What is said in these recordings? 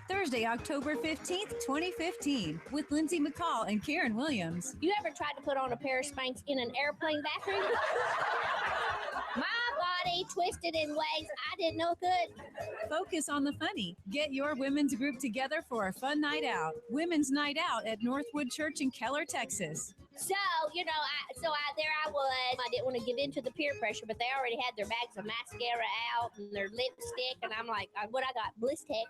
Thursday, October 15th, 2015, with Lindsay McCall and Karen Williams. You ever tried to put on a pair of Spanx in an airplane bathroom? My body twisted in ways I didn't know could. Focus on the funny. Get your women's group together for a fun night out. Women's Night Out at Northwood Church in Keller, Texas. So, there I was. I didn't want to give in to the peer pressure, but they already had their bags of mascara out and their lipstick, and I'm like, what I got? Blistex.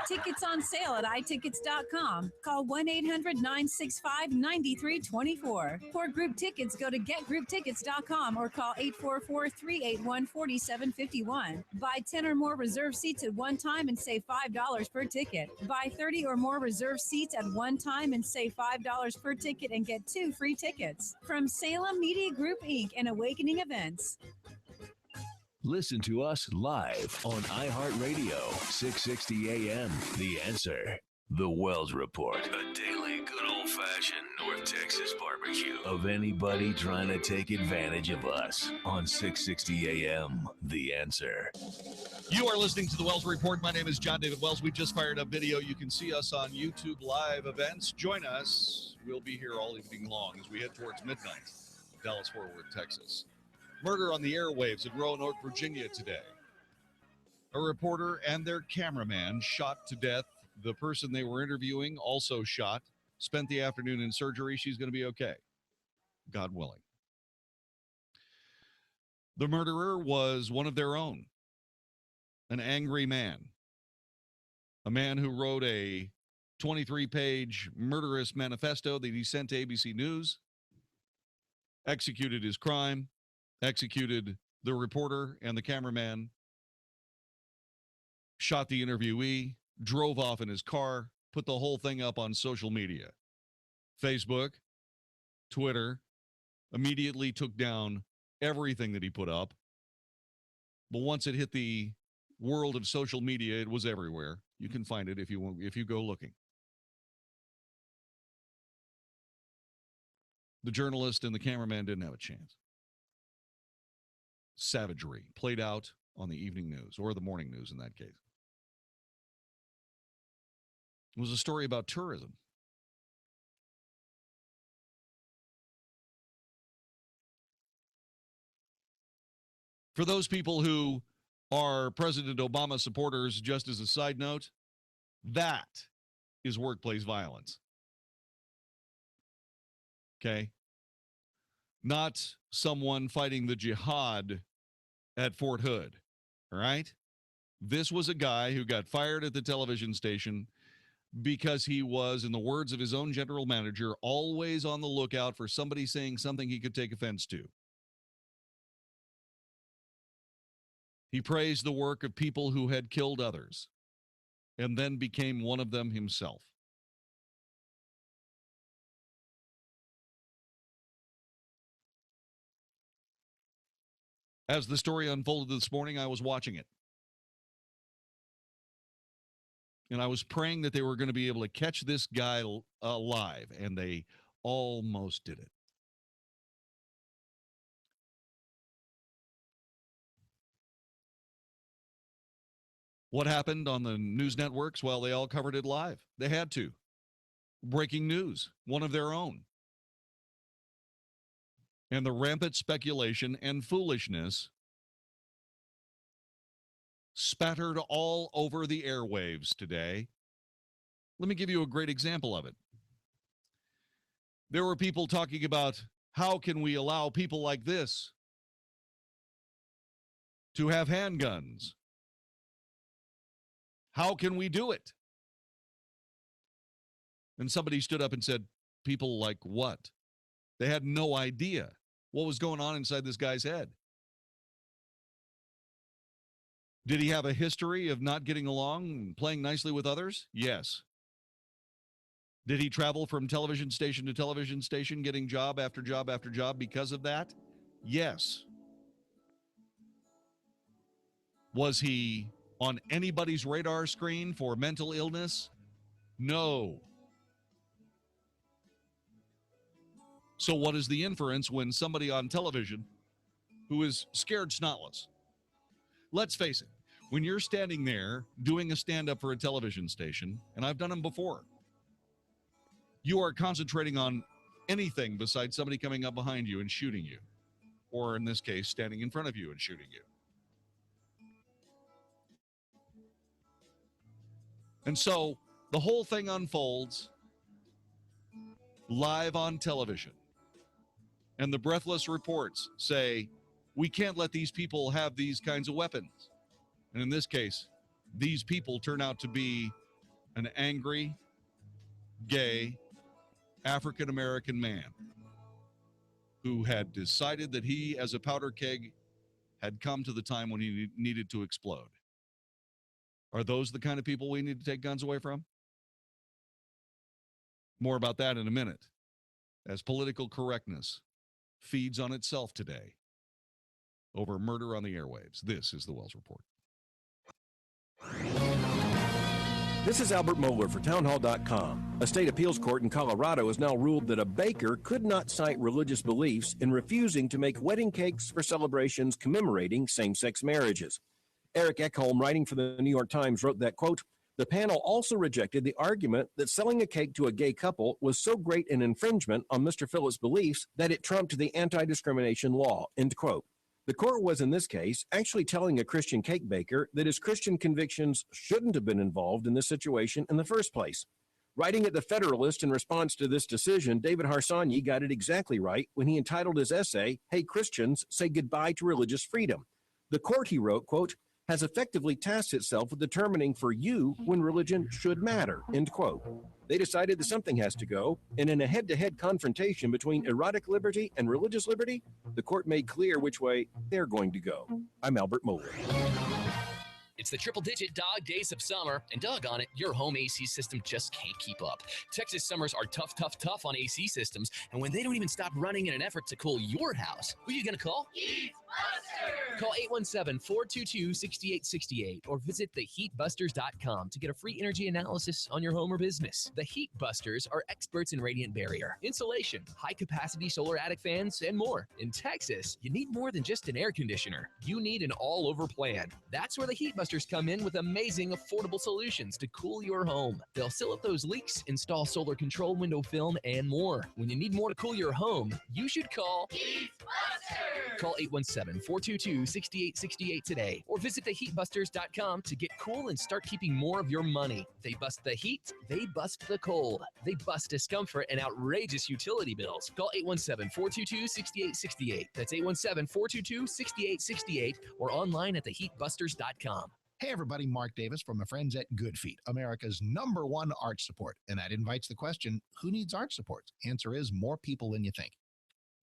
Tickets on sale at itickets.com. Call 1-800-965-9324. For group tickets, go to getgrouptickets.com or call 844-381-4751. Buy 10 or more reserved seats at one time and save $5 per ticket. Buy 30 or more reserved seats at one time and save $5 per ticket and get 2 free tickets. From Salem Media Group, Inc. and Awakening Events. Listen to us live on iHeartRadio, 660 AM. The Answer. The Wells Report. A daily good old-fashioned North Texas barbecue of anybody trying to take advantage of us on 660 AM. The Answer. You are listening to the Wells Report. My name is Jon-David Wells. We just fired up video. You can see us on YouTube live events. Join us. We'll be here all evening long as we head towards midnight, Dallas-Fort Worth, Texas. Murder on the airwaves in Roanoke, Virginia today. A reporter and their cameraman shot to death. The person they were interviewing also shot. Spent the afternoon in surgery. She's going to be okay, God willing. The murderer was one of their own, an angry man, a man who wrote a 23-page murderous manifesto that he sent to ABC News, executed his crime, executed the reporter and the cameraman, shot the interviewee, drove off in his car, put the whole thing up on social media. Facebook, Twitter, immediately took down everything that he put up. But once it hit the world of social media, it was everywhere. You can find it if you go looking. The journalist and the cameraman didn't have a chance. Savagery played out on the evening news, or the morning news in that case. It was a story about tourism. For those people who are President Obama supporters, just as a side note, that is workplace violence. Okay? Not someone fighting the jihad at Fort Hood, all right? This was a guy who got fired at the television station because he was, in the words of his own general manager, always on the lookout for somebody saying something he could take offense to. He praised the work of people who had killed others and then became one of them himself. As the story unfolded this morning, I was watching it. And I was praying that they were going to be able to catch this guy alive, and they almost did it. What happened on the news networks? Well, they all covered it live. They had to. Breaking news, one of their own. And the rampant speculation and foolishness spattered all over the airwaves today. Let me give you a great example of it. There were people talking about, how can we allow people like this to have handguns? How can we do it? And somebody stood up and said, people like what? They had no idea what was going on inside this guy's head. Did he have a history of not getting along and playing nicely with others? Yes. Did he travel from television station to television station, getting job after job after job because of that? Yes. Was he on anybody's radar screen for mental illness? No. So what is the inference when somebody on television who is scared snotless? Let's face it, When you're standing there doing a stand-up for a television station, and I've done them before, you are concentrating on anything besides somebody coming up behind you and shooting you, or in this case, standing in front of you and shooting you. And so the whole thing unfolds live on television. And the breathless reports say, we can't let these people have these kinds of weapons. And in this case, these people turn out to be an angry, gay, African-American man who had decided that he, as a powder keg, had come to the time when he needed to explode. Are those the kind of people we need to take guns away from? More about that in a minute, as political correctness feeds on itself today over murder on the airwaves. This is the Wells Report. This is Albert Mohler for townhall.com. A state appeals court in Colorado has now ruled that a baker could not cite religious beliefs in refusing to make wedding cakes for celebrations commemorating same-sex marriages. Eric Ekholm, writing for the New York Times, wrote that, quote, the panel also rejected the argument that selling a cake to a gay couple was so great an infringement on Mr. Phillips' beliefs that it trumped the anti-discrimination law, end quote. The court was, in this case, actually telling a Christian cake baker that his Christian convictions shouldn't have been involved in this situation in the first place. Writing at The Federalist in response to this decision, David Harsanyi got it exactly right when he entitled his essay, Hey Christians, Say Goodbye to Religious Freedom. The court, he wrote, quote, has effectively tasked itself with determining for you when religion should matter, end quote. They decided that something has to go, and in a head-to-head confrontation between erotic liberty and religious liberty, the court made clear which way they're going to go. I'm Albert Mohler. It's the triple-digit dog days of summer, and doggone it, your home AC system just can't keep up. Texas summers are tough, tough, tough on AC systems, and when they don't even stop running in an effort to cool your house, who are you going to call? Heatbusters! Call 817-422-6868 or visit theheatbusters.com to get a free energy analysis on your home or business. The Heat Busters are experts in radiant barrier, insulation, high-capacity solar attic fans, and more. In Texas, you need more than just an air conditioner. You need an all-over plan. That's where the Heat Busters come in with amazing, affordable solutions to cool your home. They'll seal up those leaks, install solar control window film, and more. When you need more to cool your home, you should call Heat Busters. Call 817-422-6868 today or visit theheatbusters.com to get cool and start keeping more of your money. They bust the heat, they bust the cold. They bust discomfort and outrageous utility bills. Call 817-422-6868. That's 817-422-6868 or online at theheatbusters.com. Hey everybody, Mark Davis from my friends at Good Feet, America's #1 arch support. And that invites the question, who needs arch support? Answer is more people than you think.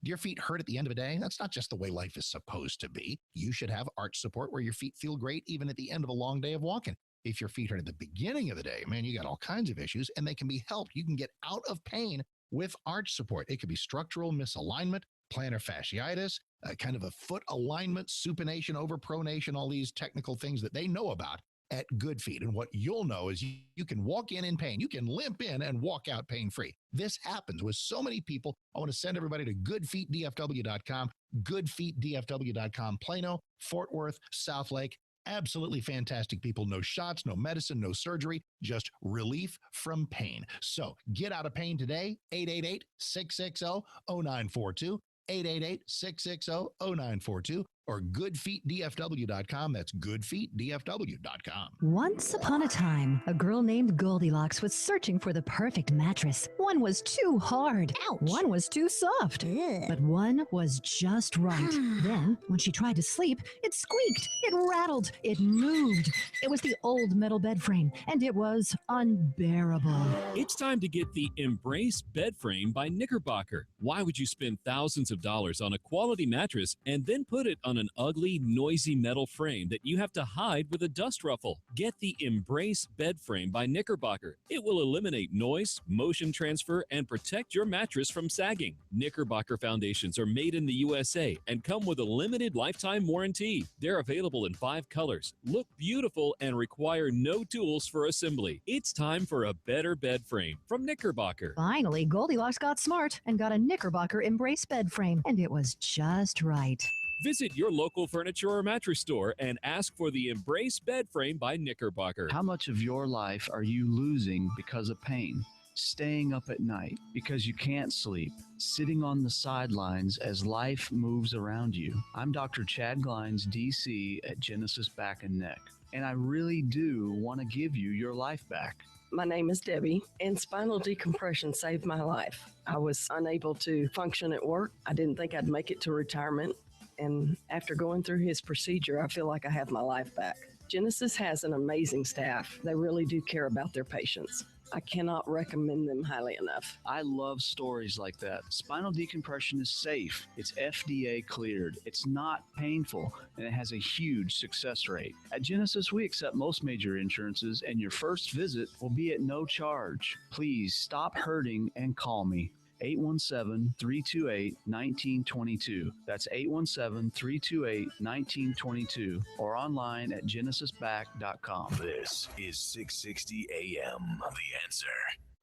Do your feet hurt at the end of a day? That's not just the way life is supposed to be. You should have arch support where your feet feel great even at the end of a long day of walking. If your feet hurt at the beginning of the day, man, you got all kinds of issues and they can be helped. You can get out of pain with arch support. It could be structural misalignment, plantar fasciitis, kind of a foot alignment, supination, overpronation, all these technical things that they know about at Good Feet. And what you'll know is you can walk in pain. You can limp in and walk out pain-free. This happens with so many people. I want to send everybody to goodfeetdfw.com, goodfeetdfw.com, Plano, Fort Worth, Southlake. Absolutely fantastic people. No shots, no medicine, no surgery, just relief from pain. So get out of pain today, 888-660-0942. 888-660-0942 or goodfeetdfw.com. That's goodfeetdfw.com. Once upon a time, a girl named Goldilocks was searching for the perfect mattress. One was too hard. Ouch. One was too soft. Ugh. But one was just right. Then, when she tried to sleep, it squeaked, it rattled, it moved. It was the old metal bed frame, and it was unbearable. It's time to get the Embrace bed frame by Knickerbocker. Why would you spend thousands of dollars on a quality mattress and then put it on an ugly, noisy metal frame that you have to hide with a dust ruffle? Get the Embrace bed frame by Knickerbocker. It will eliminate noise, motion transfer, and protect your mattress from sagging. Knickerbocker foundations are made in the USA and come with a limited lifetime warranty. They're available in 5 colors, look beautiful, and require no tools for assembly. It's time for a better bed frame from Knickerbocker. Finally, Goldilocks got smart and got a Knickerbocker Embrace bed frame, and it was just right. Visit your local furniture or mattress store and ask for the Embrace bed frame by Knickerbocker. How much of your life are you losing because of pain? Staying up at night because you can't sleep, sitting on the sidelines as life moves around you. I'm Dr. Chad Glines, DC at Genesis Back and Neck, and I really do want to give you your life back. My name is Debbie, and spinal decompression saved my life. I was unable to function at work. I didn't think I'd make it to retirement. And after going through his procedure, I feel like I have my life back. Genesis has an amazing staff. They really do care about their patients. I cannot recommend them highly enough. I love stories like that. Spinal decompression is safe. It's FDA cleared. It's not painful, and it has a huge success rate. At Genesis, we accept most major insurances, and your first visit will be at no charge. Please stop hurting and call me. 817-328-1922. That's 817-328-1922 or online at genesisback.com. This is 660 AM. The Answer.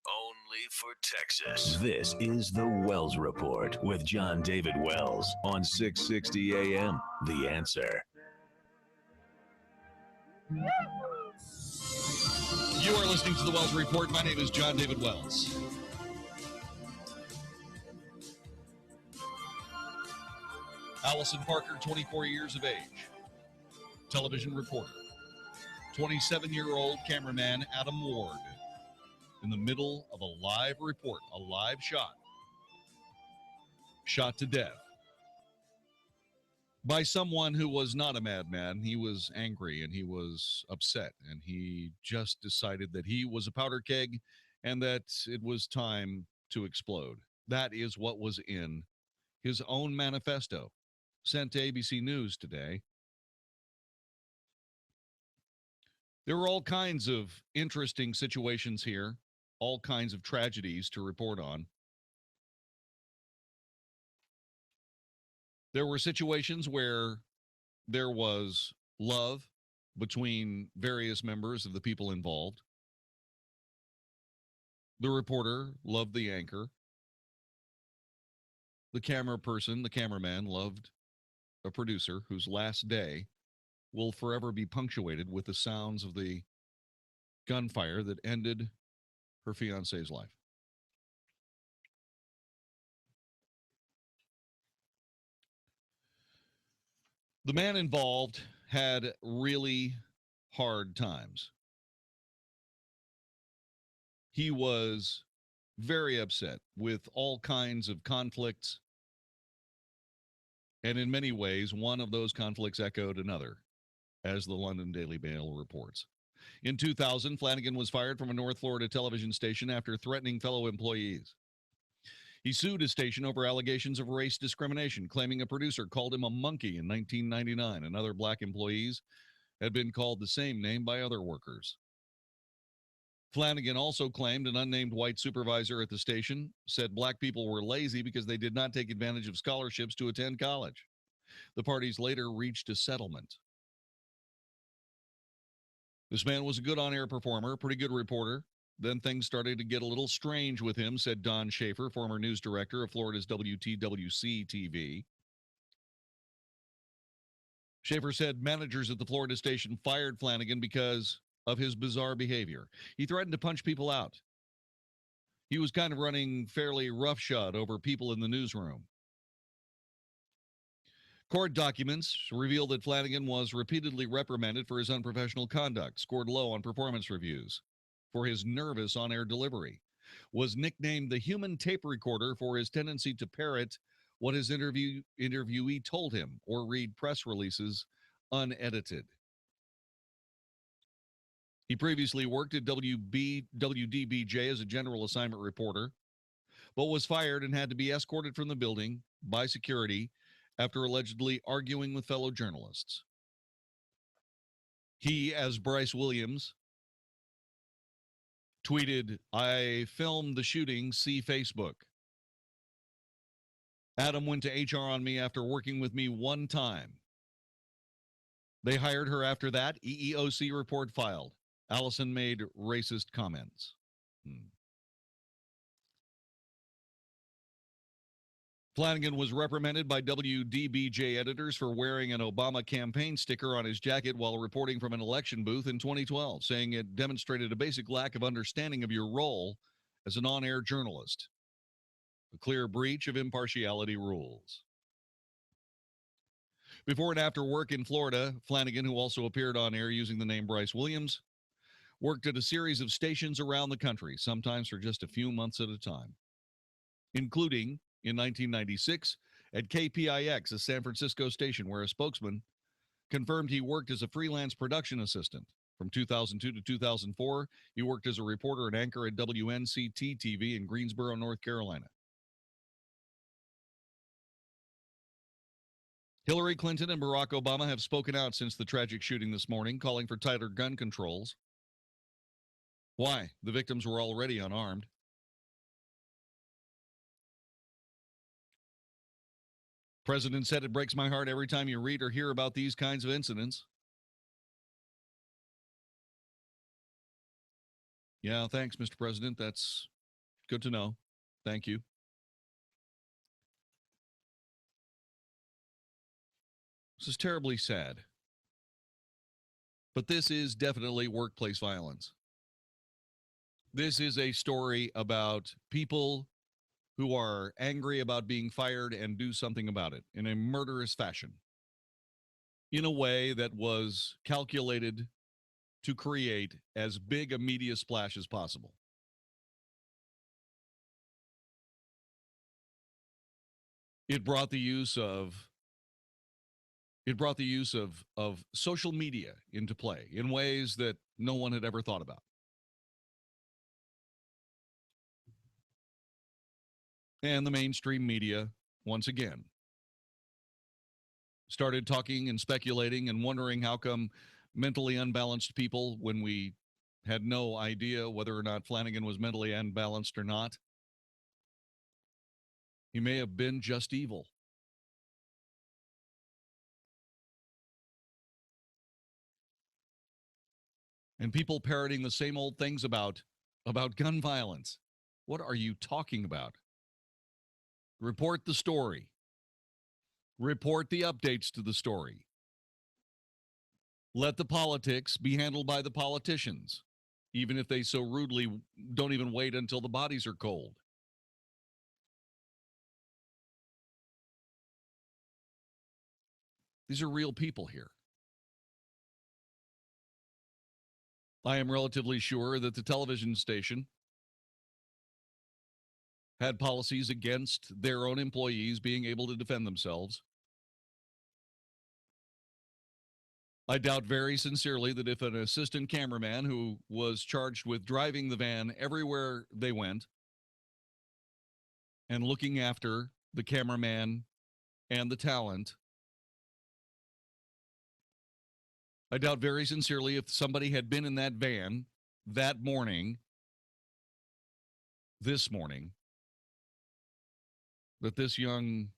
Only for Texas. This is the Wells Report with Jon-David Wells on 660 AM. The Answer. You are listening to the Wells Report. My name is Jon-David Wells. Allison Parker, 24 years of age, television reporter. 27-year-old cameraman Adam Ward, in the middle of a live report, a live shot, shot to death by someone who was not a madman. He was angry and he was upset, and he just decided that he was a powder keg and that it was time to explode. That is what was in his own manifesto, sent to ABC News today. There were all kinds of interesting situations here, all kinds of tragedies to report on. There were situations where there was love between various members of the people involved. The reporter loved the anchor. The camera person, the cameraman, loved a producer whose last day will forever be punctuated with the sounds of the gunfire that ended her fiance's life. The man involved had really hard times. He was very upset with all kinds of conflicts. And in many ways, one of those conflicts echoed another, as the London Daily Mail reports. In 2000, Flanagan was fired from a North Florida television station after threatening fellow employees. He sued his station over allegations of race discrimination, claiming a producer called him a monkey in 1999, and other black employees had been called the same name by other workers. Flanagan also claimed an unnamed white supervisor at the station said black people were lazy because they did not take advantage of scholarships to attend college. The parties later reached a settlement. This man was a good on-air performer, pretty good reporter. Then things started to get a little strange with him, said Don Schaefer, former news director of Florida's WTWC TV. Schaefer said managers at the Florida station fired Flanagan because of his bizarre behavior. He threatened to punch people out. He was kind of running fairly roughshod over people in the newsroom. Court documents reveal that Flanagan was repeatedly reprimanded for his unprofessional conduct, scored low on performance reviews for his nervous on-air delivery, was nicknamed the human tape recorder for his tendency to parrot what his interviewee told him or read press releases unedited. He previously worked at WDBJ as a general assignment reporter, but was fired and had to be escorted from the building by security after allegedly arguing with fellow journalists. He, as Bryce Williams, tweeted, "I filmed the shooting, see Facebook. Adam went to HR on me after working with me one time. They hired her after that. EEOC report filed. Allison made racist comments." Flanagan was reprimanded by WDBJ editors for wearing an Obama campaign sticker on his jacket while reporting from an election booth in 2012, saying it demonstrated a basic lack of understanding of your role as an on-air journalist. A clear breach of impartiality rules. Before and after work in Florida, Flanagan, who also appeared on air using the name Bryce Williams, worked at a series of stations around the country, sometimes for just a few months at a time, including in 1996 at KPIX, a San Francisco station, where a spokesman confirmed he worked as a freelance production assistant. From 2002 to 2004, he worked as a reporter and anchor at WNCT TV in Greensboro, North Carolina. Hillary Clinton and Barack Obama have spoken out since the tragic shooting this morning, calling for tighter gun controls. Why? The victims were already unarmed. President said, "It breaks my heart every time you read or hear about these kinds of incidents." Yeah, thanks, Mr. President. That's good to know. Thank you. This is terribly sad. But this is definitely workplace violence. This is a story about people who are angry about being fired and do something about it in a murderous fashion, in a way that was calculated to create as big a media splash as possible. It brought the use of social media into play in ways that no one had ever thought about. And the mainstream media, once again, started talking and speculating and wondering how come mentally unbalanced people, when we had no idea whether or not Flanagan was mentally unbalanced or not, he may have been just evil. And people parroting the same old things about gun violence. What are you talking about? Report the story. Report the updates to the story. Let the politics be handled by the politicians, even if they so rudely don't even wait until the bodies are cold. These are real people here. I am relatively sure that the television station had policies against their own employees being able to defend themselves. I doubt very sincerely that if an assistant cameraman who was charged with driving the van everywhere they went and looking after the cameraman and the talent, I doubt very sincerely if somebody had been in that van that morning, this morning, that this young,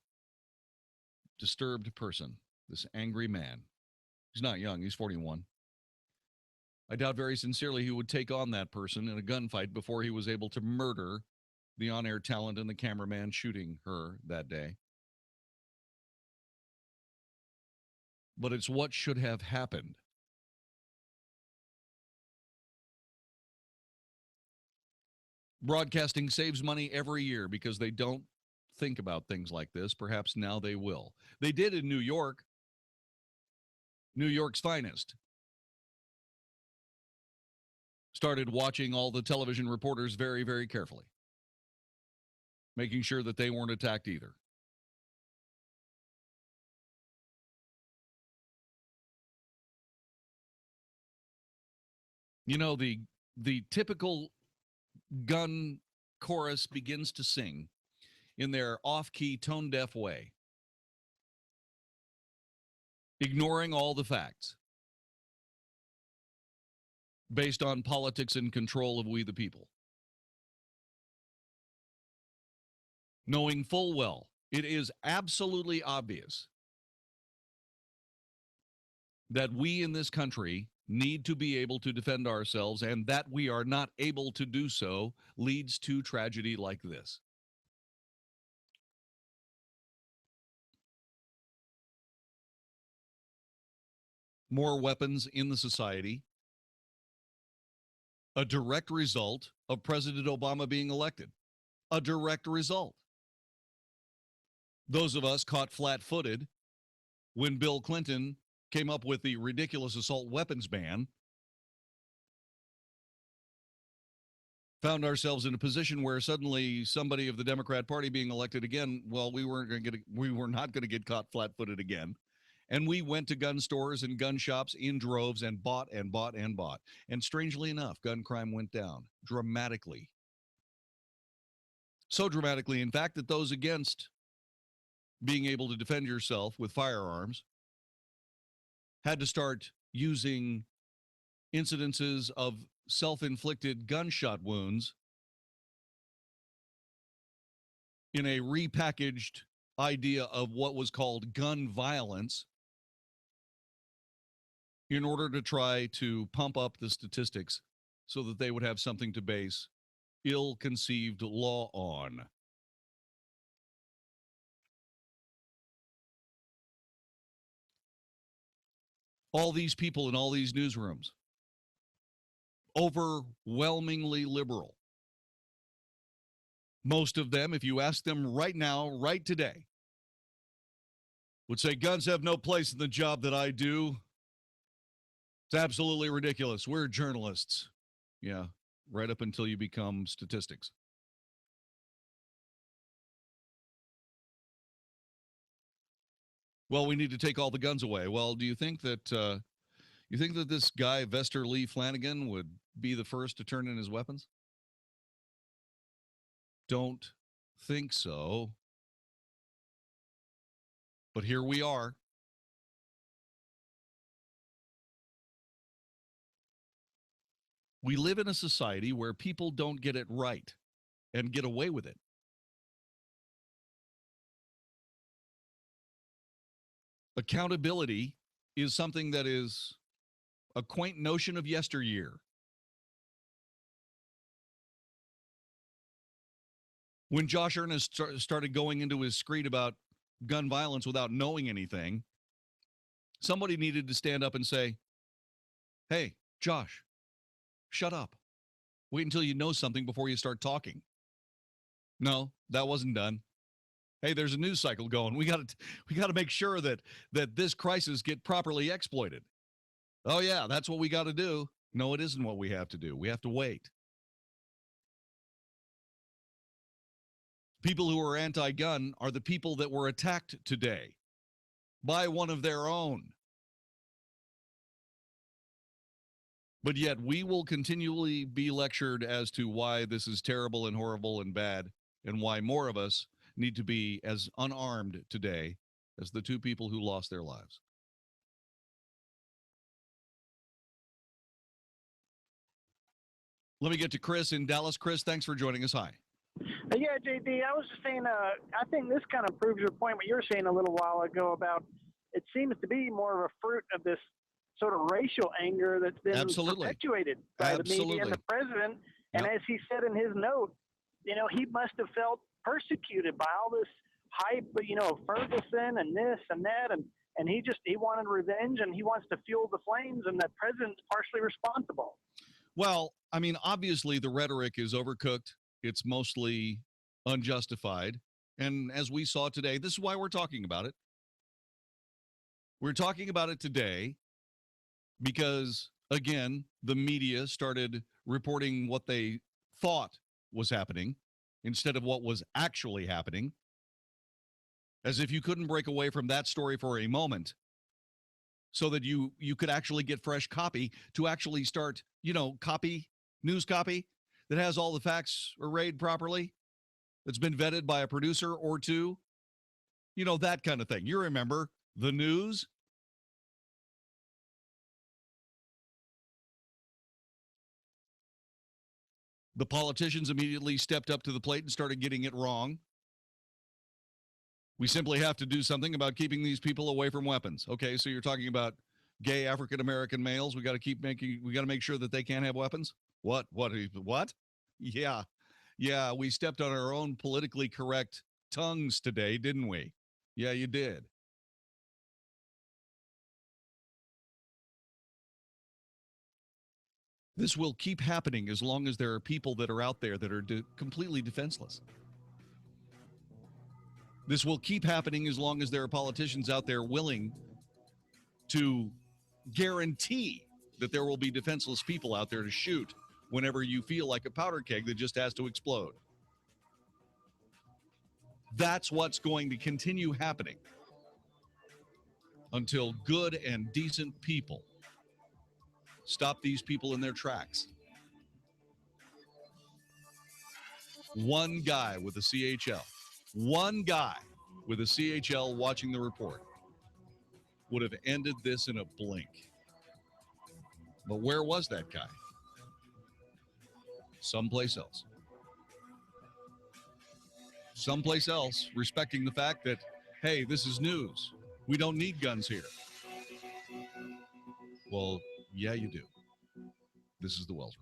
disturbed person, this angry man, he's not young, he's 41. I doubt very sincerely he would take on that person in a gunfight before he was able to murder the on-air talent and the cameraman shooting her that day. But it's what should have happened. Broadcasting saves money every year because they don't think about things like this. Perhaps now they will. They did in New York. New York's finest started watching all the television reporters very, very carefully, making sure that they weren't attacked either. You know, the typical gun chorus begins to sing in their off-key, tone-deaf way, ignoring all the facts based on politics and control of we the people. Knowing full well, it is absolutely obvious that we in this country need to be able to defend ourselves, and that we are not able to do so leads to tragedy like this. more weapons in the society a direct result of President Obama being elected. A direct result. Those of us caught flat-footed when Bill Clinton came up with the ridiculous assault weapons ban, found ourselves in a position where suddenly somebody of the Democrat Party being elected again, well, we were not going to get caught flat-footed again. And we went to gun stores and gun shops in droves and bought and bought and bought. And strangely enough, gun crime went down dramatically. So dramatically, in fact, that those against being able to defend yourself with firearms had to start using incidences of self-inflicted gunshot wounds in a repackaged idea of what was called gun violence in order to try to pump up the statistics so that they would have something to base ill-conceived law on. All these people in all these newsrooms, overwhelmingly liberal. Most of them, if you ask them right now, right today, would say guns have no place in the job that I do. It's absolutely ridiculous. We're journalists. Yeah, right up until you become statistics. Well, we need to take all the guns away. Well, do you think that this guy, Vester Lee Flanagan, would be the first to turn in his weapons? Don't think so. But here we are. We live in a society where people don't get it right and get away with it. Accountability is something that is a quaint notion of yesteryear. When Josh Earnest started going into his screed about gun violence without knowing anything, somebody needed to stand up and say, hey, Josh, shut up. Wait until you know something before you start talking. No, that wasn't done. Hey, there's a news cycle going. We got to make sure that this crisis get properly exploited. Oh yeah, that's what we got to do. No, it isn't what we have to do. We have to wait. People who are anti-gun are the people that were attacked today by one of their own. But yet we will continually be lectured as to why this is terrible and horrible and bad, and why more of us need to be as unarmed today as the two people who lost their lives. Let me get to Chris in Dallas. Chris, thanks for joining us. Hi. Yeah, JD, I was just saying, I think this kind of proves your point, what you were saying a little while ago about it seems to be more of a fruit of this sort of racial anger that's been perpetuated by the media and the president. And as he said in his note, he must have felt persecuted by all this hype, Ferguson and this and that. And he wanted revenge, and he wants to fuel the flames, and the president's partially responsible. Well, I mean, obviously the rhetoric is overcooked. It's mostly unjustified. And as we saw today, this is why we're talking about it. We're talking about it today because, again, the media started reporting what they thought was happening instead of what was actually happening, as if you couldn't break away from that story for a moment so that you could actually get fresh copy to actually start, news copy that has all the facts arrayed properly, that's been vetted by a producer or two, that kind of thing. You remember the news? The politicians immediately stepped up to the plate and started getting it wrong. We simply have to do something about keeping these people away from weapons. Okay, so you're talking about gay African-American males. We got to make sure that they can't have weapons. What? Yeah, we stepped on our own politically correct tongues today, didn't we? Yeah, you did. This will keep happening as long as there are people that are out there that are completely defenseless. This will keep happening as long as there are politicians out there willing to guarantee that there will be defenseless people out there to shoot whenever you feel like a powder keg that just has to explode. That's what's going to continue happening until good and decent people stop these people in their tracks. One guy with a CHL, one guy with a CHL watching the report would have ended this in a blink. But where was that guy? Someplace else. Someplace else, respecting the fact that, hey, this is news. We don't need guns here. Well, yeah, you do. This is the Wells Report.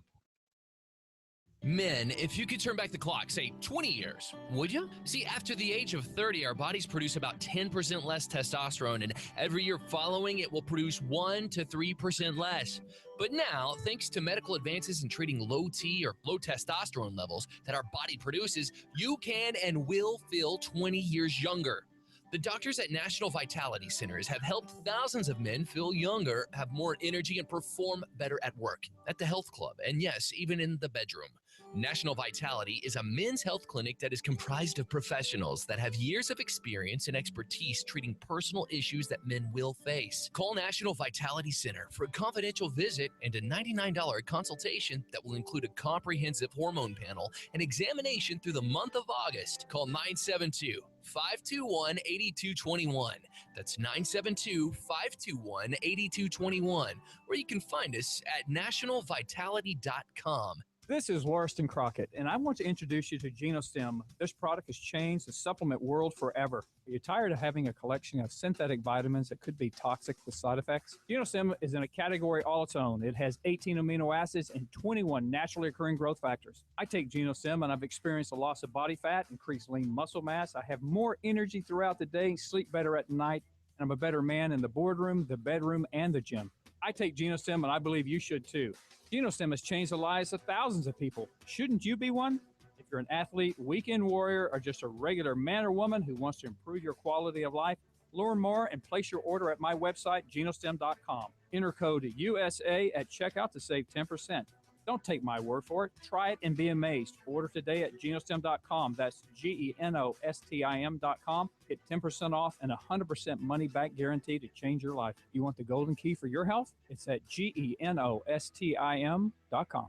Men, if you could turn back the clock, say 20 years, would you? See, after the age of 30, our bodies produce about 10% less testosterone, and every year following it will produce 1 to 3% less. But now, thanks to medical advances in treating low T or low testosterone levels that our body produces, you can and will feel 20 years younger. The doctors at National Vitality Centers have helped thousands of men feel younger, have more energy, and perform better at work, at the health club, and yes, even in the bedroom. National Vitality is a men's health clinic that is comprised of professionals that have years of experience and expertise treating personal issues that men will face. Call National Vitality Center for a confidential visit and a $99 consultation that will include a comprehensive hormone panel and examination through the month of August. Call 972-521-8221. That's 972-521-8221. Or you can find us at nationalvitality.com. This is Larston Crockett, and I want to introduce you to GenoStem. This product has changed the supplement world forever. Are you tired of having a collection of synthetic vitamins that could be toxic with side effects? GenoStem is in a category all its own. It has 18 amino acids and 21 naturally occurring growth factors. I take GenoStem, and I've experienced a loss of body fat, increased lean muscle mass. I have more energy throughout the day, sleep better at night, and I'm a better man in the boardroom, the bedroom, and the gym. I take GenoStem, and I believe you should too. GenoStem has changed the lives of thousands of people. Shouldn't you be one? If you're an athlete, weekend warrior, or just a regular man or woman who wants to improve your quality of life, learn more and place your order at my website, genostem.com. Enter code USA at checkout to save 10%. Don't take my word for it. Try it and be amazed. Order today at genostem.com. That's genostim.com. Get 10% off and 100% money back guarantee to change your life. You want the golden key for your health? It's at genostim.com.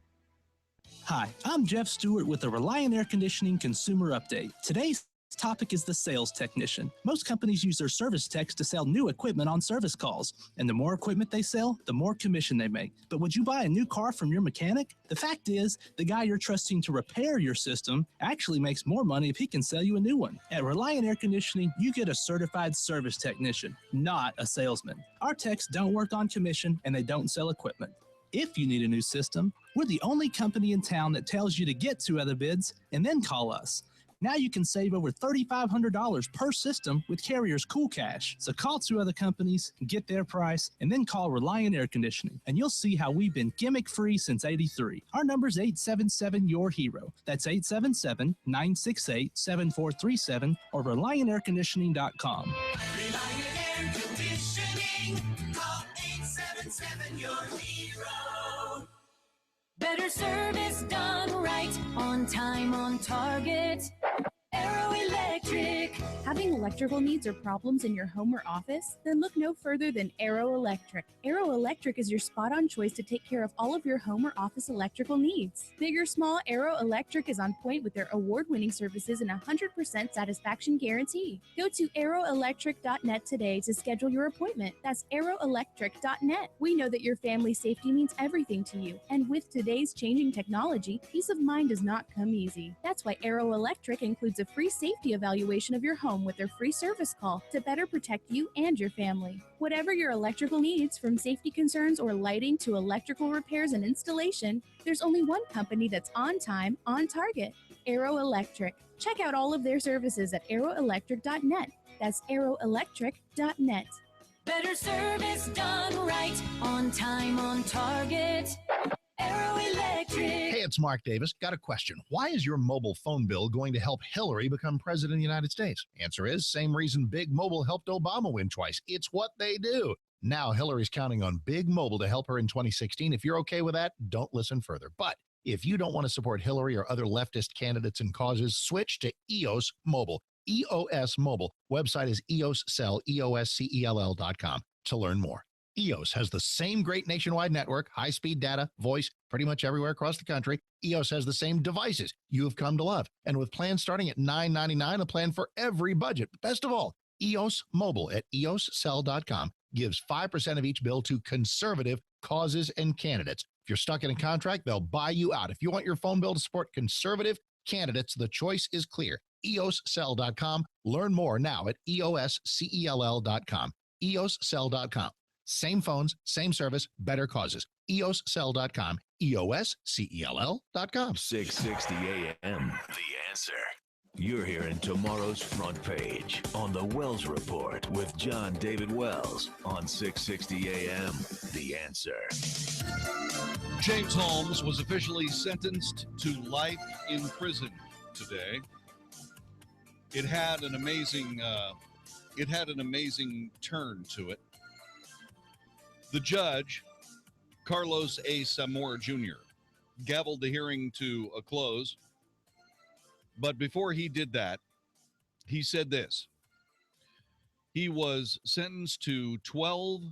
Hi, I'm Jeff Stewart with the Reliant Air Conditioning Consumer Update. Today's topic is the sales technician. Most companies use their service techs to sell new equipment on service calls, and the more equipment they sell, the more commission they make. But would you buy a new car from your mechanic? The fact is, the guy you're trusting to repair your system actually makes more money if he can sell you a new one. At Reliant Air Conditioning, you get a certified service technician, not a salesman. Our techs don't work on commission, and they don't sell equipment. If you need a new system, we're the only company in town that tells you to get 2 other bids and then call us. Now you can save over $3,500 per system with Carrier's Cool Cash. So call 2 other companies, get their price, and then call Reliant Air Conditioning, and you'll see how we've been gimmick-free since '83. Our number's 877-YOUR-HERO. That's 877-968-7437 or ReliantAirConditioning.com. Reliant Air Conditioning. Call 877-YOUR-HERO. Better service done right, on time, on target. Aero Electric. Having electrical needs or problems in your home or office? Then look no further than Aero Electric. Aero Electric is your spot-on choice to take care of all of your home or office electrical needs. Big or small, Aero Electric is on point with their award-winning services and 100% satisfaction guarantee. Go to aeroelectric.net today to schedule your appointment. That's aeroelectric.net. We know that your family safety means everything to you, and with today's changing technology, peace of mind does not come easy. That's why Aero Electric includes a free safety evaluation of your home with their free service call to better protect you and your family. Whatever your electrical needs, from safety concerns or lighting to electrical repairs and installation, there's only one company that's on time, on target. Aero Electric. Check out all of their services at aeroelectric.net. That's aeroelectric.net. Better service done right, on time, on target. Aero Electric. Hey, it's Mark Davis. Got a question. Why is your mobile phone bill going to help Hillary become president of the United States? Answer is, same reason Big Mobile helped Obama win twice. It's what they do. Now Hillary's counting on Big Mobile to help her in 2016. If you're okay with that, don't listen further. But if you don't want to support Hillary or other leftist candidates and causes, switch to EOS Mobile. EOS Mobile. Website is EOScell, EOScell.com to learn more. EOS has the same great nationwide network, high-speed data, voice, pretty much everywhere across the country. EOS has the same devices you have come to love. And with plans starting at $9.99, a plan for every budget. Best of all, EOS Mobile at EOScell.com gives 5% of each bill to conservative causes and candidates. If you're stuck in a contract, they'll buy you out. If you want your phone bill to support conservative candidates, the choice is clear. EOScell.com. Learn more now at EOScell.com. EOScell.com. Same phones, same service, better causes. EOScell.com. EOScell.com. 660 AM. The Answer. You're hearing tomorrow's front page on the Wells Report with Jon-David Wells on 660 AM. The Answer. James Holmes was officially sentenced to life in prison today. It had an amazing turn to it. The judge, Carlos A. Zamora Jr., gavelled the hearing to a close. But before he did that, he said this. He was sentenced to 12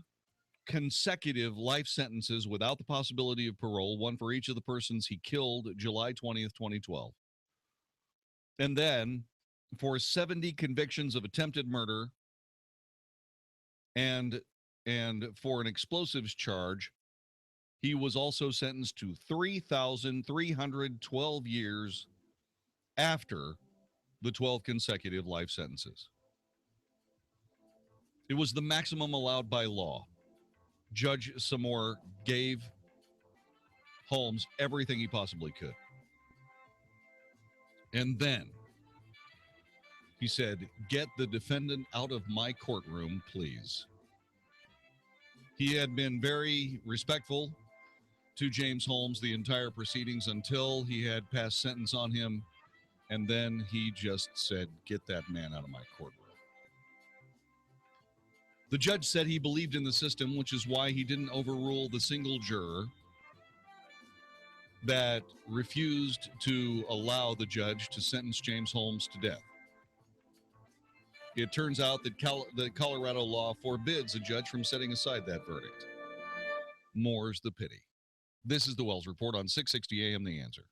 consecutive life sentences without the possibility of parole, one for each of the persons he killed July 20th, 2012. And then for 70 convictions of attempted murder and for an explosives charge, he was also sentenced to 3,312 years after the 12 consecutive life sentences. It was the maximum allowed by law. Judge Zamora gave Holmes everything he possibly could. And then he said, "Get the defendant out of my courtroom, please." He had been very respectful to James Holmes the entire proceedings until he had passed sentence on him. And then he just said, "Get that man out of my courtroom." The judge said he believed in the system, which is why he didn't overrule the single juror that refused to allow the judge to sentence James Holmes to death. It turns out that the Colorado law forbids a judge from setting aside that verdict. More's the pity. This is the Wells Report on 660 AM The Answer.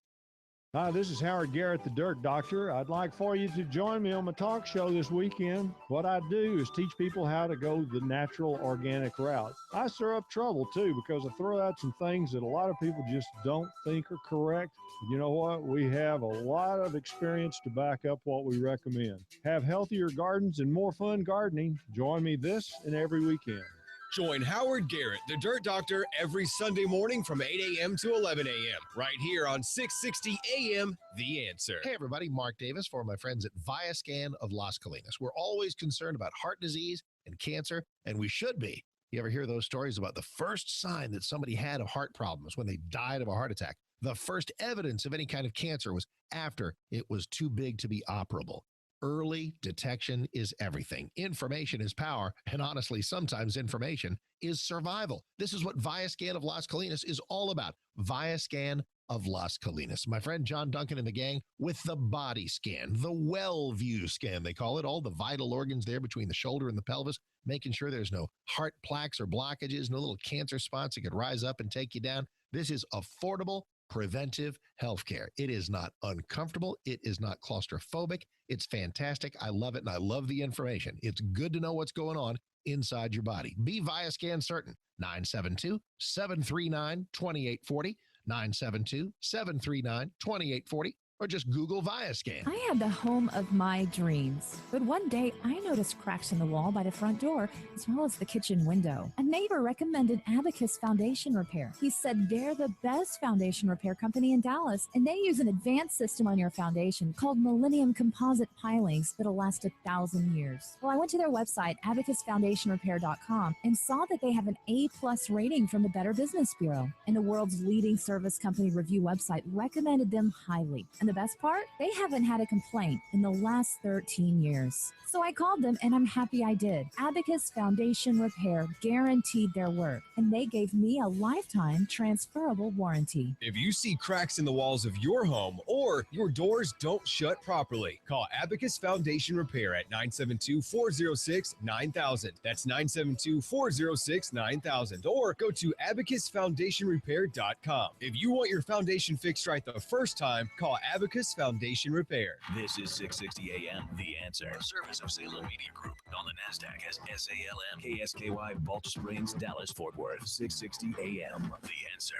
Hi, this is Howard Garrett, the Dirt Doctor. I'd like for you to join me on my talk show this weekend. What I do is teach people how to go the natural, organic route. I stir up trouble, too, because I throw out some things that a lot of people just don't think are correct. You know what? We have a lot of experience to back up what we recommend. Have healthier gardens and more fun gardening. Join me this and every weekend. Join Howard Garrett, the Dirt Doctor, every Sunday morning from 8 a.m. to 11 a.m. right here on 660 a.m. The Answer. Hey, everybody. Mark Davis for my friends at ViaScan of Las Colinas. We're always concerned about heart disease and cancer, and we should be. You ever hear those stories about the first sign that somebody had of heart problems when they died of a heart attack? The first evidence of any kind of cancer was after it was too big to be operable. Early detection is everything. Information is power, and honestly, sometimes information is survival. This is what ViaScan of Las Colinas is all about. ViaScan of Las Colinas. My friend John Duncan and the gang with the body scan, the well-view scan, they call it. All the vital organs there between the shoulder and the pelvis, making sure there's no heart plaques or blockages, no little cancer spots that could rise up and take you down. This is affordable, preventive healthcare. It is not uncomfortable. It is not claustrophobic. It's fantastic. I love it, and I love the information. It's good to know what's going on inside your body. Be ViaScan certain. 972-739-2840. 972-739-2840. or just Google Viascan. I had the home of my dreams, but one day I noticed cracks in the wall by the front door as well as the kitchen window. A neighbor recommended Abacus Foundation Repair. He said they're the best foundation repair company in Dallas, and they use an advanced system on your foundation called Millennium Composite Pilings that'll last 1,000 years. Well, I went to their website, abacusfoundationrepair.com, and saw that they have an A+ rating from the Better Business Bureau, and the world's leading service company review website recommended them highly. And the best part? They haven't had a complaint in the last 13 years. So I called them, and I'm happy I did. Abacus Foundation Repair guaranteed their work, and they gave me a lifetime transferable warranty. If you see cracks in the walls of your home or your doors don't shut properly, call Abacus Foundation Repair at 972-406-9000. That's 972-406-9000. Or go to abacusfoundationrepair.com. If you want your foundation fixed right the first time, call Abacus Foundation Repair. This is 660 AM, The Answer. A service of Salem Media Group on the NASDAQ as SALM, KSKY, Balch Springs, Dallas, Fort Worth. 660 AM, The Answer.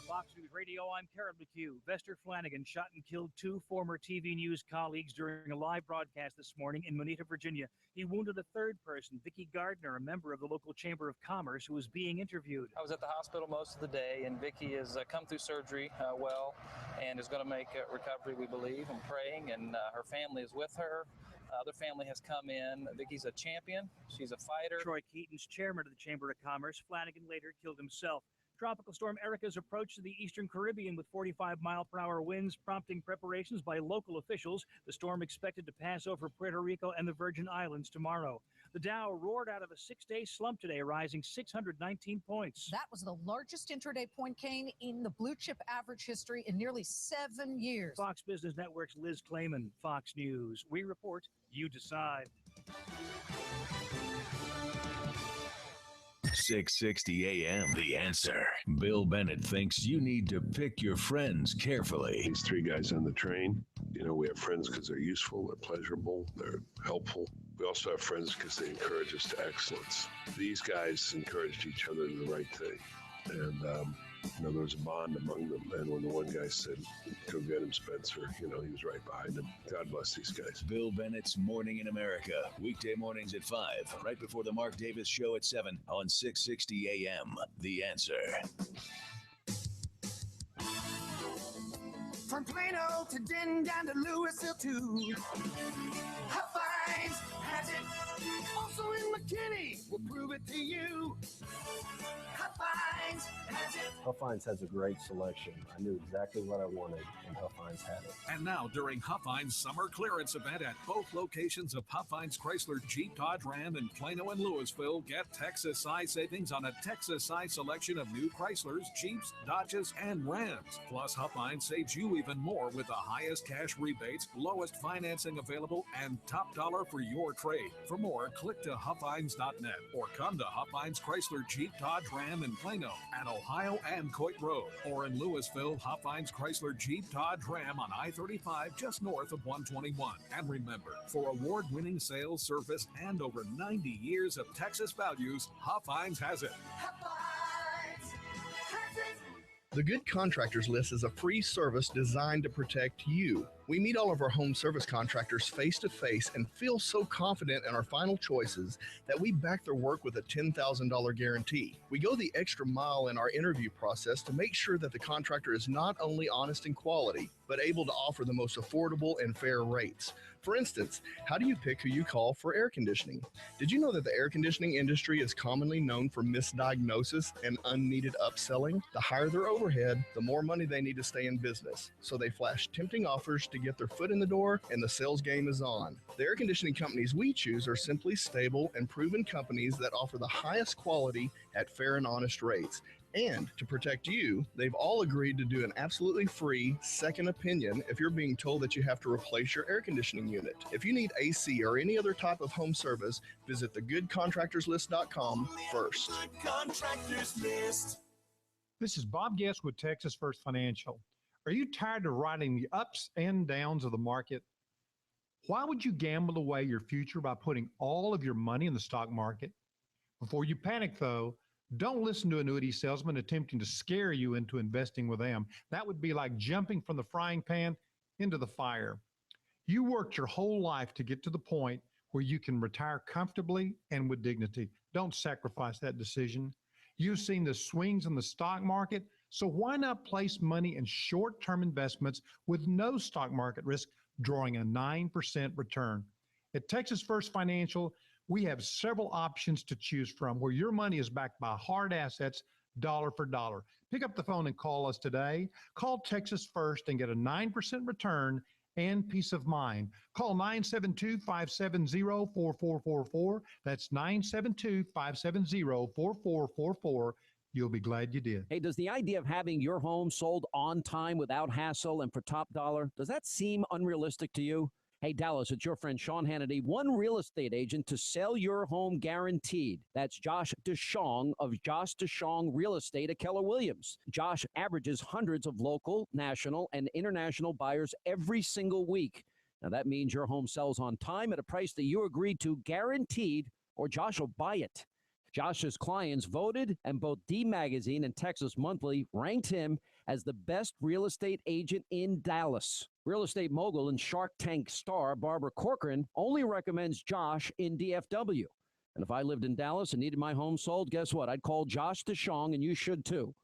Fox News Radio, I'm Karen McHugh. Vester Flanagan shot and killed 2 former TV News colleagues during a live broadcast this morning in Moneta, Virginia. He wounded a third person, Vicki Gardner, a member of the local Chamber of Commerce, who was being interviewed. I was at the hospital most of the day, and Vicki has come through surgery well and is going to make a recovery, we believe, and praying, and her family is with her. Other family has come in. Vicki's a champion. She's a fighter. Troy Keaton's chairman of the Chamber of Commerce. Flanagan later killed himself. Tropical storm Erica's approach to the eastern Caribbean with 45-mile-per-hour winds, prompting preparations by local officials. The storm expected to pass over Puerto Rico and the Virgin Islands tomorrow. The Dow roared out of a 6-day slump today, rising 619 points. That was the largest intraday point gain in the blue chip average history in nearly 7 years. Fox Business Network's Liz Clayman, Fox News. We report, you decide. 660 AM, The Answer. Bill Bennett thinks you need to pick your friends carefully. These 3 guys on the train, we have friends because they're useful, they're pleasurable, they're helpful. We also have friends because they encourage us to excellence. These guys encouraged each other to the right thing. And, there was a bond among them. And when the one guy said, go get him, Spencer, he was right behind him. God bless these guys. Bill Bennett's Morning in America. Weekday mornings at 5, right before the Mark Davis Show at 7 on 660 AM. The Answer. From Plano to Denton down to Louisville too. Hot Finds has it. Also in McKinney, we'll prove it to you. Hot Finds has it. Huff Finds has a great selection. I knew exactly what I wanted, and Huff Finds had it. And now, during Huff Finds summer clearance event at both locations of Huff Finds Chrysler Jeep Dodge Ram in Plano and Louisville, get Texas-size savings on a Texas-size selection of new Chryslers, Jeeps, Dodges, and Rams. Plus, Huff Finds saves you even more with the highest cash rebates, lowest financing available, and top dollar for your trade. For more, click to HuffFinds.net or come to Huff Finds Chrysler Jeep Dodge Ram in Plano at Ohio and Coit Road, or in Louisville, Huff Finds Chrysler Jeep Dodge Ram on I-35 just north of 121. And remember, for award-winning sales, service, and over 90 years of Texas values, Huff Finds has it. The Good Contractors List is a free service designed to protect you. We meet all of our home service contractors face-to-face and feel so confident in our final choices that we back their work with a $10,000 guarantee. We go the extra mile in our interview process to make sure that the contractor is not only honest in quality, but able to offer the most affordable and fair rates. For instance, how do you pick who you call for air conditioning? Did you know that the air conditioning industry is commonly known for misdiagnosis and unneeded upselling? The higher their overhead, the more money they need to stay in business. So they flash tempting offers to get their foot in the door, and the sales game is on. The air conditioning companies we choose are simply stable and proven companies that offer the highest quality at fair and honest rates. And to protect you, they've all agreed to do an absolutely free second opinion if you're being told that you have to replace your air conditioning unit. If you need AC or any other type of home service, visit thegoodcontractorslist.com first. Contractors List. This is Bob Guest with Texas First Financial. Are you tired of riding the ups and downs of the market? Why would you gamble away your future by putting all of your money in the stock market? Before you panic, though, Don't listen to annuity salesmen attempting to scare you into investing with them. That would be like jumping from the frying pan into the fire. You worked your whole life to get to the point where you can retire comfortably and with dignity. Don't sacrifice that decision. You've seen the swings in the stock market, so why not place money in short-term investments with no stock market risk, drawing a 9% return? At Texas First Financial, we have several options to choose from where your money is backed by hard assets, dollar for dollar. Pick up the phone and call us today. Call Texas First and get a 9% return and peace of mind. Call 972-570-4444. That's 972-570-4444. You'll be glad you did. Hey, does the idea of having your home sold on time without hassle and for top dollar, does that seem unrealistic to you? Hey, Dallas, it's your friend Sean Hannity, one real estate agent to sell your home guaranteed. That's Josh DeShong of Josh DeShong Real Estate at Keller Williams. Josh averages hundreds of local, national, and international buyers every single week. Now, that means your home sells on time at a price that you agreed to, guaranteed, or Josh will buy it. Josh's clients voted, and both D Magazine and Texas Monthly ranked him as the best real estate agent in Dallas. Real estate mogul and Shark Tank star Barbara Corcoran only recommends Josh in DFW. And if I lived in Dallas and needed my home sold, guess what? I'd call Josh DeShong, and you should too.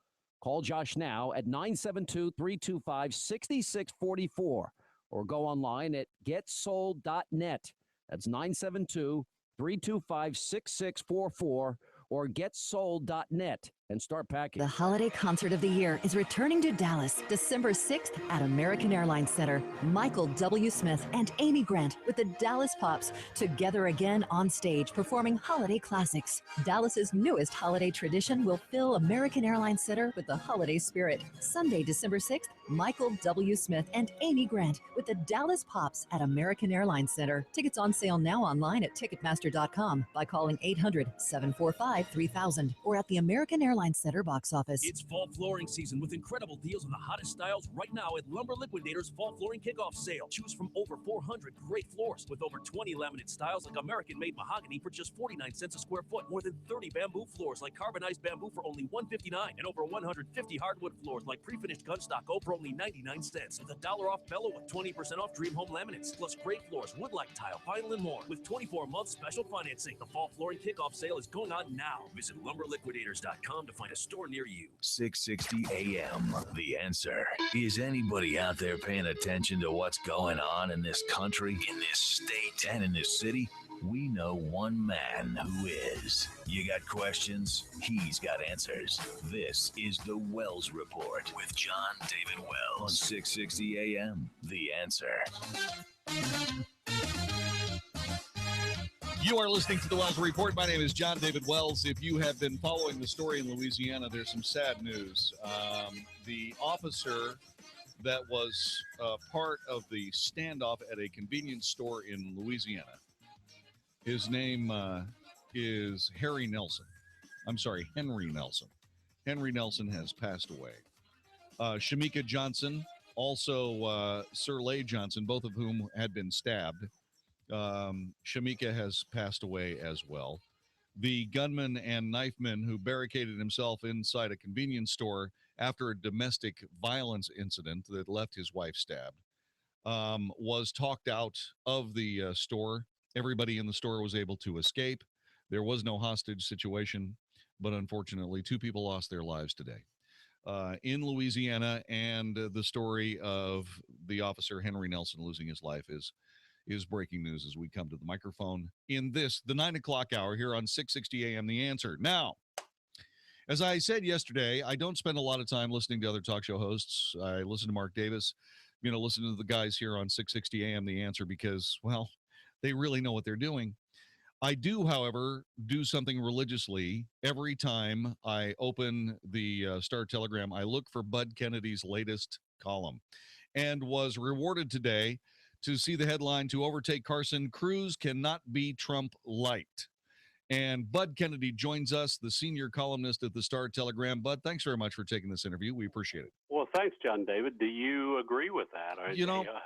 Call Josh now at 972-325-6644 or go online at getsold.net. That's 972-325-6644 or getsold.net and start packing. The holiday concert of the year is returning to Dallas December 6th at American Airlines Center. Michael W. Smith and Amy Grant with the Dallas Pops together again on stage performing holiday classics. Dallas's newest holiday tradition will fill American Airlines Center with the holiday spirit. Sunday, December 6th, Michael W. Smith and Amy Grant with the Dallas Pops at American Airlines Center. Tickets on sale now online at Ticketmaster.com by calling 800-745-3000 or at the American Airlines Center box office. It's fall flooring season with incredible deals on the hottest styles right now at Lumber Liquidators Fall Flooring Kickoff Sale. Choose from over 400 great floors with over 20 laminate styles like American-made mahogany for just 49 cents a square foot. More than 30 bamboo floors like carbonized bamboo for only $159, and over 150 hardwood floors like pre-finished gunstock oak for only 99 cents. With $1 off Bellow with 20% off Dream Home laminates, plus great floors, wood-like tile, vinyl, and more with 24-month special financing. The Fall Flooring Kickoff Sale is going on now. Visit lumberliquidators.com to find a store near you. 660 AM. The Answer. Is anybody out there paying attention to what's going on in this country, in this state, and in this city? We know one man who is. You got questions? He's got answers. This is the Wells Report with Jon-David Wells on 660 AM. The Answer. You are listening to the Wells Report. My name is Jon-David Wells. If you have been following the story in Louisiana, there's some sad news. The officer that was part of the standoff at a convenience store in Louisiana, his name is Henry Nelson. Henry Nelson has passed away. Shamika Johnson, also Sir Lay Johnson, both of whom had been stabbed. Shamika has passed away as well. The gunman and knifeman who barricaded himself inside a convenience store after a domestic violence incident that left his wife stabbed was talked out of the store. Everybody in the store was able to escape. There was no hostage situation, but unfortunately, 2 people lost their lives today in Louisiana. And the story of the officer Henry Nelson losing his life is breaking news as we come to the microphone in the 9 o'clock hour here on 660 AM. The Answer. Now, as I said yesterday, I don't spend a lot of time listening to other talk show hosts. I listen to Mark Davis, listen to the guys here on 660 AM. The Answer, because, well, they really know what they're doing. I do, however, do something religiously. Every time I open the Star Telegram, I look for Bud Kennedy's latest column and was rewarded today to see the headline, "To overtake Carson, Cruz cannot be Trump light." And Bud Kennedy joins us, the senior columnist at the Star Telegram. Bud, thanks very much for taking this interview. We appreciate it. Well, thanks, Jon-David. Do you agree with that? Or,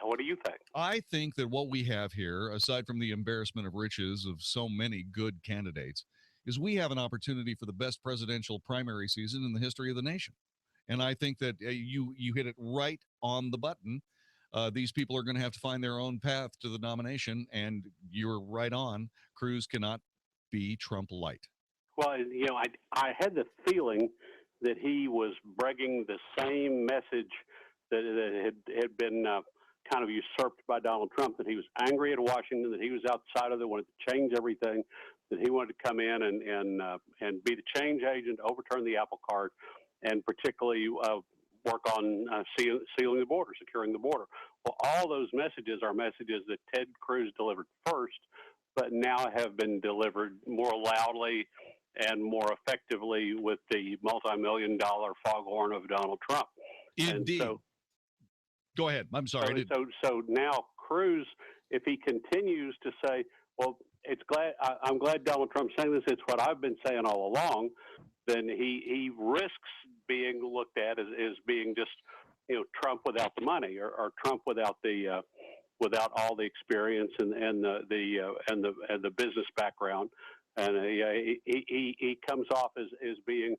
what do you think? I think that what we have here, aside from the embarrassment of riches of so many good candidates, is we have an opportunity for the best presidential primary season in the history of the nation. And I think that you hit it right on the button. These people are going to have to find their own path to the nomination, and you're right on. Cruz cannot be Trump light. Well, you know, I had the feeling that he was bringing the same message that had been kind of usurped by Donald Trump, that he was angry at Washington, that he was outside of it, wanted to change everything, that he wanted to come in and be the change agent, overturn the apple cart, and particularly work on sealing the border, securing the border. Well, all those messages are messages that Ted Cruz delivered first, but now have been delivered more loudly and more effectively with the multi-million-dollar foghorn of Donald Trump. Indeed. And so, go ahead. I'm sorry. So now Cruz, if he continues to say, well, I'm glad Donald Trump's saying this, it's what I've been saying all along, then he risks being looked at as being just, you know, Trump without the money, or Trump without the without all the experience and the business background, and he comes off as being,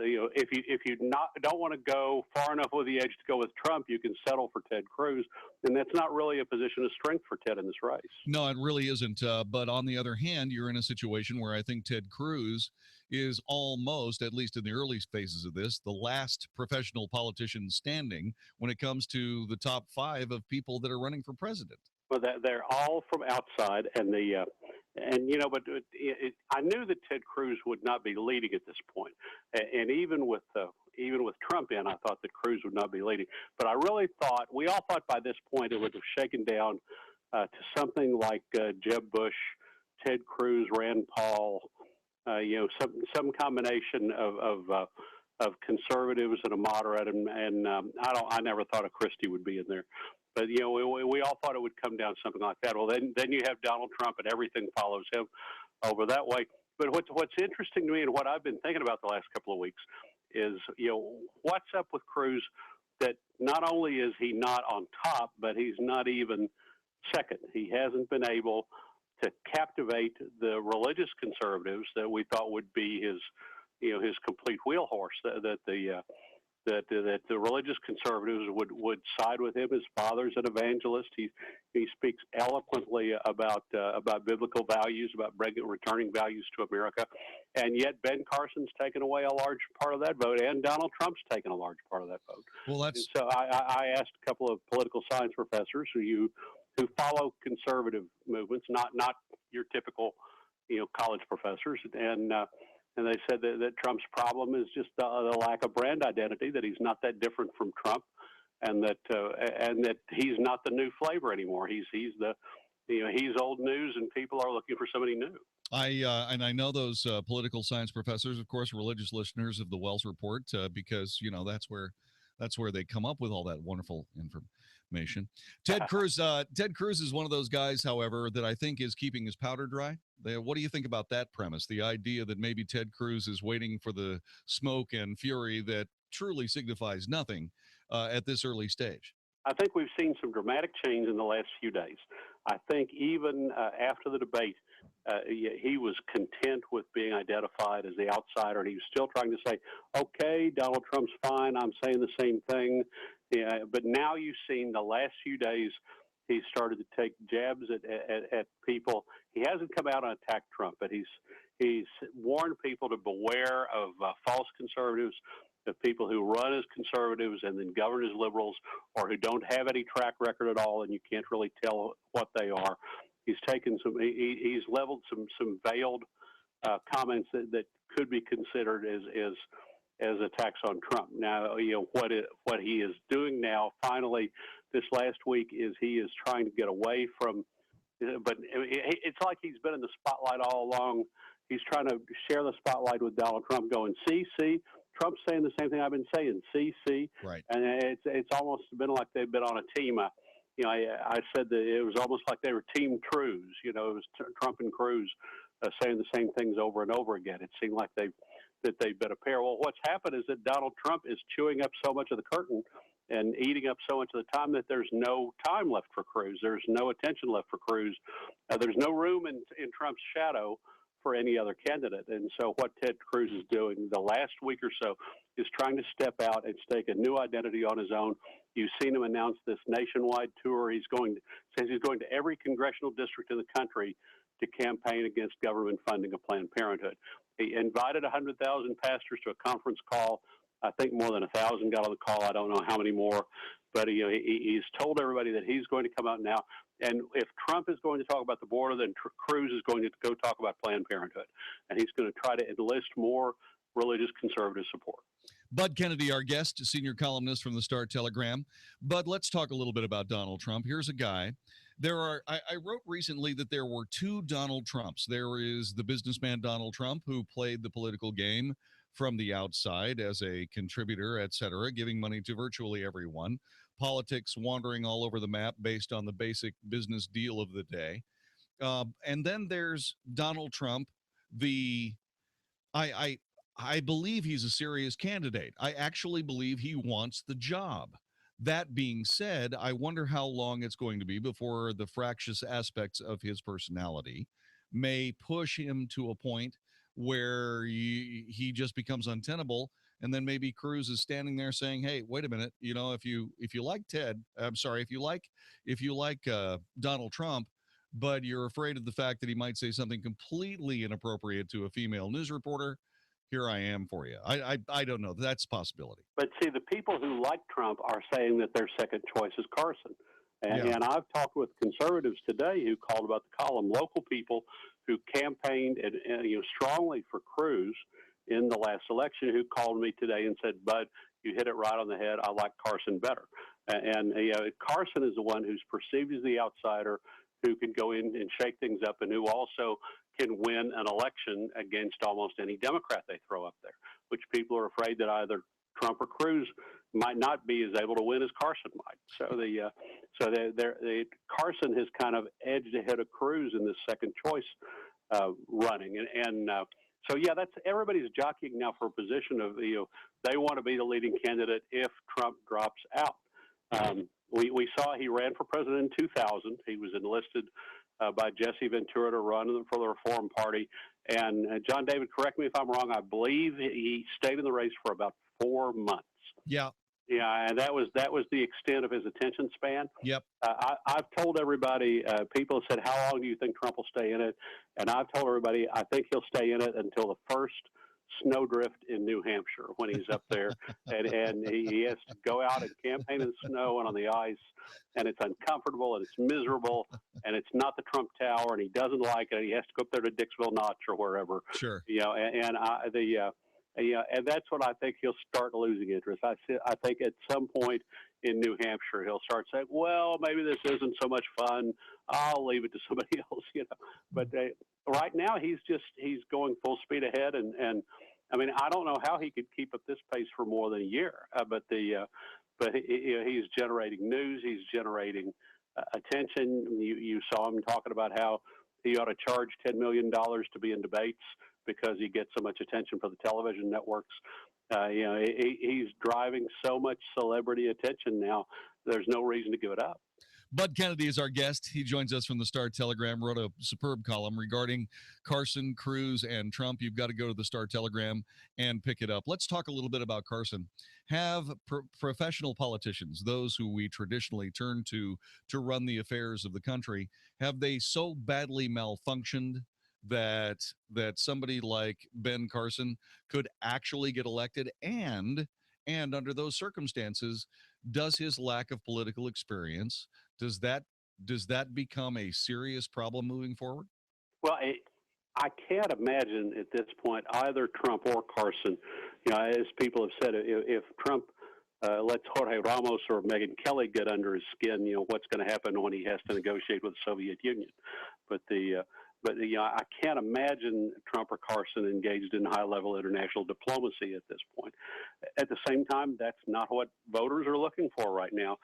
you know, if you don't want to go far enough with the edge to go with Trump, you can settle for Ted Cruz, and that's not really a position of strength for Ted in this race. No, it really isn't. But on the other hand, you're in a situation where I think Ted Cruz is almost, at least in the early phases of this, the last professional politician standing when it comes to the top 5 of people that are running for president. Well, they're all from outside, and you know, but I knew that Ted Cruz would not be leading at this point, and even with Trump in, I thought that Cruz would not be leading. But I really thought, we all thought by this point it would have shaken down to something like Jeb Bush, Ted Cruz, Rand Paul, you know, some combination of conservatives and a moderate, and I never thought a Christie would be in there. But, you know, we all thought it would come down to something like that. Well, then you have Donald Trump, and everything follows him over that way. But what's interesting to me, and what I've been thinking about the last couple of weeks, is, you know, what's up with Cruz, that not only is he not on top, but he's not even second. He hasn't been able to captivate the religious conservatives that we thought would be his complete wheel horse, that the religious conservatives would side with him. His father's an evangelist. He speaks eloquently about biblical values, about returning values to America, and yet Ben Carson's taken away a large part of that vote, and Donald Trump's taken a large part of that vote. Well, that's so. I asked a couple of political science professors who follow conservative movements, not your typical, you know, college professors, and they said that Trump's problem is just the lack of brand identity, that he's not that different from Trump, and that he's not the new flavor anymore. He's old news, and people are looking for somebody new. I know those political science professors, of course, religious listeners of the Wells Report, because, you know, that's where they come up with all that wonderful information. Ted Cruz is one of those guys, however, that I think is keeping his powder dry. What do you think about that premise? The idea that maybe Ted Cruz is waiting for the smoke and fury that truly signifies nothing at this early stage. I think we've seen some dramatic change in the last few days. I think even after the debate, he was content with being identified as the outsider, and he was still trying to say, okay, Donald Trump's fine, I'm saying the same thing. Yeah, but now you've seen the last few days, he started to take jabs at people. He hasn't come out and attacked Trump, but he's warned people to beware of false conservatives, of people who run as conservatives and then govern as liberals, or who don't have any track record at all, and you can't really tell what they are. He's taken he's leveled some veiled comments that could be considered as attacks on Trump. Now, you know, what he is doing now, finally, this last week, is he is trying to get away from, but it's like he's been in the spotlight all along. He's trying to share the spotlight with Donald Trump, going, see, Trump's saying the same thing I've been saying, see. Right. And it's almost been like they've been on a team. You know, I said that it was almost like they were Team Cruz. You know, it was Trump and Cruz saying the same things over and over again. It seemed like they've been a pair. Well, what's happened is that Donald Trump is chewing up so much of the curtain and eating up so much of the time that there's no time left for Cruz. There's no attention left for Cruz. There's no room in Trump's shadow for any other candidate. And so what Ted Cruz is doing the last week or so is trying to step out and stake a new identity on his own. You've seen him announce this nationwide tour. Says he's going to every congressional district in the country to campaign against government funding of Planned Parenthood. He invited 100,000 pastors to a conference call. I think more than 1,000 got on the call. I don't know how many more, but he's told everybody that he's going to come out now. And if Trump is going to talk about the border, then Cruz is going to go talk about Planned Parenthood, and he's going to try to enlist more religious conservative support. Bud Kennedy, our guest, senior columnist from the Star-Telegram. Bud, let's talk a little bit about Donald Trump. Here's a guy. I wrote recently that there were two Donald Trumps. There is the businessman Donald Trump, who played the political game from the outside as a contributor, et cetera, giving money to virtually everyone. Politics wandering all over the map based on the basic business deal of the day. And then there's Donald Trump, I believe he's a serious candidate. I actually believe he wants the job. That being said, I wonder how long it's going to be before the fractious aspects of his personality may push him to a point where he just becomes untenable. And then maybe Cruz is standing there saying, "Hey, wait a minute. If you like if you like Donald Trump, but you're afraid of the fact that he might say something completely inappropriate to a female news reporter, here I am for you." I don't know. That's a possibility. But see, the people who like Trump are saying that their second choice is Carson. And I've talked with conservatives today who called about the column, local people who campaigned and strongly for Cruz in the last election, who called me today and said, "Bud, you hit it right on the head. I like Carson better." And Carson is the one who's perceived as the outsider, who can go in and shake things up, and who also can win an election against almost any Democrat they throw up there, which people are afraid that either Trump or Cruz might not be as able to win as Carson might. So Carson has kind of edged ahead of Cruz in this second choice running, so that's everybody's jockeying now for a position of they want to be the leading candidate if Trump drops out. We saw he ran for president in 2000. He was enlisted by Jesse Ventura to run for the Reform Party. And Jon-David, correct me if I'm wrong, I believe he stayed in the race for about 4 months. Yeah. Yeah, and that was the extent of his attention span. Yep. I've told everybody, people have said, "How long do you think Trump will stay in it?" And I've told everybody, I think he'll stay in it until the first snowdrift in New Hampshire, when he's up there, and he has to go out and campaign in the snow and on the ice, and it's uncomfortable and it's miserable, and it's not the Trump Tower, and he doesn't like it. He has to go up there to Dixville Notch or wherever. Sure. And that's when I think he'll start losing interest. I think at some point in New Hampshire he'll start saying, "Well, maybe this isn't so much fun. I'll leave it to somebody else." But right now he's going full speed ahead, and I mean, I don't know how he could keep up this pace for more than a year. But he's generating news. He's generating attention. You saw him talking about how he ought to charge $10 million to be in debates because he gets so much attention for the television networks. He's driving so much celebrity attention now. There's no reason to give it up. Bud Kennedy is our guest. He joins us from the Star-Telegram, wrote a superb column regarding Carson, Cruz, and Trump. You've got to go to the Star-Telegram and pick it up. Let's talk a little bit about Carson. Have professional politicians, those who we traditionally turn to run the affairs of the country, have they so badly malfunctioned that somebody like Ben Carson could actually get elected? And under those circumstances, does his lack of political experience, does that become a serious problem moving forward? Well, I can't imagine at this point either Trump or Carson. As people have said, if Trump lets Jorge Ramos or Megyn Kelly get under his skin, what's going to happen when he has to negotiate with the Soviet Union? But I can't imagine Trump or Carson engaged in high-level international diplomacy at this point. At the same time, that's not what voters are looking for right now.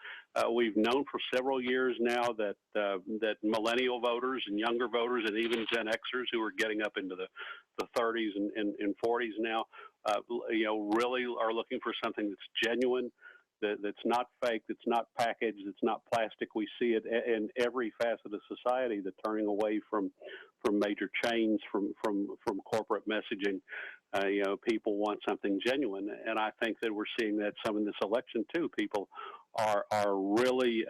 We've known for several years now that millennial voters and younger voters and even Gen Xers who are getting up into the 30s and 40s now, really are looking for something that's genuine, that's not fake, that's not packaged, that's not plastic. We see it in every facet of society, the turning away from major chains, from corporate messaging. People want something genuine, and I think that we're seeing that some in this election too. People are really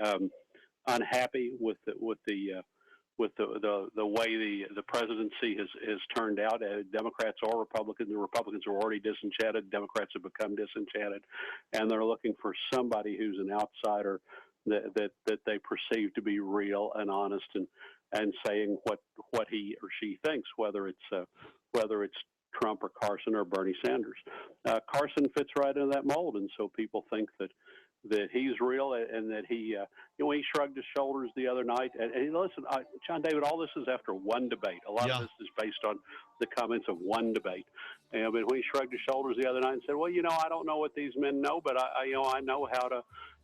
unhappy with the way the presidency has turned out. Democrats or Republicans. The Republicans are already disenchanted. Democrats have become disenchanted, and they're looking for somebody who's an outsider that they perceive to be real and honest and saying what he or she thinks, whether it's Trump or Carson or Bernie Sanders. Carson fits right into that mold, and so people think that he's real and that he shrugged his shoulders the other night. And listen, Jon-David, all this is after one debate. A lot of this is based on the comments of one debate. But when he shrugged his shoulders the other night and said, "Well, I don't know what these men know, but I know how to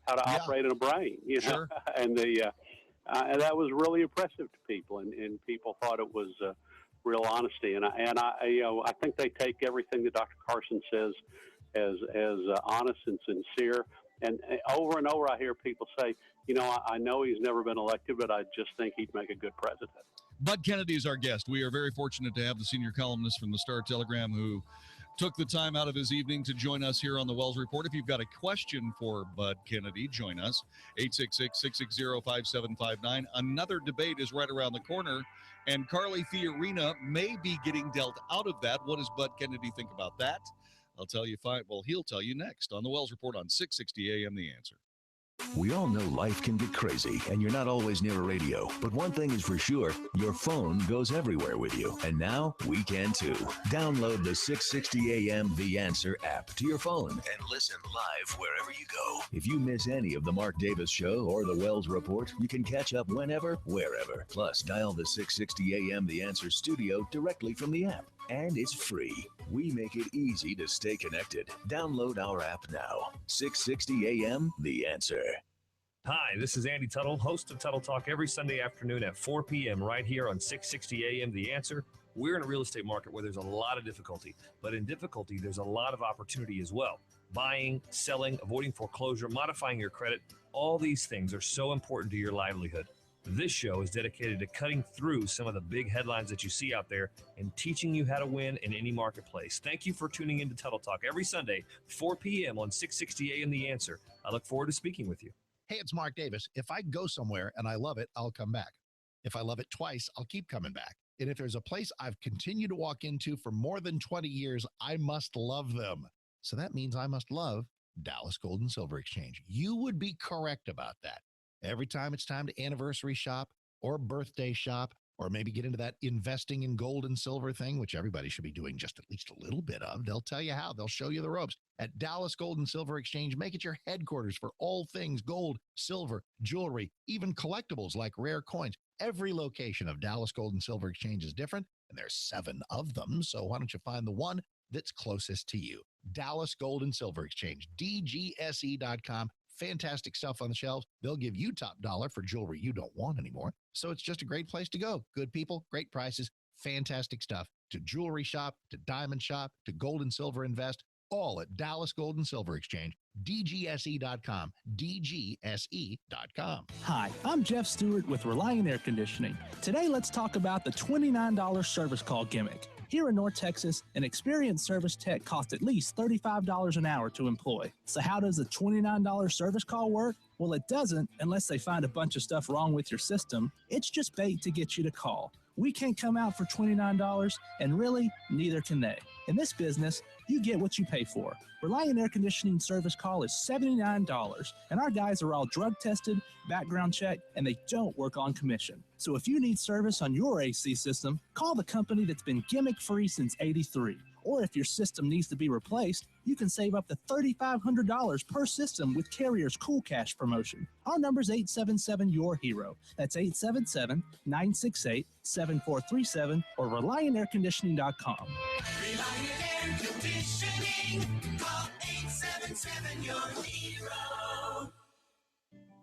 operate in a brain," Sure. and and that was really impressive to people, and people thought it was real honesty. And I think they take everything that Dr. Carson says as honest and sincere. And over I hear people say, I know he's never been elected, but I just think he'd make a good president. Bud Kennedy is our guest. We are very fortunate to have the senior columnist from the Star-Telegram who took the time out of his evening to join us here on the Wells Report. If you've got a question for Bud Kennedy, join us, 866-660-5759. Another debate is right around the corner, and Carly Fiorina may be getting dealt out of that. What does Bud Kennedy think about that? I'll tell you he'll tell you next on the Wells Report on 660 AM The Answer. We all know life can get crazy and you're not always near a radio. But one thing is for sure, your phone goes everywhere with you. And now we can too. Download the 660 AM The Answer app to your phone and listen live wherever you go. If you miss any of the Mark Davis Show or the Wells Report, you can catch up whenever, wherever. Plus, dial the 660 AM The Answer studio directly from the app. And it's free. We make it easy to stay connected. Download our app now. 660 AM The Answer. Hi, this is Andy Tuttle, host of Tuttle Talk every Sunday afternoon at 4 p.m. right here on 660 AM The Answer. We're in a real estate market where there's a lot of difficulty, but in difficulty, there's a lot of opportunity as well. Buying, selling, avoiding foreclosure, modifying your credit, all these things are so important to your livelihood. This show is dedicated to cutting through some of the big headlines that you see out there and teaching you how to win in any marketplace. Thank you for tuning in to Tuttle Talk every Sunday, 4 p.m. on 660 AM The Answer. I look forward to speaking with you. Hey, it's Mark Davis. If I go somewhere and I love it, I'll come back. If I love it twice, I'll keep coming back. And if there's a place I've continued to walk into for more than 20 years, I must love them. So that means I must love Dallas Gold and Silver Exchange. You would be correct about that. Every time it's time to anniversary shop or birthday shop, or maybe get into that investing in gold and silver thing, which everybody should be doing just at least a little bit of, they'll tell you how. They'll show you the ropes. At Dallas Gold and Silver Exchange, make it your headquarters for all things gold, silver, jewelry, even collectibles like rare coins. Every location of Dallas Gold and Silver Exchange is different, and there's 7 of them, so why don't you find the one that's closest to you? Dallas Gold and Silver Exchange, DGSE.com. Fantastic stuff on the shelves. They'll give you top dollar for jewelry you don't want anymore. So it's just a great place to go. Good people, great prices, fantastic stuff. To jewelry shop, to diamond shop, to gold and silver invest, all at Dallas Gold and Silver Exchange, DGSE.com, DGSE.com. Hi, I'm Jeff Stewart with Reliant Air Conditioning. Today, let's talk about the $29 service call gimmick. Here in North Texas, an experienced service tech costs at least $35 an hour to employ. So how does a $29 service call work? Well, it doesn't unless they find a bunch of stuff wrong with your system. It's just bait to get you to call. We can't come out for $29, and really, neither can they. In this business, you get what you pay for. Reliant Air Conditioning service call is $79, and our guys are all drug tested, background checked, and they don't work on commission. So if you need service on your AC system, call the company that's been gimmick-free since '83. Or if your system needs to be replaced, you can save up to $3,500 per system with Carrier's Cool Cash promotion. Our number's 877-YOUR-HERO. That's 877-968-7437 or ReliantAirConditioning.com. Reliant Air Conditioning. Call 877-YOUR-HERO.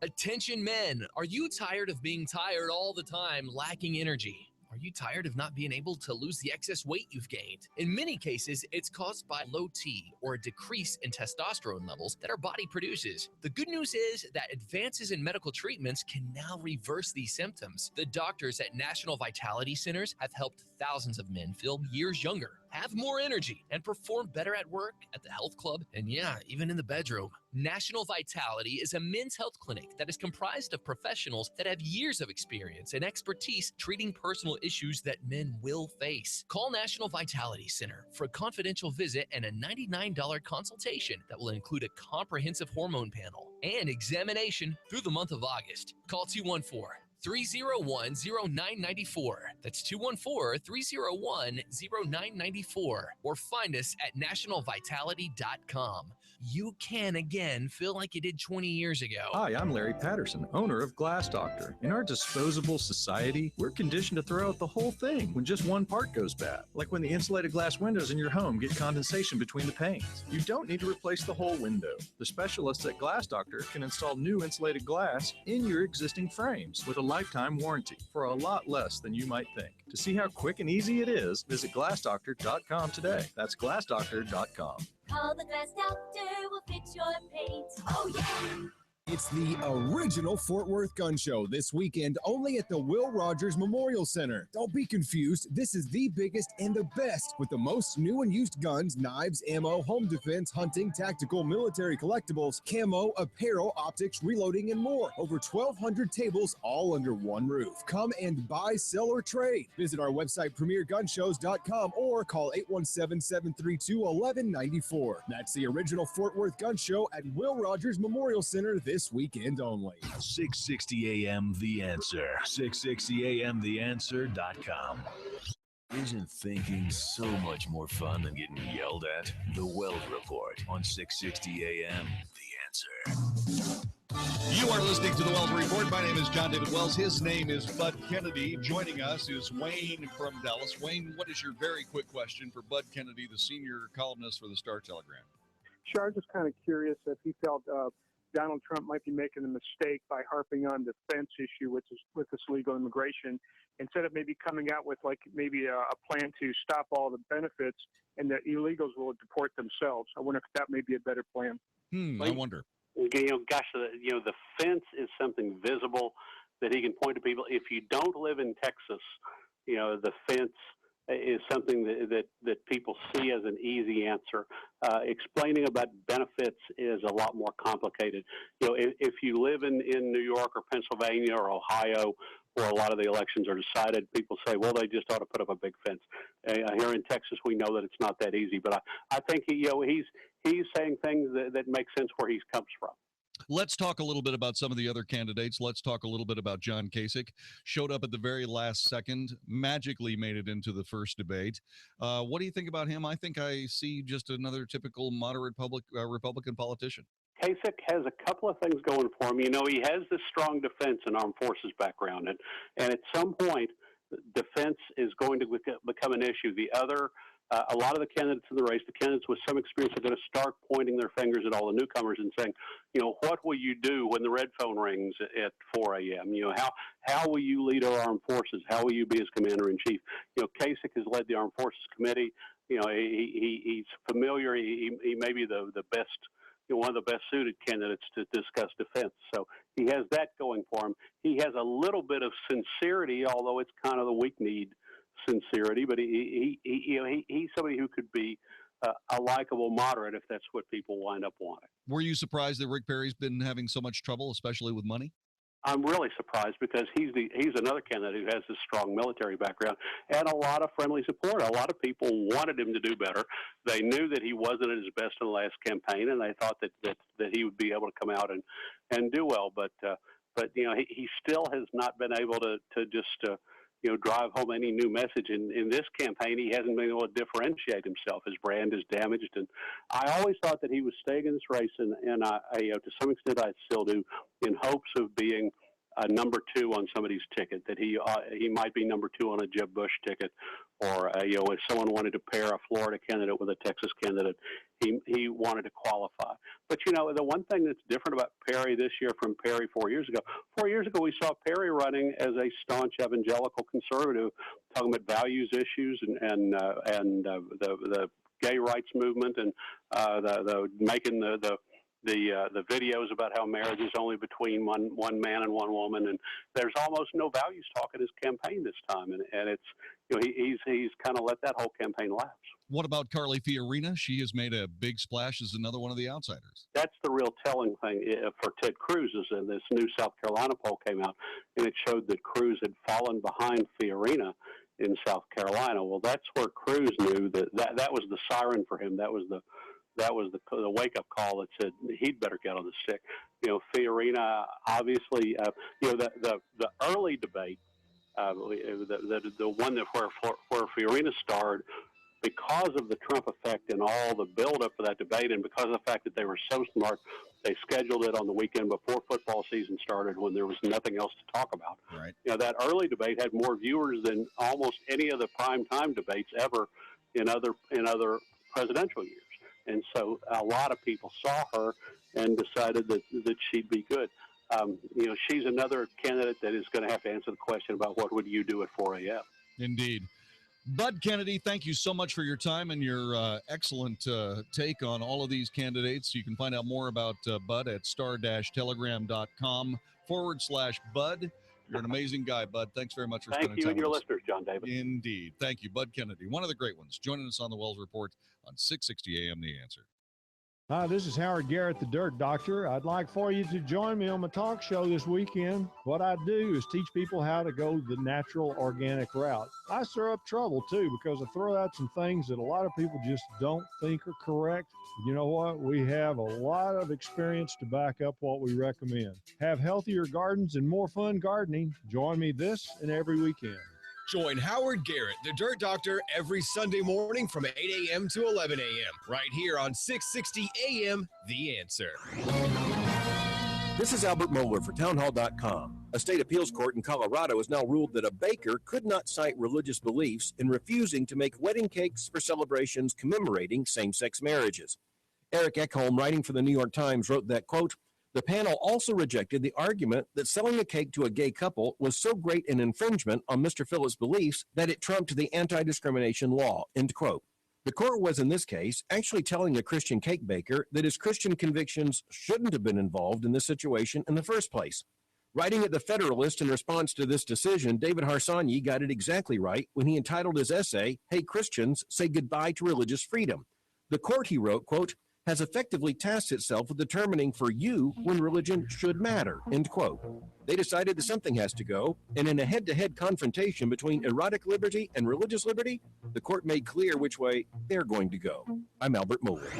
Attention men, are you tired of being tired all the time, lacking energy? Are you tired of not being able to lose the excess weight you've gained? In many cases, it's caused by low T or a decrease in testosterone levels that our body produces. The good news is that advances in medical treatments can now reverse these symptoms. The doctors at National Vitality Centers have helped thousands of men feel years younger, have more energy, and perform better at work, at the health club, and yeah, even in the bedroom. National Vitality is a men's health clinic that is comprised of professionals that have years of experience and expertise treating personal issues that men will face. Call National Vitality Center for a confidential visit and a $99 consultation that will include a comprehensive hormone panel and examination through the month of August. Call 214-301-0994. That's 214-301-0994. Or find us at nationalvitality.com. You can again feel like you did 20 years ago. Hi, I'm Larry Patterson, owner of Glass Doctor. In our disposable society, we're conditioned to throw out the whole thing when just one part goes bad. Like when the insulated glass windows in your home get condensation between the panes. You don't need to replace the whole window. The specialists at Glass Doctor can install new insulated glass in your existing frames with a lifetime warranty for a lot less than you might think. To see how quick and easy it is, visit glassdoctor.com today. That's glassdoctor.com. Call the Glass Doctor, will fix your paint. Oh, yeah! It's the original Fort Worth Gun Show this weekend only at the Will Rogers Memorial Center. Don't be confused. This is the biggest and the best with the most new and used guns, knives, ammo, home defense, hunting, tactical, military collectibles, camo, apparel, optics, reloading, and more. Over 1,200 tables all under one roof. Come and buy, sell, or trade. Visit our website, premiergunshows.com, or call 817-732-1194. That's the original Fort Worth Gun Show at Will Rogers Memorial Center this weekend only. 660 AM The Answer. 660 AMTheAnswer.com. Isn't thinking so much more fun than getting yelled at? The Wells Report on 660 AM The Answer. You are listening to the Wells Report. My name is Jon-David Wells. His name is Bud Kennedy. Joining us is Wayne from Dallas. Wayne, what is your very quick question for Bud Kennedy, the senior columnist for the Star-Telegram? Sure, I was just kind of curious if he felt Donald Trump might be making a mistake by harping on the fence issue with this legal immigration, instead of maybe coming out with like maybe a plan to stop all the benefits and the illegals will deport themselves. I wonder if that may be a better plan. I wonder. Gosh, the fence is something visible that he can point to people. If you don't live in Texas, the fence is something that people see as an easy answer. Explaining about benefits is a lot more complicated. If you live in New York or Pennsylvania or Ohio, where a lot of the elections are decided, people say, well, they just ought to put up a big fence. Here in Texas, we know that it's not that easy. But I think he's saying things that make sense where he comes from. Let's talk a little bit about some of the other candidates. Let's talk a little bit about John Kasich. Showed up at the very last second, magically made it into the first debate. What do you think about him? I think I see just another typical moderate Republican politician. Kasich has a couple of things going for him. He has this strong defense and armed forces background, and at some point, defense is going to become an issue. A lot of the candidates in the race, the candidates with some experience, are going to start pointing their fingers at all the newcomers and saying, what will you do when the red phone rings at 4 a.m.? How will you lead our armed forces? How will you be as commander-in-chief? Kasich has led the Armed Forces Committee. He's familiar. He may be the best, one of the best suited candidates to discuss defense. So he has that going for him. He has a little bit of sincerity, although it's kind of the weak-kneed sincerity, but he's somebody who could be a likable moderate if that's what people wind up wanting. Were you surprised that Rick Perry's been having so much trouble, especially with money? I'm really surprised because he's another candidate who has this strong military background and a lot of friendly support. A lot of people wanted him to do better. They knew that he wasn't at his best in the last campaign, and they thought that he would be able to come out and do well. But he still has not been able to just drive home any new message. In this campaign, he hasn't been able to differentiate himself. His brand is damaged, and I always thought that he was staying in this race, and I to some extent I still do, in hopes of being number two on somebody's ticket, that he might be number two on a Jeb Bush ticket, or if someone wanted to pair a Florida candidate with a Texas candidate, he wanted to qualify. But, you know, the one thing that's different about Perry this year from Perry 4 years ago, 4 years ago we saw Perry running as a staunch evangelical conservative, talking about values issues and the gay rights movement and the making the videos about how marriage is only between one man and one woman, and there's almost no values talk in his campaign this time, and it's, you know, he's kind of let that whole campaign lapse. What about Carly Fiorina? She has made a big splash as another one of the outsiders. That's the real telling thing for Ted Cruz, is in this new South Carolina poll came out, and it showed that Cruz had fallen behind Fiorina in South Carolina. Well, that's where Cruz knew that was the siren for him. That was the wake-up call that said he'd better get on the stick. You know, Fiorina, obviously, you know, the early debate, the one that where Fiorina starred, because of the Trump effect and all the buildup for that debate, and because of the fact that they were so smart, they scheduled it on the weekend before football season started, when there was nothing else to talk about. Right. You know, that early debate had more viewers than almost any of the primetime debates ever in other presidential years. And so a lot of people saw her and decided that she'd be good. You know, she's another candidate that is going to have to answer the question about what would you do at 4 a.m. Indeed. Bud Kennedy, thank you so much for your time and your excellent take on all of these candidates. You can find out more about Bud at star-telegram.com/Bud. You're an amazing guy, Bud. Thanks very much for spending time with us. Thank you and your listeners, Jon-David. Indeed. Thank you, Bud Kennedy, one of the great ones, joining us on the Wells Report on 660 AM The Answer. Hi, this is Howard Garrett, the Dirt Doctor. I'd like for you to join me on my talk show this weekend. What I do is teach people how to go the natural, organic route. I stir up trouble, too, because I throw out some things that a lot of people just don't think are correct. You know what? We have a lot of experience to back up what we recommend. Have healthier gardens and more fun gardening. Join me this and every weekend. Join Howard Garrett, the Dirt Doctor, every Sunday morning from 8 a.m. to 11 a.m. right here on 660 AM The Answer. This is Albert Mohler for townhall.com. A state appeals court in Colorado has now ruled that a baker could not cite religious beliefs in refusing to make wedding cakes for celebrations commemorating same-sex marriages. Eric Ekholm, writing for the New York Times, wrote that, quote, the panel also rejected the argument that selling a cake to a gay couple was so great an infringement on Mr. Phillips' beliefs that it trumped the anti-discrimination law, end quote. The court was, in this case, actually telling a Christian cake baker that his Christian convictions shouldn't have been involved in this situation in the first place. Writing at The Federalist in response to this decision, David Harsanyi got it exactly right when he entitled his essay, Hey Christians, Say Goodbye to Religious Freedom. The court, he wrote, quote, has effectively tasked itself with determining for you when religion should matter, end quote. They decided that something has to go, and in a head-to-head confrontation between erotic liberty and religious liberty, the court made clear which way they're going to go. I'm Albert Mohler.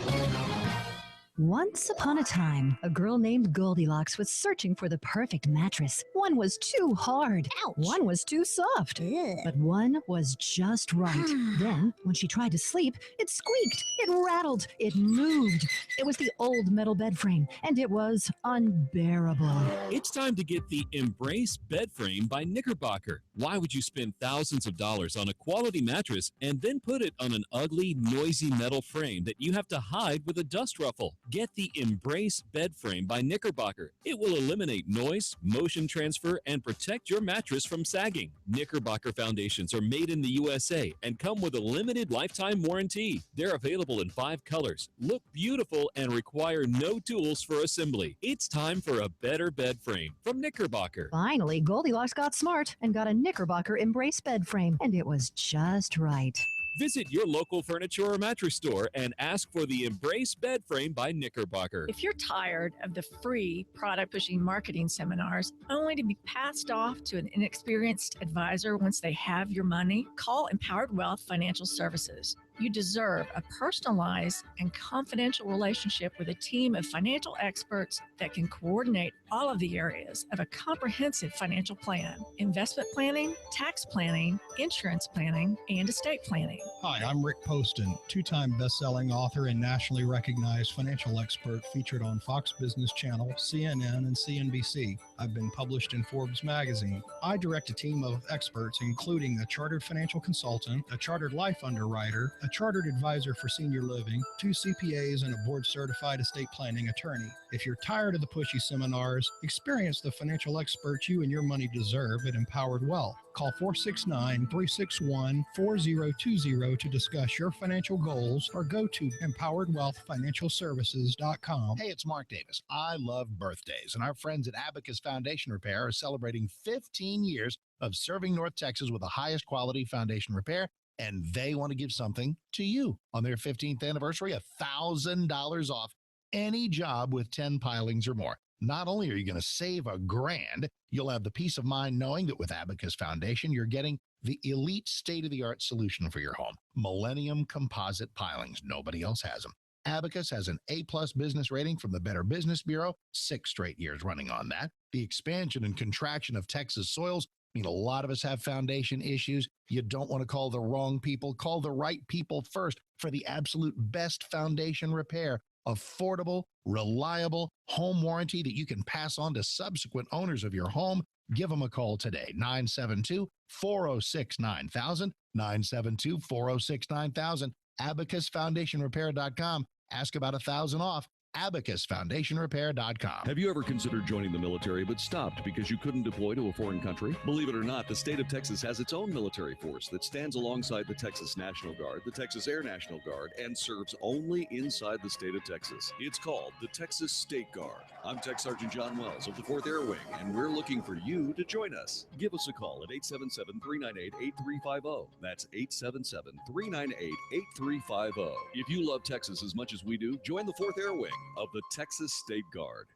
Once upon a time, a girl named Goldilocks was searching for the perfect mattress. One was too hard. Ouch. One was too soft. Ugh. But one was just right. Then, when she tried to sleep, it squeaked, it rattled, it moved. It was the old metal bed frame, and it was unbearable. It's time to get the Embrace bed frame by Knickerbocker. Why would you spend thousands of dollars on a quality mattress and then put it on an ugly, noisy metal frame that you have to hide with a dust ruffle? Get the Embrace bed frame by Knickerbocker. It will eliminate noise, motion transfer, and protect your mattress from sagging. Knickerbocker foundations are made in the USA and come with a limited lifetime warranty. They're available in 5 colors, look beautiful, and require no tools for assembly. It's time for a better bed frame from Knickerbocker. Finally, Goldilocks got smart and got a Knickerbocker Embrace bed frame, and it was just right. Visit your local furniture or mattress store and ask for the Embrace bed frame by Knickerbocker. If you're tired of the free product-pushing marketing seminars only to be passed off to an inexperienced advisor once they have your money, call Empowered Wealth Financial Services. You deserve a personalized and confidential relationship with a team of financial experts that can coordinate all of the areas of a comprehensive financial plan: investment planning, tax planning, insurance planning, and estate planning. Hi, I'm Rick Poston, two-time best-selling author and nationally recognized financial expert featured on Fox Business Channel, CNN, and CNBC. I've been published in Forbes magazine. I direct a team of experts, including a chartered financial consultant, a chartered life underwriter, a chartered advisor for senior living, 2 CPAs, and a board-certified estate planning attorney. If you're tired of the pushy seminars, experience the financial experts you and your money deserve at Empowered Wealth. Call 469-361-4020 to discuss your financial goals or go to empoweredwealthfinancialservices.com. Hey, it's Mark Davis. I love birthdays, and our friends at Abacus Foundation Repair are celebrating 15 years of serving North Texas with the highest quality foundation repair, and they want to give something to you. On their 15th anniversary, $1,000 off any job with 10 pilings or more. Not only are you going to save $1,000, you'll have the peace of mind knowing that with Abacus Foundation, you're getting the elite state-of-the-art solution for your home. Millennium composite pilings. Nobody else has them. Abacus has an A-plus business rating from the Better Business Bureau, 6 straight years running on that. The expansion and contraction of Texas soils mean a lot of us have foundation issues. You don't want to call the wrong people. Call the right people first for the absolute best foundation repair. Affordable, reliable home warranty that you can pass on to subsequent owners of your home. Give them a call today, 972-406-9000, 972-406-9000, abacusfoundationrepair.com. Ask about $1,000 off. abacusfoundationrepair.com. Have you ever considered joining the military but stopped because you couldn't deploy to a foreign country? Believe it or not, the state of Texas has its own military force that stands alongside the Texas National Guard, the Texas Air National Guard, and serves only inside the state of Texas. It's called the Texas State Guard. I'm Tech Sergeant John Wells of the 4th Air Wing, and we're looking for you to join us. Give us a call at 877-398-8350. That's 877-398-8350. If you love Texas as much as we do, join the 4th Air Wing of the Texas State Guard.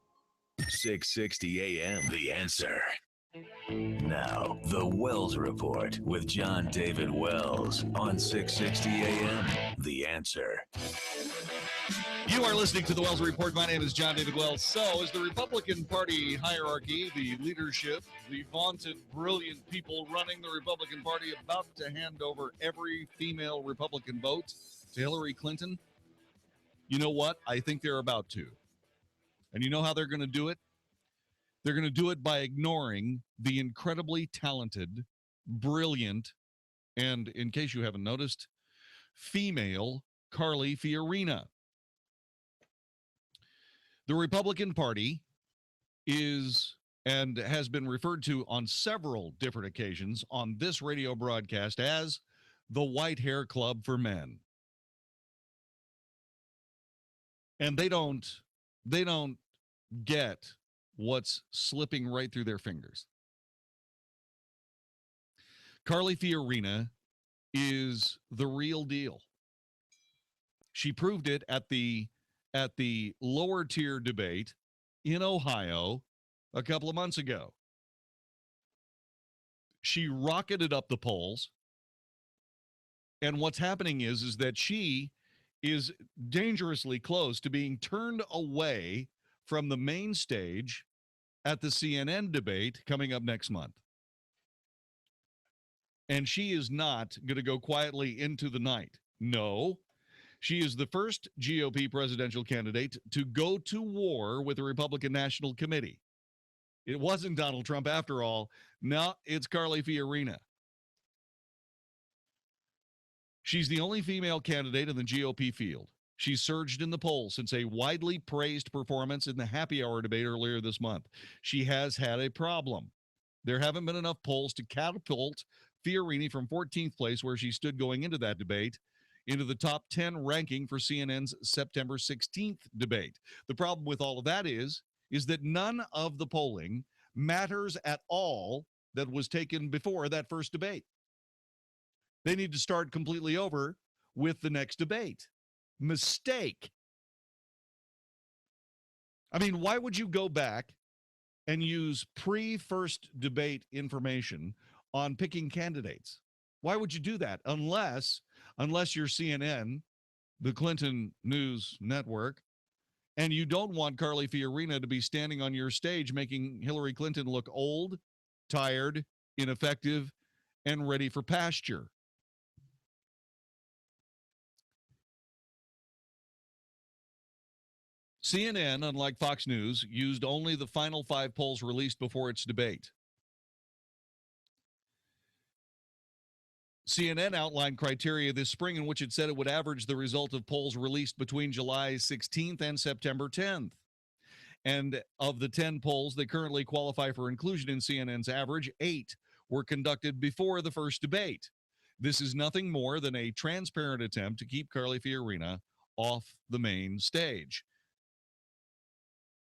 660 AM, The Answer. Now, the Wells Report with Jon-David Wells on 660 AM, The Answer. You are listening to the Wells Report. My name is Jon-David Wells. So, is the Republican Party hierarchy, the leadership, the vaunted, brilliant people running the Republican Party about to hand over every female Republican vote to Hillary Clinton? You know what? I think they're about to. And you know how they're going to do it? They're going to do it by ignoring the incredibly talented, brilliant, and, in case you haven't noticed, female Carly Fiorina. The Republican Party is and has been referred to on several different occasions on this radio broadcast as the White Hair Club for Men. And they don't get what's slipping right through their fingers. Carly Fiorina is the real deal. She proved it at the lower tier debate in Ohio a couple of months ago. She rocketed up the polls. And what's happening is that she is dangerously close to being turned away from the main stage at the CNN debate coming up next month. And she is not going to go quietly into the night. No, she is the first GOP presidential candidate to go to war with the Republican National Committee. It wasn't Donald Trump after all. No, it's Carly Fiorina. She's the only female candidate in the GOP field. She surged in the polls since a widely praised performance in the happy hour debate earlier this month. She has had a problem. There haven't been enough polls to catapult Fiorina from 14th place, where she stood going into that debate, into the top 10 ranking for CNN's September 16th debate. The problem with all of that is that none of the polling matters at all that was taken before that first debate. They need to start completely over with the next debate. Mistake. I mean, why would you go back and use pre-first debate information on picking candidates? Why would you do that? Unless you're CNN, the Clinton News Network, And you don't want Carly Fiorina to be standing on your stage making Hillary Clinton look old, tired, ineffective, and ready for pasture. CNN, unlike Fox News, used only the final 5 polls released before its debate. CNN outlined criteria this spring in which it said it would average the result of polls released between July 16th and September 10th. And of the 10 polls that currently qualify for inclusion in CNN's average, 8 were conducted before the first debate. This is nothing more than a transparent attempt to keep Carly Fiorina off the main stage.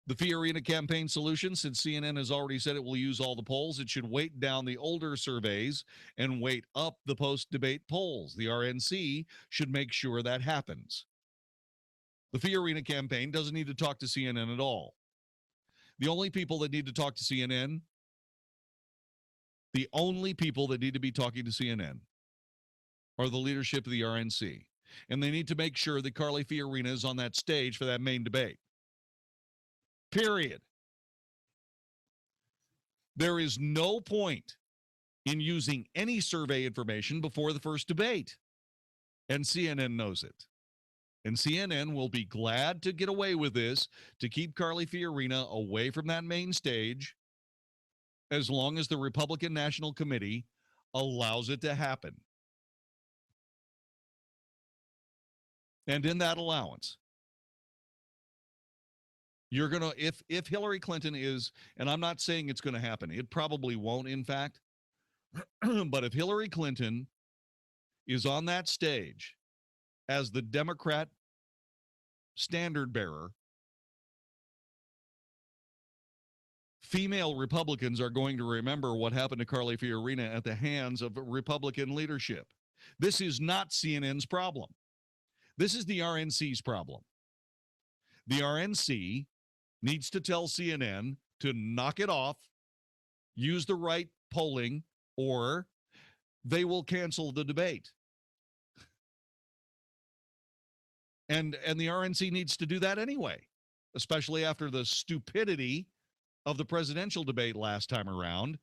The Fiorina campaign solution, since CNN has already said it will use all the polls, it should weight down the older surveys and weight up the post-debate polls. The RNC should make sure that happens. The Fiorina campaign doesn't need to talk to CNN at all. The only people that need to talk to CNN, the only people that need to be talking to CNN are the leadership of the RNC. And they need to make sure that Carly Fiorina is on that stage for that main debate. Period. There is no point in using any survey information before the first debate. And CNN knows it. And CNN will be glad to get away with this to keep Carly Fiorina away from that main stage as long as the Republican National Committee allows it to happen. And in that allowance, you're going to, if Hillary Clinton is, and I'm not saying it's going to happen, it probably won't, in fact, but if Hillary Clinton is on that stage as the Democrat standard bearer, female Republicans are going to remember what happened to Carly Fiorina at the hands of Republican leadership. This is not CNN's problem. This is the RNC's problem. The RNC needs to tell CNN to knock it off, use the right polling, or they will cancel the debate. And the RNC needs to do that anyway, especially after the stupidity of the presidential debate last time around,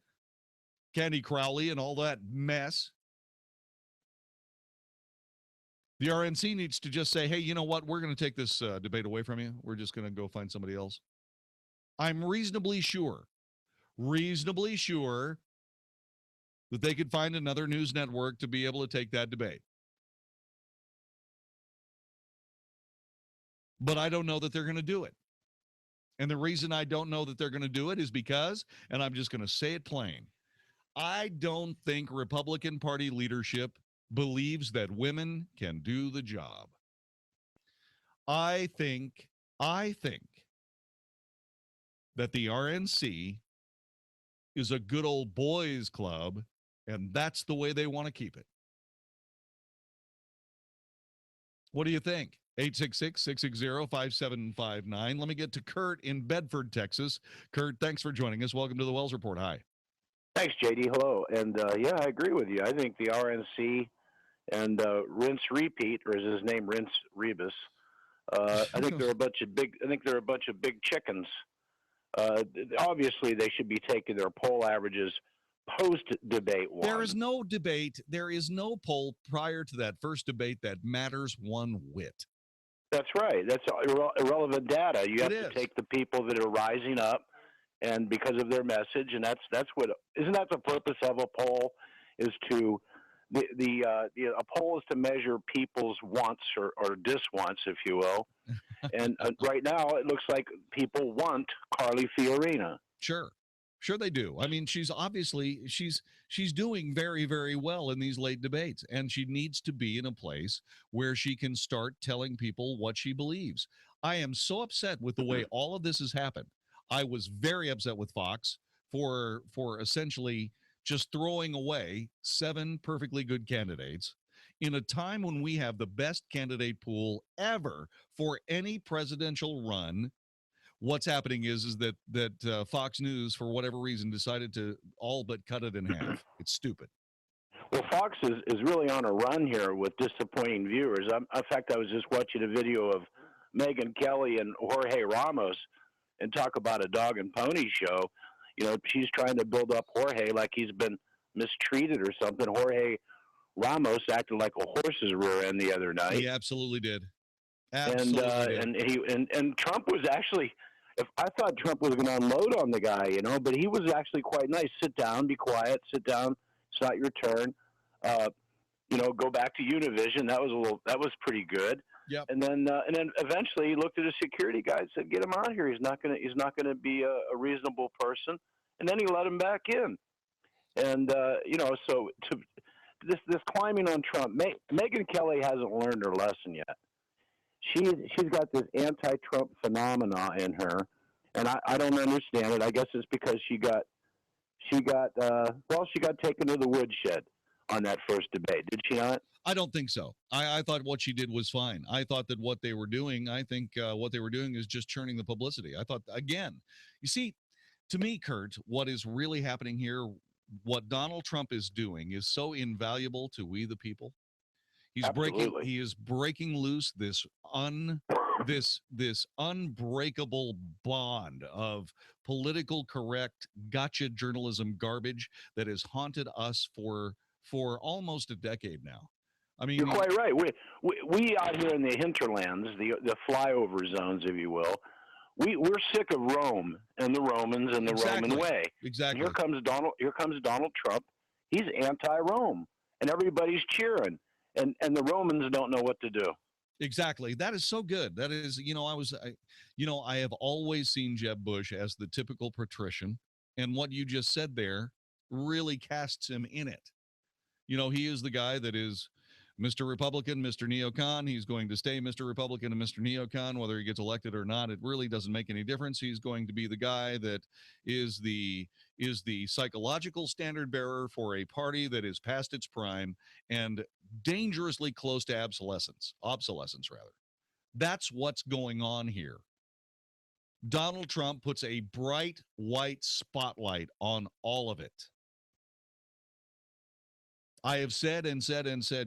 Candy Crowley and all that mess. The RNC needs to just say, hey, you know what? We're going to take this debate away from you. We're just going to go find somebody else. I'm reasonably sure that they could find another news network to be able to take that debate. But I don't know that they're going to do it. And the reason I don't know that they're going to do it is because, and I'm just going to say it plain, I don't think Republican Party leadership believes that women can do the job. I think that the RNC is a good old boys club, and that's the way they want to keep it. What do you think? 866-660-5759. Let me get to Kurt in Bedford, Texas. Kurt, thanks for joining us. Welcome to the Wells Report. Hi. Thanks, JD. Hello. And yeah, I agree with you. I think the RNC and Rince Repeat, or is his name Rince Rebus? I think they're a bunch of big chickens. Obviously, they should be taking their poll averages post-debate one. There is no debate. There is no poll prior to that first debate that matters one whit. That's right. That's irrelevant data. You have to take the people that are rising up, and because of their message, and that's what isn't that the purpose of a poll? Is to a poll is to measure people's wants or diswants, if you will. And right now, it looks like people want Carly Fiorina. Sure they do. I mean, she's doing very, very well in these late debates, and she needs to be in a place where she can start telling people what she believes. I am so upset with the way all of this has happened. I was very upset with Fox for essentially just throwing away 7 perfectly good candidates in a time when we have the best candidate pool ever for any presidential run. What's happening is that Fox News, for whatever reason, decided to all but cut it in half. It's stupid. Well, Fox is really on a run here with disappointing viewers. In fact, I was just watching a video of Megyn Kelly and Jorge Ramos and talk about a dog and pony show. You know, she's trying to build up Jorge like he's been mistreated or something. Jorge Ramos acted like a horse's rear end the other night. He absolutely did. Absolutely did. And Trump was actually, if I thought Trump was going to unload on the guy, you know, but he was actually quite nice. Sit down, be quiet, sit down. It's not your turn. You know, go back to Univision. That was pretty good. Yep. And then eventually he looked at his security guy and said, "Get him out of here. He's not gonna be a reasonable person." And then he let him back in. And you know, so to this climbing on Trump, Megyn Kelly hasn't learned her lesson yet. She's got this anti-Trump phenomena in her, and I don't understand it. I guess it's because she got taken to the woodshed on that first debate. Did she not? I don't think so. I thought what she did was fine. I thought that what they were doing, what they were doing is just churning the publicity. I thought, again, you see, to me, Kurt, what is really happening here, what Donald Trump is doing is so invaluable to we the people. He is breaking loose this unbreakable bond of political correct gotcha journalism garbage that has haunted us for almost a decade now. I mean, you're quite right. We out here in the hinterlands, the flyover zones, if you will, we're sick of Rome and the Romans and the Roman way. Exactly. Here comes Donald Trump. He's anti-Rome, and everybody's cheering, and the Romans don't know what to do. Exactly. That is so good. That is, I have always seen Jeb Bush as the typical patrician, and what you just said there really casts him in it. You know, he is the guy that is Mr. Republican, Mr. Neocon. He's going to stay Mr. Republican and Mr. Neocon, whether he gets elected or not. It really doesn't make any difference. He's going to be the guy that is the psychological standard bearer for a party that is past its prime and dangerously close to obsolescence rather. That's what's going on here. Donald Trump puts a bright white spotlight on all of it. I have said,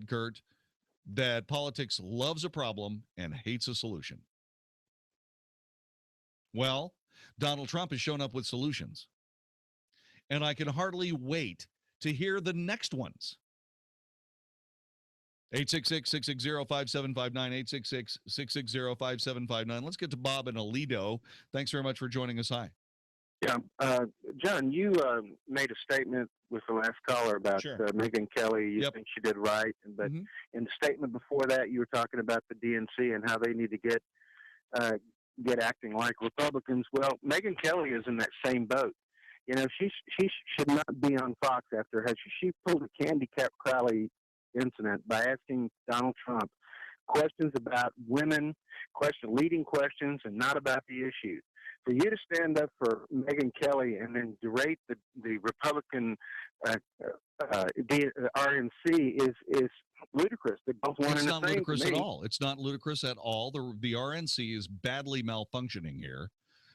Kurt, that politics loves a problem and hates a solution. Well, Donald Trump has shown up with solutions. And I can hardly wait to hear the next ones. 866-660-5759, 866-660-5759. Let's get to Bob in Aledo. Thanks very much for joining us. Hi. Yeah, John, you made a statement with the last caller about Megyn Kelly. You think she did right, but in the statement before that, you were talking about the DNC and how they need to get acting like Republicans. Well, Megyn Kelly is in that same boat. You know, she should not be on Fox after she pulled a Candy Crowley incident by asking Donald Trump questions about women, leading questions, and not about the issue. For you to stand up for Megyn Kelly and then berate the Republican RNC is ludicrous. They both want It's in not the same ludicrous to at me. all. It's not ludicrous at all. The RNC is badly malfunctioning here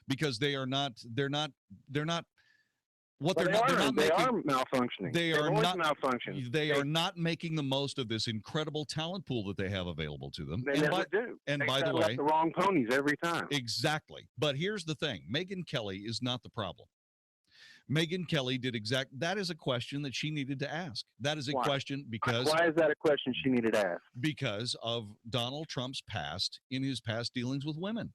because they're not malfunctioning. They They've are always not malfunctioning. They are not making the most of this incredible talent pool that they have available to them. They never do. And They by the settle up way, the wrong ponies every time. Exactly. But here's the thing: Megyn Kelly is not the problem. Megyn Kelly that is a question that she needed to ask. That is a question because why is that a question she needed to ask? Because of Donald Trump's past in his past dealings with women.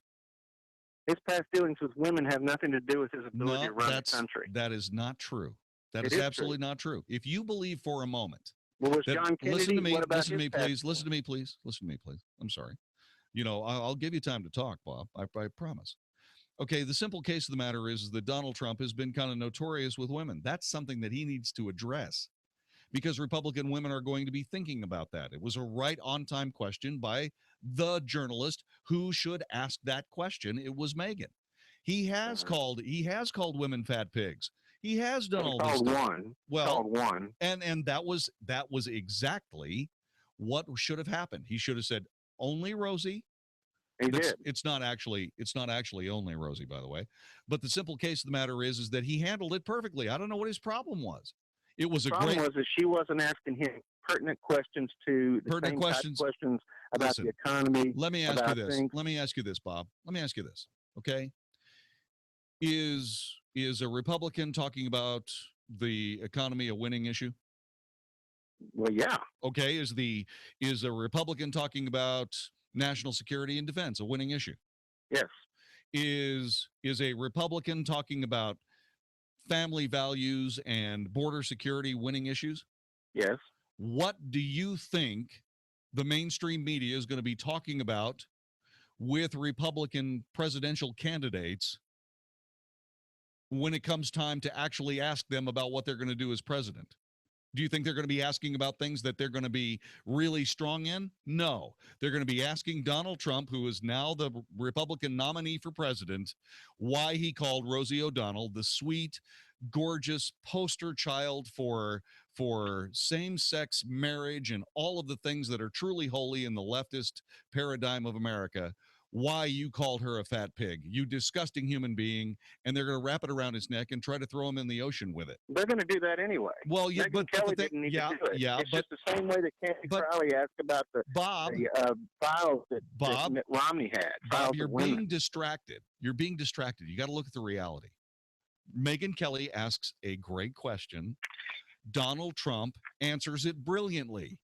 His past dealings with women have nothing to do with his ability to run the country. That is not true. That It is is absolutely not true. If you believe for a moment, was John Kennedy? Listen to me. What about Listen to me, his past please. Listen to me, please. Listen to me, please. I'm sorry. You know, I'll give you time to talk, Bob. I promise. Okay. The simple case of the matter is that Donald Trump has been kind of notorious with women. That's something that he needs to address because Republican women are going to be thinking about that. It was a right on time question by the journalist who should ask that question. It was Megyn. He has called women fat pigs. He has done all this stuff. One. And that was exactly what should have happened. He should have said only Rosie. He did. It's not actually only Rosie, by the way. But the simple case of the matter is that he handled it perfectly. I don't know what his problem was. It was the problem was that she wasn't asking him pertinent questions to the same questions about the economy. Let me ask you this. Let me ask you this, Bob. Let me ask you this. Okay. Is a Republican talking about the economy a winning issue? Well, yeah. Okay. Is a Republican talking about national security and defense a winning issue? Yes. Is a Republican talking about family values and border security winning issues? Yes. What do you think the mainstream media is going to be talking about with Republican presidential candidates when it comes time to actually ask them about what they're going to do as president? Do you think they're going to be asking about things that they're going to be really strong in? No. They're going to be asking Donald Trump, who is now the Republican nominee for president, why he called Rosie O'Donnell the sweet, gorgeous poster child for same-sex marriage and all of the things that are truly holy in the leftist paradigm of America. Why you called her a fat pig, you disgusting human being, and they're going to wrap it around his neck and try to throw him in the ocean with it. They're going to do that anyway. Well, yeah, Megyn Kelly didn't need to do it. It's just the same way that Candy Crowley asked about the files that Mitt Romney had. Bob, you're being distracted. You're being distracted. You got to look at the reality. Megyn Kelly asks a great question. Donald Trump answers it brilliantly.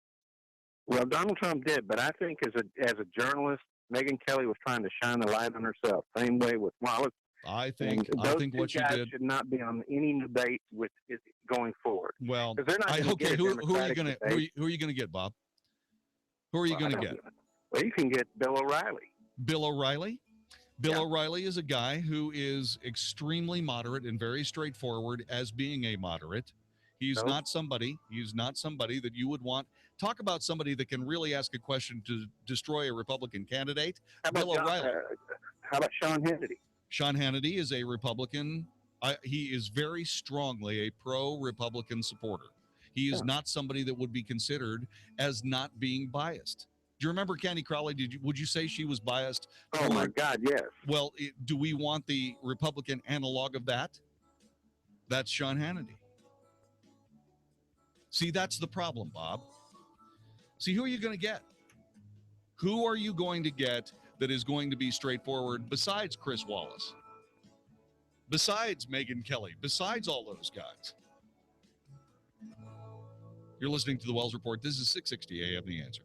Well, Donald Trump did, but I think as a journalist, Megyn Kelly was trying to shine the light on herself. Same way with Wallace. I think what she did should not be on any debate with it going forward. Well, they're not who are you going to get, Bob? Who are you going to get? Well, you can get Bill O'Reilly. Bill O'Reilly? Bill O'Reilly is a guy who is extremely moderate and very straightforward as being a moderate. He's not somebody that you would want. Talk about somebody that can really ask a question to destroy a Republican candidate. Bill O'Reilly. How about Sean Hannity? Sean Hannity is a Republican. He is very strongly a pro-Republican supporter. He is not somebody that would be considered as not being biased. Do you remember Candy Crowley? Would you say she was biased? Oh, my God, yes. Well, do we want the Republican analog of that? That's Sean Hannity. See, that's the problem, Bob. See, who are you going to get? Who are you going to get that is going to be straightforward besides Chris Wallace? Besides Megyn Kelly? Besides all those guys? You're listening to the Wells Report. This is 660 AM The Answer.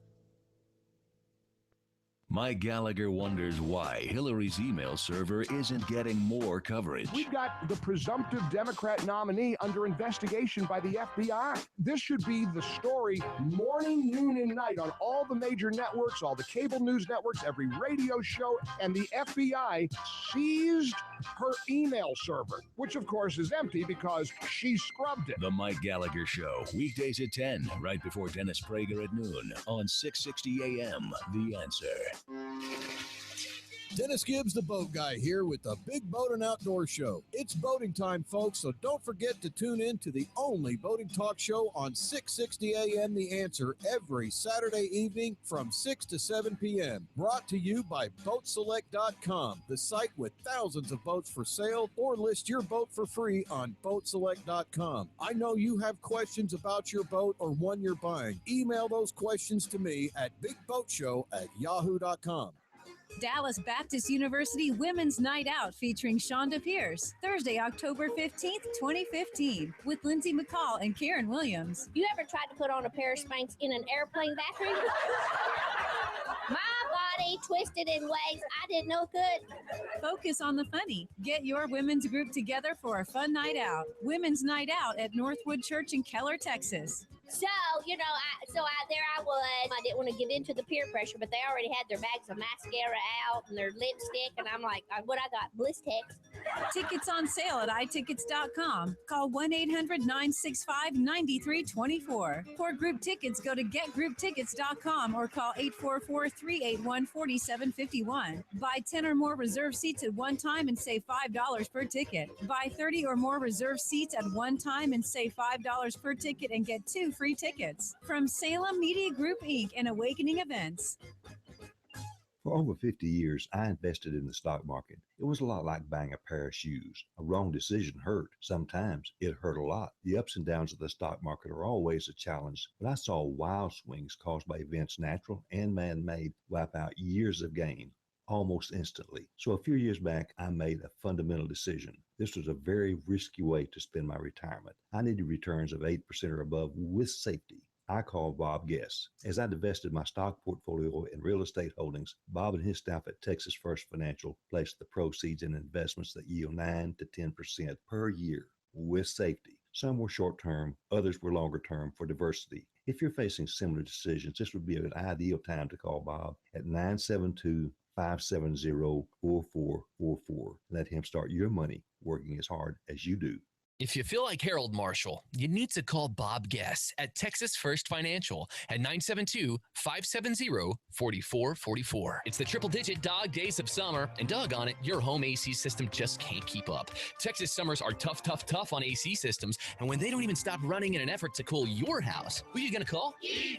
Mike Gallagher wonders why Hillary's email server isn't getting more coverage. We've got the presumptive Democrat nominee under investigation by the FBI. This should be the story morning, noon, and night on all the major networks, all the cable news networks, every radio show, and the FBI seized her email server, which of course is empty because she scrubbed it. The Mike Gallagher Show, weekdays at 10, right before Dennis Prager at noon on 660 AM The Answer. Dennis Gibbs, the boat guy, here with the Big Boat and Outdoor Show. It's boating time, folks, so don't forget to tune in to the only boating talk show on 660 AM The Answer every Saturday evening from 6 to 7 p.m. Brought to you by BoatSelect.com, the site with thousands of boats for sale, or list your boat for free on BoatSelect.com. I know you have questions about your boat or one you're buying. Email those questions to me at BigBoatShow@yahoo.com. Dallas Baptist University Women's Night Out featuring Shonda Pierce, Thursday, October 15th, 2015, with Lindsay McCall and Karen Williams. You ever tried to put on a pair of Spanx in an airplane bathroom? My body twisted in ways I didn't know could. Focus on the funny. Get your women's group together for a fun night out. Women's Night Out at Northwood Church in Keller, Texas. So, there I was. I didn't want to get into the peer pressure, but they already had their bags of mascara out and their lipstick, and I'm like, what I got? Blistex. Tickets on sale at iTickets.com. Call 1-800-965-9324. For group tickets, go to getgrouptickets.com or call 844-381-4751. Buy 10 or more reserved seats at one time and save $5 per ticket. Buy 30 or more reserved seats at one time and save $5 per ticket and get 2 free tickets. From Salem Media Group, Inc. and Awakening Events. For over 50 years, I invested in the stock market. It was a lot like buying a pair of shoes. A wrong decision hurt. Sometimes it hurt a lot. The ups and downs of the stock market are always a challenge, but I saw wild swings caused by events natural and man-made wipe out years of gain almost instantly. So a few years back, I made a fundamental decision. This was a very risky way to spend my retirement. I needed returns of 8% or above with safety. I called Bob Guess. As I divested my stock portfolio and real estate holdings, Bob and his staff at Texas First Financial placed the proceeds in investments that yield 9 to 10% per year with safety. Some were short-term, others were longer-term for diversity. If you're facing similar decisions, this would be an ideal time to call Bob at 972-570-4444. Let him start your money working as hard as you do. If you feel like Harold Marshall, you need to call Bob Guess at Texas First Financial at 972-570-4444. It's the triple-digit dog days of summer, and doggone it, your home AC system just can't keep up. Texas summers are tough, tough, tough on AC systems, and when they don't even stop running in an effort to cool your house, who are you going to call? Heatbusters!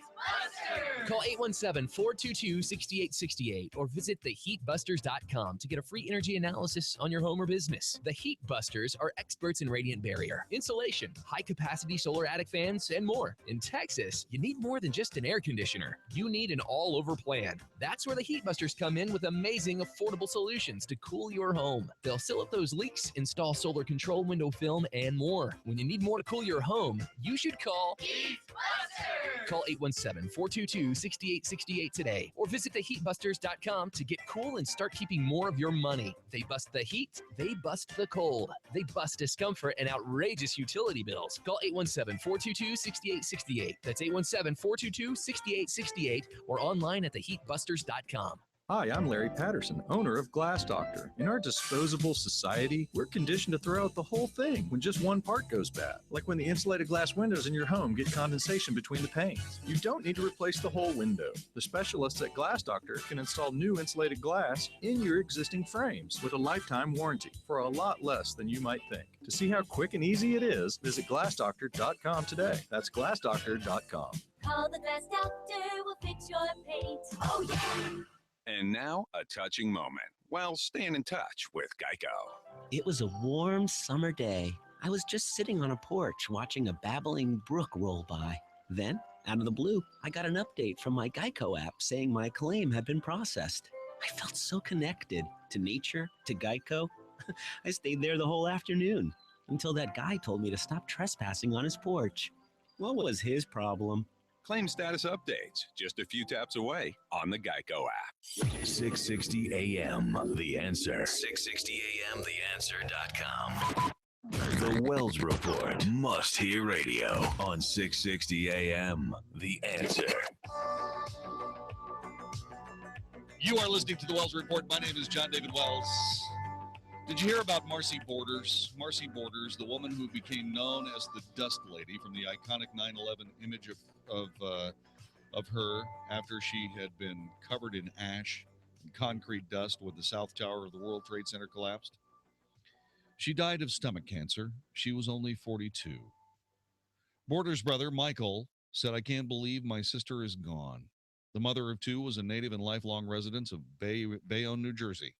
Call 817-422-6868 or visit theheatbusters.com to get a free energy analysis on your home or business. The Heatbusters are experts in radiant barrier, insulation, high-capacity solar attic fans, and more. In Texas, you need more than just an air conditioner. You need an all-over plan. That's where the Heatbusters come in with amazing, affordable solutions to cool your home. They'll seal up those leaks, install solar control window film, and more. When you need more to cool your home, you should call Heatbusters! Call 817-422-6868 today or visit theheatbusters.com to get cool and start keeping more of your money. They bust the heat, they bust the cold, they bust discomfort and outrageous utility bills. Call 817-422-6868. That's 817-422-6868 or online at theheatbusters.com. Hi, I'm Larry Patterson, owner of Glass Doctor. In our disposable society, we're conditioned to throw out the whole thing when just one part goes bad. Like when the insulated glass windows in your home get condensation between the panes. You don't need to replace the whole window. The specialists at Glass Doctor can install new insulated glass in your existing frames with a lifetime warranty for a lot less than you might think. To see how quick and easy it is, visit glassdoctor.com today. That's glassdoctor.com. Call the Glass Doctor, we'll fix your paint. Oh, yeah! And now, a touching moment while staying in touch with Geico. It was a warm summer day. I was just sitting on a porch watching a babbling brook roll by. Then, out of the blue, I got an update from my Geico app saying my claim had been processed. I felt so connected to nature, to Geico. I stayed there the whole afternoon until that guy told me to stop trespassing on his porch. What was his problem? Claim status updates just a few taps away on the Geico app. 660 AM, The Answer. 660 AM, TheAnswer.com. The Wells Report, must-hear radio on 660 AM, The Answer. You are listening to the Wells Report. My name is Jon-David Wells. Did you hear about Marcy Borders? Marcy Borders, the woman who became known as the Dust Lady from the iconic 9/11 image of her after she had been covered in ash and concrete dust when the South Tower of the World Trade Center collapsed. She died of stomach cancer. She was only 42. Borders' brother, Michael, said, "I can't believe my sister is gone." The mother of two was a native and lifelong resident of Bayonne, New Jersey.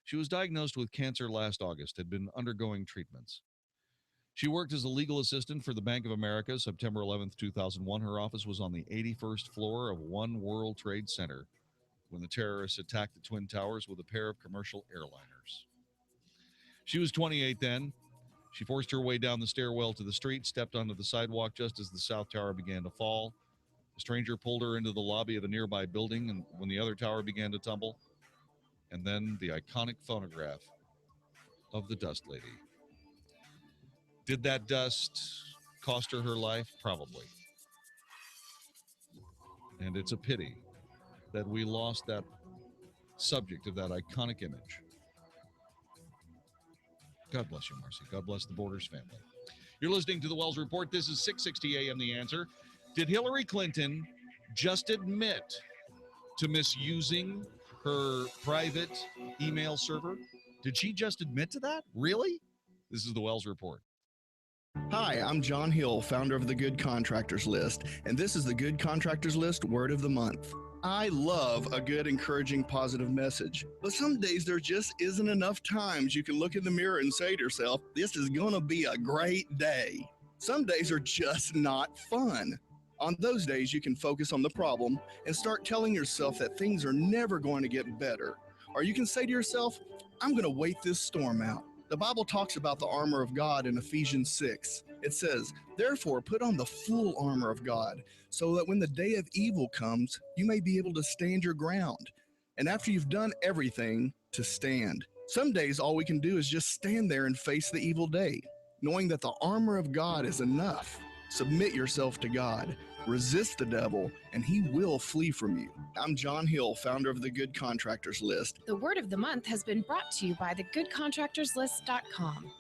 She was diagnosed with cancer last August, had been undergoing treatments. She worked as a legal assistant for the Bank of America. September 11th, 2001. Her office was on the 81st floor of One World Trade Center when the terrorists attacked the Twin Towers with a pair of commercial airliners. She was 28 then. She forced her way down the stairwell to the street, stepped onto the sidewalk just as the South Tower began to fall. A stranger pulled her into the lobby of a nearby building and when the other tower began to tumble. And then the iconic phonograph of the Dust Lady. Did that dust cost her life? Probably. And it's a pity that we lost that subject of that iconic image. God bless you, Marcy. God bless the Borders family. You're listening to the Wells Report. This is 660 AM The Answer. Did Hillary Clinton just admit to misusing her private email server? Did she just admit to that? Really? This is the Wells Report. Hi, I'm John Hill, founder of the Good Contractors List, and this is the Good Contractors List Word of the Month. I love a good, encouraging, positive message. But some days there just isn't enough times you can look in the mirror and say to yourself, this is going to be a great day. Some days are just not fun. On those days, you can focus on the problem and start telling yourself that things are never going to get better. Or you can say to yourself, I'm going to wait this storm out. The Bible talks about the armor of God in Ephesians 6. It says, therefore, put on the full armor of God, so that when the day of evil comes, you may be able to stand your ground. And after you've done everything, to stand. Some days, all we can do is just stand there and face the evil day, knowing that the armor of God is enough. Submit yourself to God. Resist the devil, and he will flee from you. I'm John Hill, founder of the Good Contractors List. The word of the month has been brought to you by thegoodcontractorslist.com.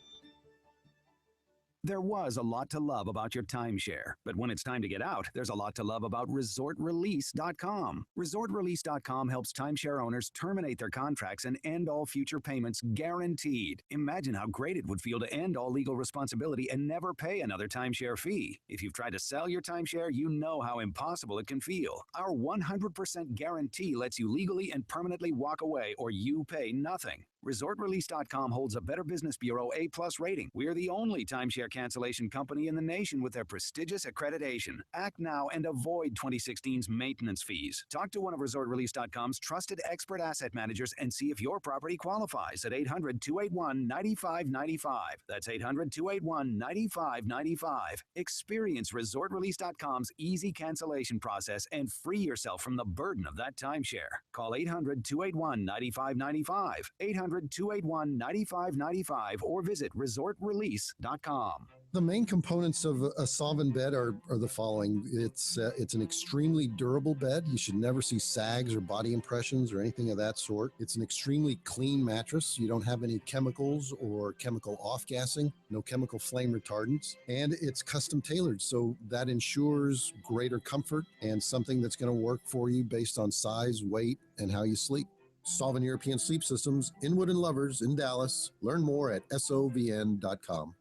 There was a lot to love about your timeshare, but when it's time to get out, there's a lot to love about ResortRelease.com. ResortRelease.com helps timeshare owners terminate their contracts and end all future payments guaranteed. Imagine how great it would feel to end all legal responsibility and never pay another timeshare fee. If you've tried to sell your timeshare, you know how impossible it can feel. Our 100% guarantee lets you legally and permanently walk away or you pay nothing. ResortRelease.com holds a Better Business Bureau A+ rating. We're the only timeshare cancellation company in the nation with their prestigious accreditation. Act now and avoid 2016's maintenance fees. Talk to one of ResortRelease.com's trusted expert asset managers and see if your property qualifies at 800-281-9595. That's 800-281-9595. Experience ResortRelease.com's easy cancellation process and free yourself from the burden of that timeshare. Call 800-281-9595. 800-281-9595 or visit resortrelease.com. The main components of a Solvin bed are the following. It's an extremely durable bed. You should never see sags or body impressions or anything of that sort. It's an extremely clean mattress. You don't have any chemicals or chemical off-gassing, no chemical flame retardants, and it's custom tailored, so that ensures greater comfort and something that's going to work for you based on size, weight, and how you sleep. Solvin European Sleep Systems, Inwood and Lovers in Dallas. Learn more at sovn.com.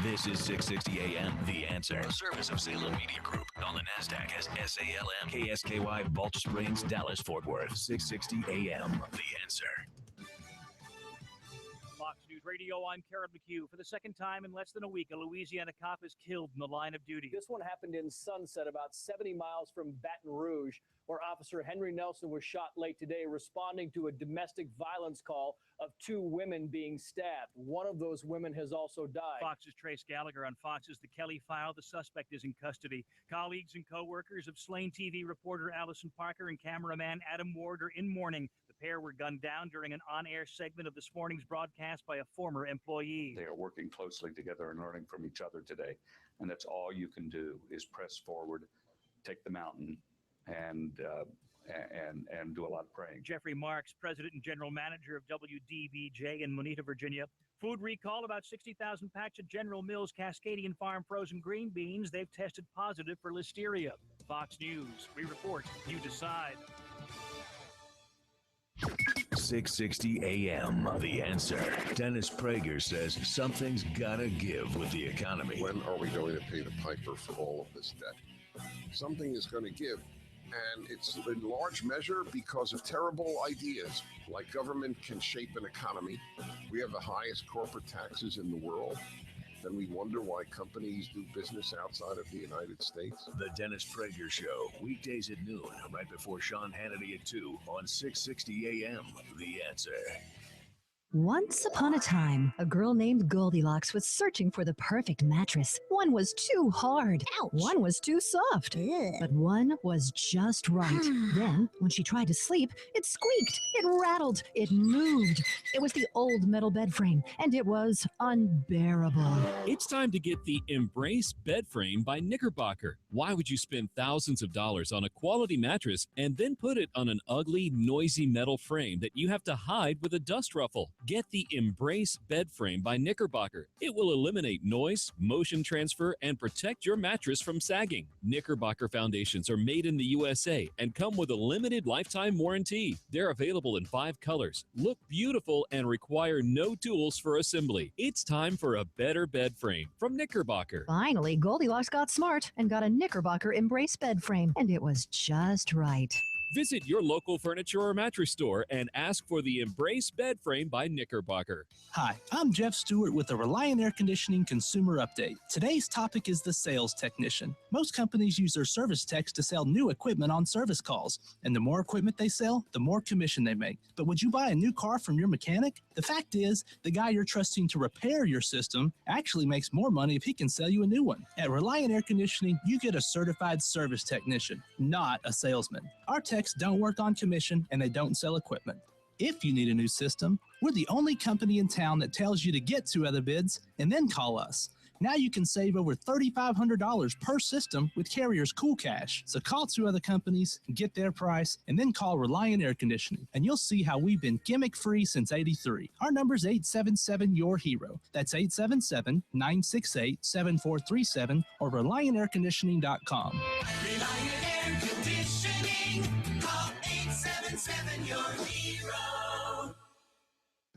This is 660 AM, The Answer. A service of Salem Media Group on the NASDAQ as SALM, KSKY, Balch Springs, Dallas, Fort Worth. 660 AM, The Answer. Fox News Radio, I'm Karen McHugh. For the second time in less than a week, a Louisiana cop is killed in the line of duty. This one happened in Sunset, about 70 miles from Baton Rouge, where Officer Henry Nelson was shot late today responding to a domestic violence call of two women being stabbed. One of those women has also died. Fox's Trace Gallagher on Fox's The Kelly File. The suspect is in custody. Colleagues and co-workers of slain TV reporter Allison Parker and cameraman Adam Ward are in mourning. The pair were gunned down during an on-air segment of this morning's broadcast by a former employee. They are working closely together and learning from each other today. And that's all you can do is press forward, take the mountain, and do a lot of praying. Jeffrey Marks, president and general manager of WDBJ in Moneta, Virginia. Food recall, about 60,000 packs of General Mills Cascadian Farm frozen green beans. They've tested positive for listeria. Fox News, we report, you decide. 660 AM, The Answer. Dennis Prager says something's gotta give with the economy. When are we going to pay the piper for all of this debt? Something is going to give. And it's in large measure because of terrible ideas, like government can shape an economy. We have the highest corporate taxes in the world. Then we wonder why companies do business outside of the United States. The Dennis Prager Show, weekdays at noon, right before Sean Hannity at 2 on 660 AM, The Answer. Once upon a time, a girl named Goldilocks was searching for the perfect mattress. One was too hard. Ouch. One was too soft. Ugh. But one was just right. Then, when she tried to sleep, it squeaked, it rattled, it moved. It was the old metal bed frame, and it was unbearable. It's time to get the Embrace bed frame by Knickerbocker. Why would you spend thousands of dollars on a quality mattress and then put it on an ugly, noisy metal frame that you have to hide with a dust ruffle? Get the Embrace bed frame by Knickerbocker. It will eliminate noise, motion transfer, and protect your mattress from sagging. Knickerbocker foundations are made in the USA and come with a limited lifetime warranty. They're available in 5 colors, look beautiful, and require no tools for assembly. It's time for a better bed frame from Knickerbocker. Finally, Goldilocks got smart and got a Knickerbocker Embrace bed frame, and it was just right. Visit your local furniture or mattress store and ask for the Embrace bed frame by Knickerbocker. Hi, I'm Jeff Stewart with the Reliant Air Conditioning Consumer Update. Today's topic is the sales technician. Most companies use their service techs to sell new equipment on service calls, and the more equipment they sell, the more commission they make. But would you buy a new car from your mechanic? The fact is, the guy you're trusting to repair your system actually makes more money if he can sell you a new one. At Reliant Air Conditioning, you get a certified service technician, not a salesman. Our techs don't work on commission and they don't sell equipment. If you need a new system, we're the only company in town that tells you to get 2 other bids and then call us. Now you can save over $3,500 per system with Carrier's Cool Cash. So call 2 other companies, get their price, and then call Reliant Air Conditioning, and you'll see how we've been gimmick-free since '83. Our number's 877-YOUR-HERO. That's 877-968-7437 or ReliantAirConditioning.com. Reliant Air Conditioning. Call 877-YOUR-HERO.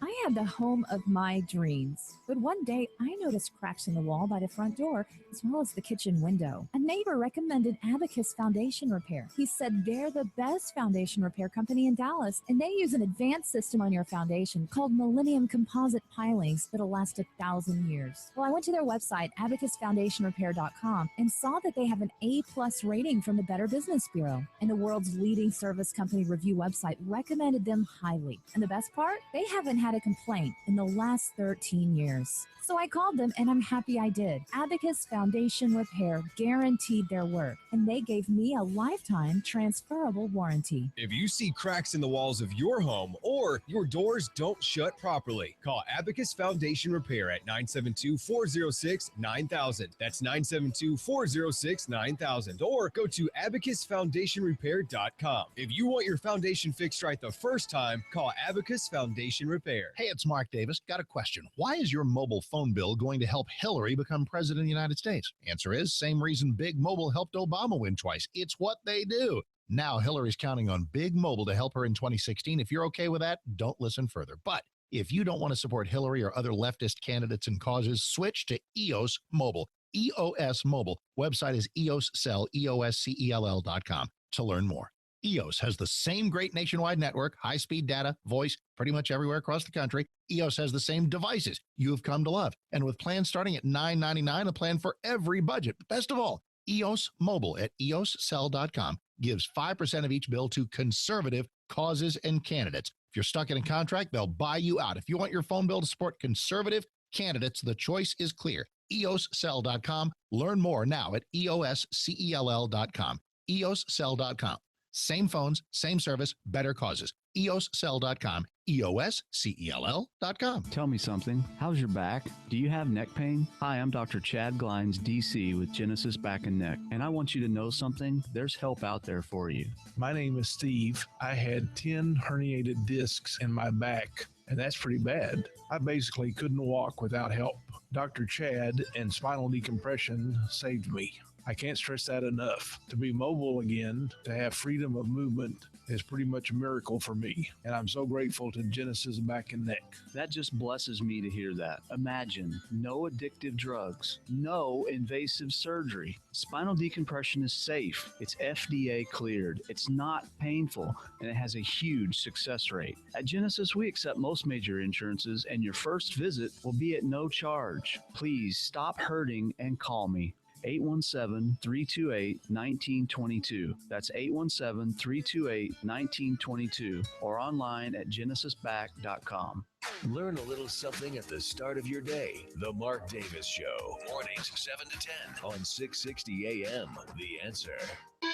I had the home of my dreams, but one day I noticed cracks in the wall by the front door as well as the kitchen window. A neighbor recommended Abacus Foundation Repair. He said they're the best foundation repair company in Dallas, and they use an advanced system on your foundation called Millennium Composite Pilings that'll last 1,000 years. Well, I went to their website, abacusfoundationrepair.com, and saw that they have an A+ rating from the Better Business Bureau, and the world's leading service company review website recommended them highly. And the best part? They haven't had a complaint in the last 13 years. So I called them, and I'm happy I did. Abacus Foundation Repair guaranteed their work, and they gave me a lifetime transferable warranty. If you see cracks in the walls of your home or your doors don't shut properly, call Abacus Foundation Repair at 972-406-9000. That's 972-406-9000. Or go to abacusfoundationrepair.com. If you want your foundation fixed right the first time, call Abacus Foundation Repair. Hey, it's Mark Davis. Got a question. Why is your mobile phone bill going to help Hillary become president of the United States? Answer is, same reason Big Mobile helped Obama win twice. It's what they do. Now Hillary's counting on Big Mobile to help her in 2016. If you're okay with that, don't listen further. But if you don't want to support Hillary or other leftist candidates and causes, switch to EOS Mobile. EOS Mobile. Website is EOScell, EOSCELL.com to learn more. EOS has the same great nationwide network, high-speed data, voice, pretty much everywhere across the country. EOS has the same devices you've come to love. And with plans starting at $9.99, a plan for every budget. But best of all, EOS Mobile at EOScell.com gives 5% of each bill to conservative causes and candidates. If you're stuck in a contract, they'll buy you out. If you want your phone bill to support conservative candidates, the choice is clear. EOScell.com. Learn more now at EOSCELL.com. EOScell.com. Same phones, same service, better causes. EOScell.com. EOSCELL.com. Tell me something. How's your back? Do you have neck pain? Hi, I'm Dr. Chad Glines, DC with Genesis Back and Neck, and I want you to know something. There's help out there for you. My name is Steve. I had 10 herniated discs in my back, and that's pretty bad. I basically couldn't walk without help. Dr. Chad and spinal decompression saved me. I can't stress that enough. To be mobile again, to have freedom of movement is pretty much a miracle for me. And I'm so grateful to Genesis Back and Neck. That just blesses me to hear that. Imagine no addictive drugs, no invasive surgery. Spinal decompression is safe. It's FDA cleared. It's not painful, and it has a huge success rate. At Genesis, we accept most major insurances, and your first visit will be at no charge. Please stop hurting and call me. 817-328-1922. That's 817-328-1922 or online at genesisback.com. Learn a little something at the start of your day. The Mark Davis Show. Mornings 7 to 10 on 660 AM. The Answer.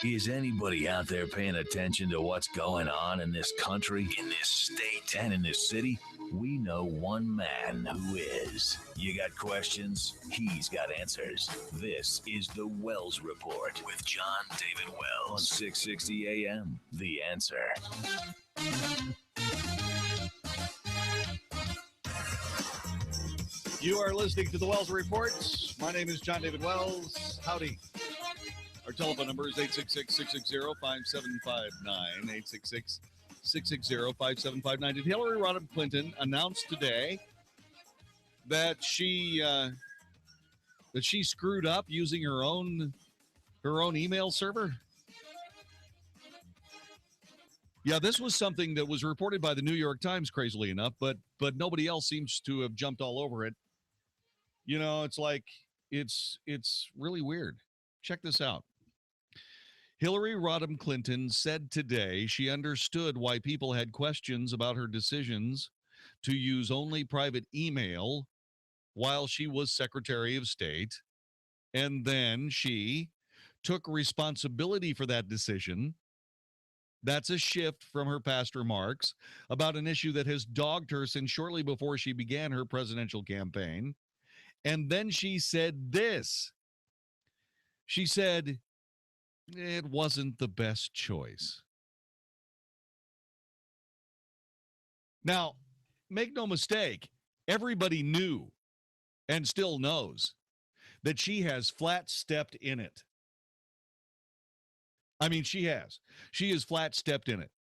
Is anybody out there paying attention to what's going on in this country, in this state, and in this city? We know one man who is. You got questions? He's got answers. This is the Wells Report with Jon-David Wells on 660 AM. The Answer. You are listening to the Wells Report. My name is Jon-David Wells. Howdy. Our telephone number is 866-660-5759, 866-660-5759. Did Hillary Rodham Clinton announce today that she screwed up using her own email server? Yeah, this was something that was reported by the New York Times, crazily enough, but nobody else seems to have jumped all over it. You know, it's like it's really weird. Check this out. Hillary Rodham Clinton said today she understood why people had questions about her decisions to use only private email while she was Secretary of State. And then she took responsibility for that decision. That's a shift from her past remarks about an issue that has dogged her since shortly before she began her presidential campaign. And then she said this. She said, it wasn't the best choice. Now, make no mistake, everybody knew and still knows that she has flat stepped in it. I mean, she has. She is flat stepped in it.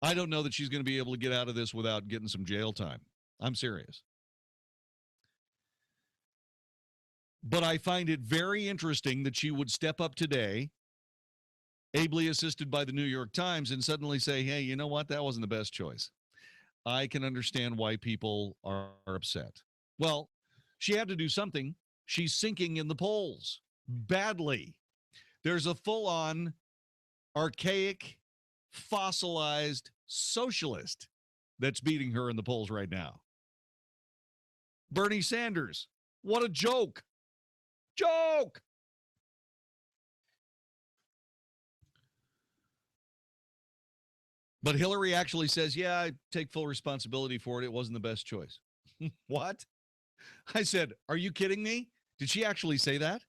I don't know that she's going to be able to get out of this without getting some jail time. I'm serious. But I find it very interesting that she would step up today, ably assisted by the New York Times, and suddenly say, hey, you know what? That wasn't the best choice. I can understand why people are upset. Well, she had to do something. She's sinking in the polls badly. There's a full-on archaic, fossilized socialist that's beating her in the polls right now. Bernie Sanders. What a joke. Joke. But Hillary actually says, yeah, I take full responsibility for it. It wasn't the best choice. What? I said, are you kidding me? Did she actually say that?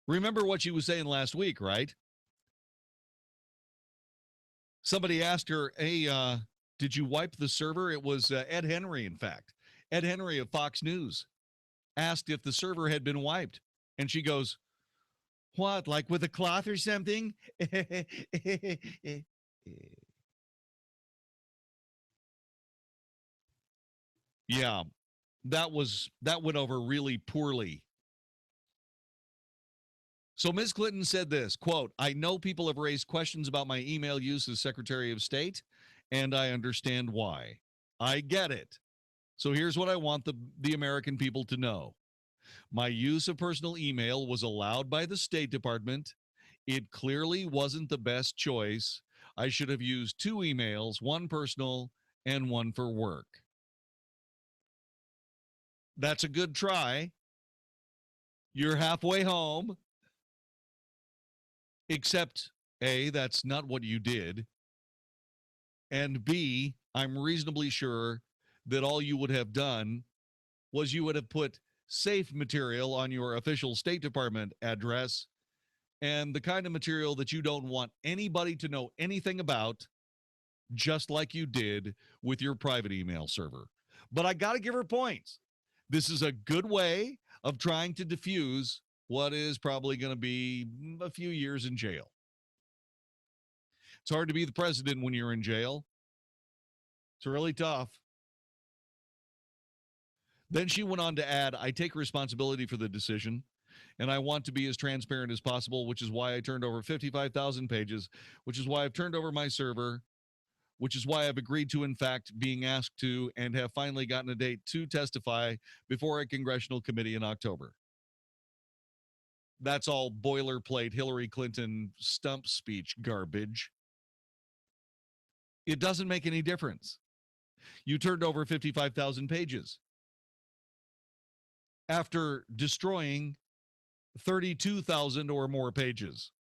Remember what she was saying last week, right? Somebody asked her, hey, did you wipe the server? It was Ed Henry, in fact. Ed Henry of Fox News asked if the server had been wiped. And she goes, what, like with a cloth or something? Yeah, that went over really poorly. So Ms. Clinton said this, quote, I know people have raised questions about my email use as Secretary of State, and I understand why. I get it. So here's what I want the American people to know. My use of personal email was allowed by the State Department. It clearly wasn't the best choice. I should have used two emails, one personal and one for work. That's a good try. You're halfway home. Except, A, that's not what you did. And B, I'm reasonably sure that all you would have done was you would have put safe material on your official State Department address and the kind of material that you don't want anybody to know anything about, just like you did with your private email server. But I got to give her points. This is a good way of trying to diffuse what is probably going to be a few years in jail. It's hard to be the president when you're in jail. It's really tough. Then she went on to add, I take responsibility for the decision, and I want to be as transparent as possible, which is why I turned over 55,000 pages, which is why I've turned over my server, which is why I've agreed to, in fact, being asked to, and have finally gotten a date to testify before a congressional committee in October. That's all boilerplate Hillary Clinton stump speech garbage. It doesn't make any difference. You turned over 55,000 pages after destroying 32,000 or more pages.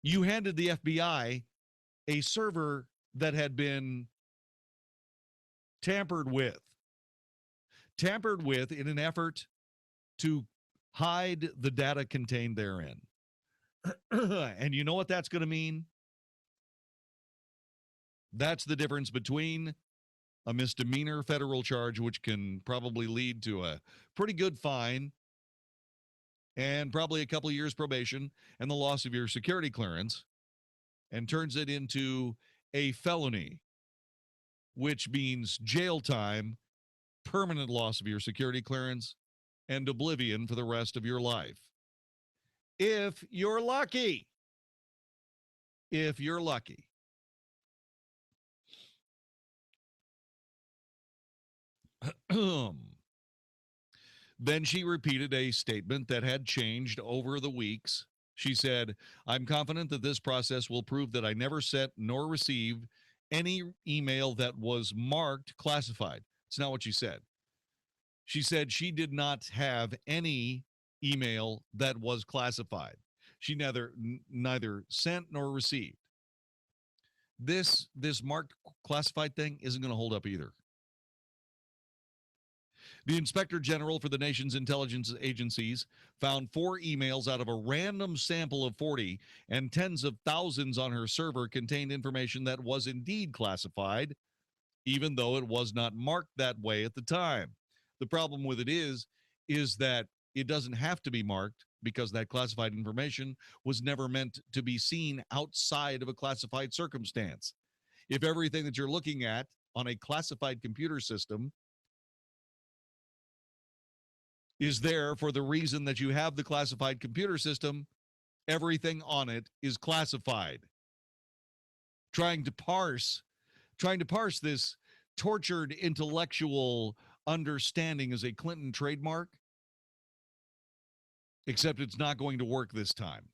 You handed the FBI a server that had been tampered with in an effort to hide the data contained therein. And you know what that's going to mean? That's the difference between a misdemeanor federal charge, which can probably lead to a pretty good fine and probably a couple of years probation and the loss of your security clearance, and turns it into a felony, which means jail time, permanent loss of your security clearance, and oblivion for the rest of your life. If you're lucky. If you're lucky. Then she repeated a statement that had changed over the weeks. She said, I'm confident that this process will prove that I never sent nor received any email that was marked classified. It's not what she said. She said she did not have any email that was classified. She neither sent nor received. This marked classified thing isn't going to hold up either. The Inspector General for the nation's intelligence agencies found 4 emails out of a random sample of 40, and tens of thousands on her server contained information that was indeed classified, even though it was not marked that way at the time. The problem with it is that it doesn't have to be marked because that classified information was never meant to be seen outside of a classified circumstance. If everything that you're looking at on a classified computer system is there for the reason that you have the classified computer system, everything on it is classified. Trying to parse this tortured intellectual understanding is a Clinton trademark, except it's not going to work this time.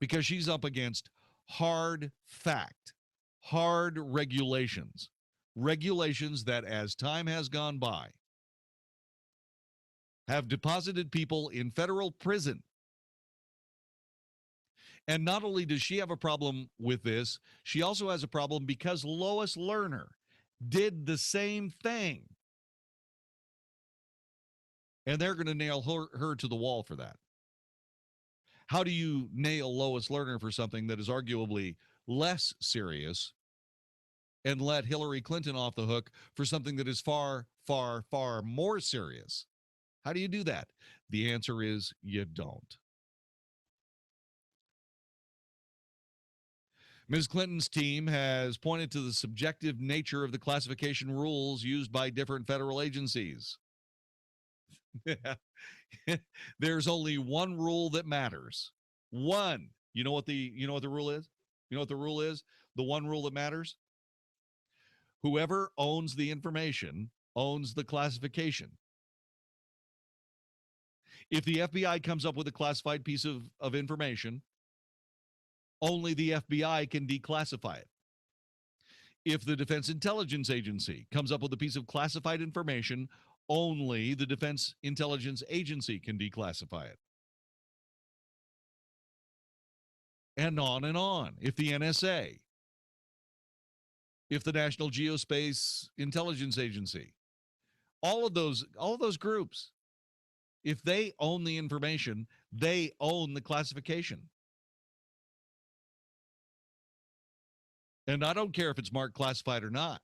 Because she's up against hard fact, hard regulations that as time has gone by, have deposited people in federal prison. And not only does she have a problem with this, she also has a problem because Lois Lerner did the same thing. And they're going to nail her to the wall for that. How do you nail Lois Lerner for something that is arguably less serious and let Hillary Clinton off the hook for something that is far, far, far more serious? How do you do that? The answer is you don't. Ms. Clinton's team has pointed to the subjective nature of the classification rules used by different federal agencies. There's only one rule that matters. One. You know what the rule is? You know what the rule is? The one rule that matters? Whoever owns the information owns the classification. If the FBI comes up with a classified piece of information, only the FBI can declassify it. If the Defense Intelligence Agency comes up with a piece of classified information, only the Defense Intelligence Agency can declassify it. And on and on. If the NSA, if the National Geospatial Intelligence Agency, all of those groups, if they own the information, they own the classification. And I don't care if it's marked classified or not.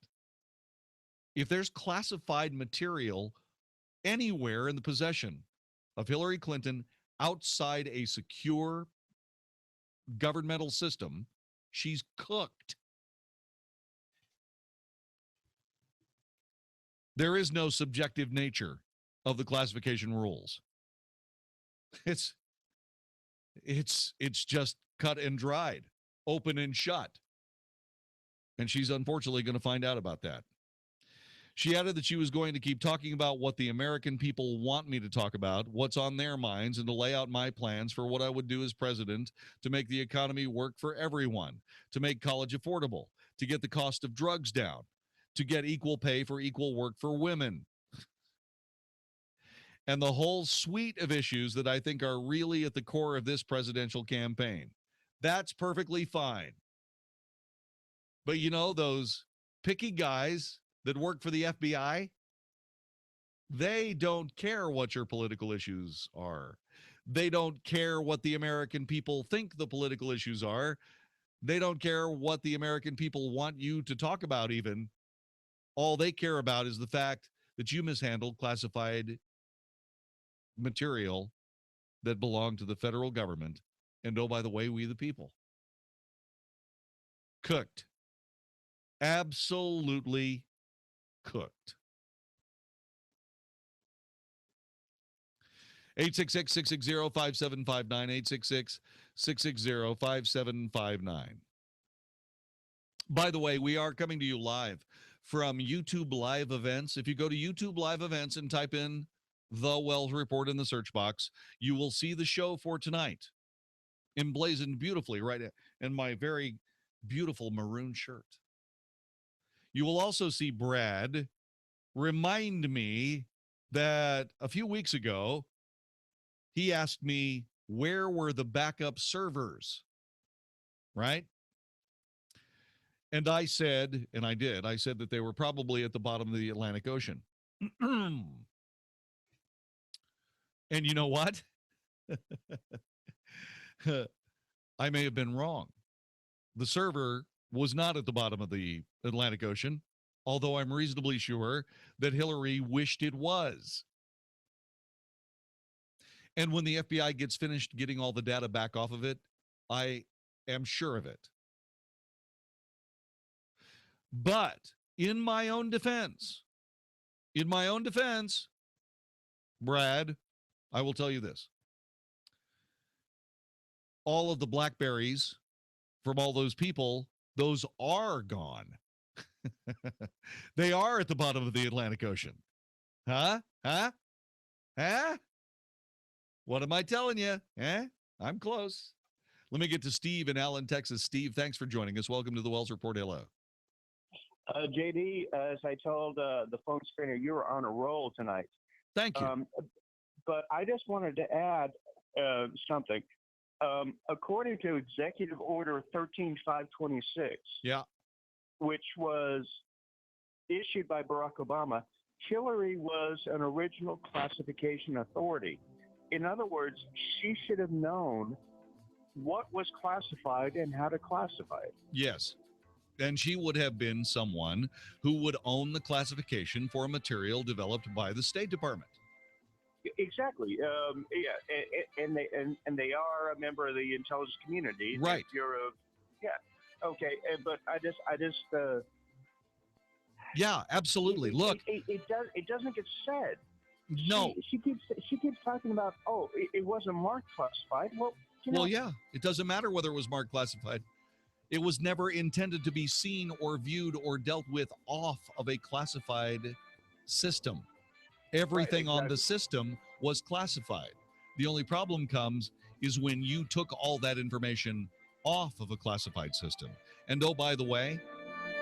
If there's classified material anywhere in the possession of Hillary Clinton outside a secure governmental system, she's cooked. There is no subjective nature of the classification rules. It's just cut and dried, open and shut. And she's unfortunately going to find out about that. She added that she was going to keep talking about what the American people want me to talk about, what's on their minds, and to lay out my plans for what I would do as president to make the economy work for everyone, to make college affordable, to get the cost of drugs down, to get equal pay for equal work for women. And the whole suite of issues that I think are really at the core of this presidential campaign. That's perfectly fine. But you know, those picky guys that work for the FBI, they don't care what your political issues are. They don't care what the American people think the political issues are. They don't care what the American people want you to talk about even. All they care about is the fact that you mishandled classified material that belonged to the federal government. And oh, by the way, we the people. Cooked. Absolutely cooked. 866-660-5759, 866-660-5759. By the way, we are coming to you live from YouTube Live Events. If you go to YouTube Live Events and type in The Wells Report in the search box, you will see the show for tonight, emblazoned beautifully right in my very beautiful maroon shirt. You will also see Brad remind me that a few weeks ago, he asked me, where were the backup servers? Right? And I said, and I did, I said that they were probably at the bottom of the Atlantic Ocean. And you know what? I may have been wrong. The server was not at the bottom of the Atlantic Ocean, although I'm reasonably sure that Hillary wished it was. And when the FBI gets finished getting all the data back off of it, I am sure of it. But in my own defense, Brad, I will tell you this. All of the BlackBerries from all those people, those are gone. They are at the bottom of the Atlantic Ocean. Huh? What am I telling you? I'm close. Let me get to Steve in Allen, Texas. Steve, thanks for joining us. Welcome to the Wells Report. Hello. JD, as I told the phone screener, you were on a roll tonight. Thank you. But I just wanted to add something. According to Executive Order 13526, yeah, which was issued by Barack Obama, Hillary was an original classification authority. In other words, she should have known what was classified and how to classify it. Yes. And she would have been someone who would own the classification for a material developed by the State Department. Exactly. And they are a member of the intelligence community. Right. Okay. But I just. Yeah, absolutely. Look, it doesn't get said. No. She keeps talking about, it wasn't marked classified. Well, yeah, it doesn't matter whether it was marked classified. It was never intended to be seen or viewed or dealt with off of a classified system. Everything on the system was classified. The only problem comes is when you took all that information off of a classified system. And oh, by the way,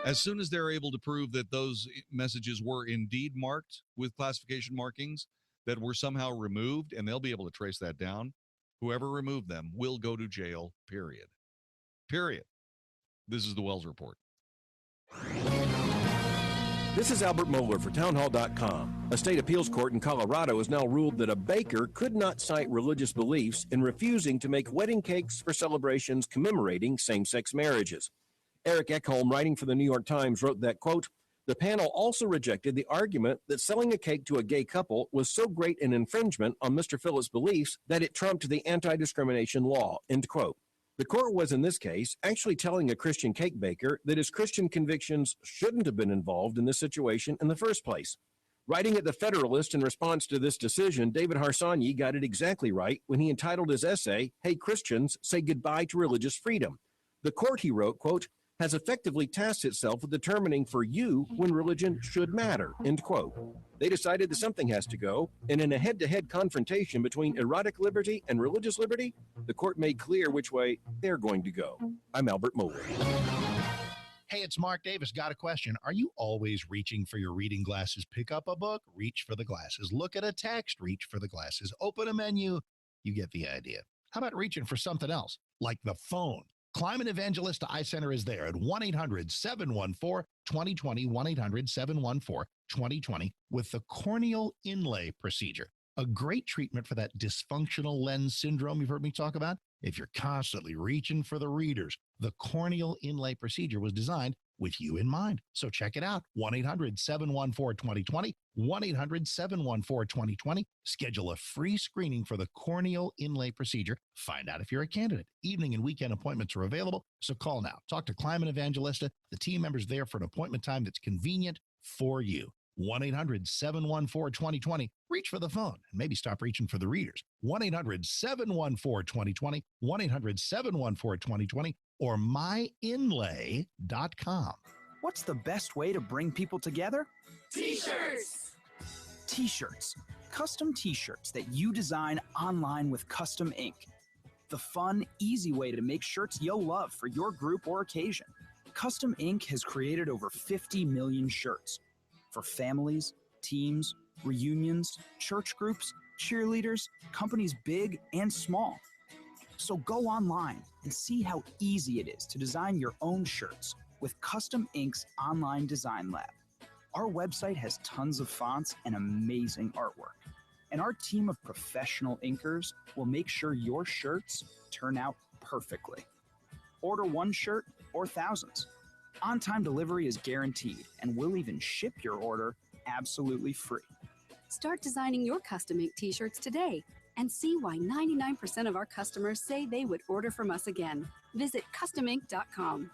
as soon as they're able to prove that those messages were indeed marked with classification markings that were somehow removed, and they'll be able to trace that down, whoever removed them will go to jail, period. Period. This is the Wells Report. This is Albert Mohler for townhall.com. A state appeals court in Colorado has now ruled that a baker could not cite religious beliefs in refusing to make wedding cakes for celebrations commemorating same-sex marriages. Eric Ekholm, writing for the New York Times, wrote that, quote, the panel also rejected the argument that selling a cake to a gay couple was so great an infringement on Mr. Phillips' beliefs that it trumped the anti-discrimination law, end quote. The court was, in this case, actually telling a Christian cake baker that his Christian convictions shouldn't have been involved in this situation in the first place. Writing at The Federalist in response to this decision, David Harsanyi got it exactly right when he entitled his essay, Hey Christians, Say Goodbye to Religious Freedom. The court, he wrote, quote, has effectively tasked itself with determining for you when religion should matter, end quote. They decided that something has to go, and in a head-to-head confrontation between erotic liberty and religious liberty, the court made clear which way they're going to go. I'm Albert Mohler. Hey, it's Mark Davis. Got a question. Are you always reaching for your reading glasses? Pick up a book, reach for the glasses. Look at a text, reach for the glasses. Open a menu. You get the idea. How about reaching for something else, like the phone? Climate Evangelista Eye Center is there at 1-800-714-2020, 1-800-714-2020 with the corneal inlay procedure, a great treatment for that dysfunctional lens syndrome you've heard me talk about. If you're constantly reaching for the readers, the corneal inlay procedure was designed with you in mind. So check it out, 1-800-714-2020, 1-800-714-2020. Schedule a free screening for the corneal inlay procedure. Find out if you're a candidate. Evening and weekend appointments are available, so call now. Talk to Climate Evangelista. The team member's there for an appointment time that's convenient for you. 1-800-714-2020. Reach for the phone and maybe stop reaching for the readers. 1-800-714-2020, 1-800-714-2020, or myinlay.com. What's the best way to bring people together? T-shirts! T-shirts. Custom T-shirts that you design online with custom ink. The fun, easy way to make shirts you'll love for your group or occasion. Custom Ink has created over 50 million shirts for families, teams, reunions, church groups, cheerleaders, companies big and small. So go online and see how easy it is to design your own shirts with Custom Ink's online design lab. Our website has tons of fonts and amazing artwork. And our team of professional inkers will make sure your shirts turn out perfectly. Order one shirt or thousands. On-time delivery is guaranteed, and we'll even ship your order absolutely free. Start designing your custom ink t-shirts today and see why 99% of our customers say they would order from us again. Visit customink.com.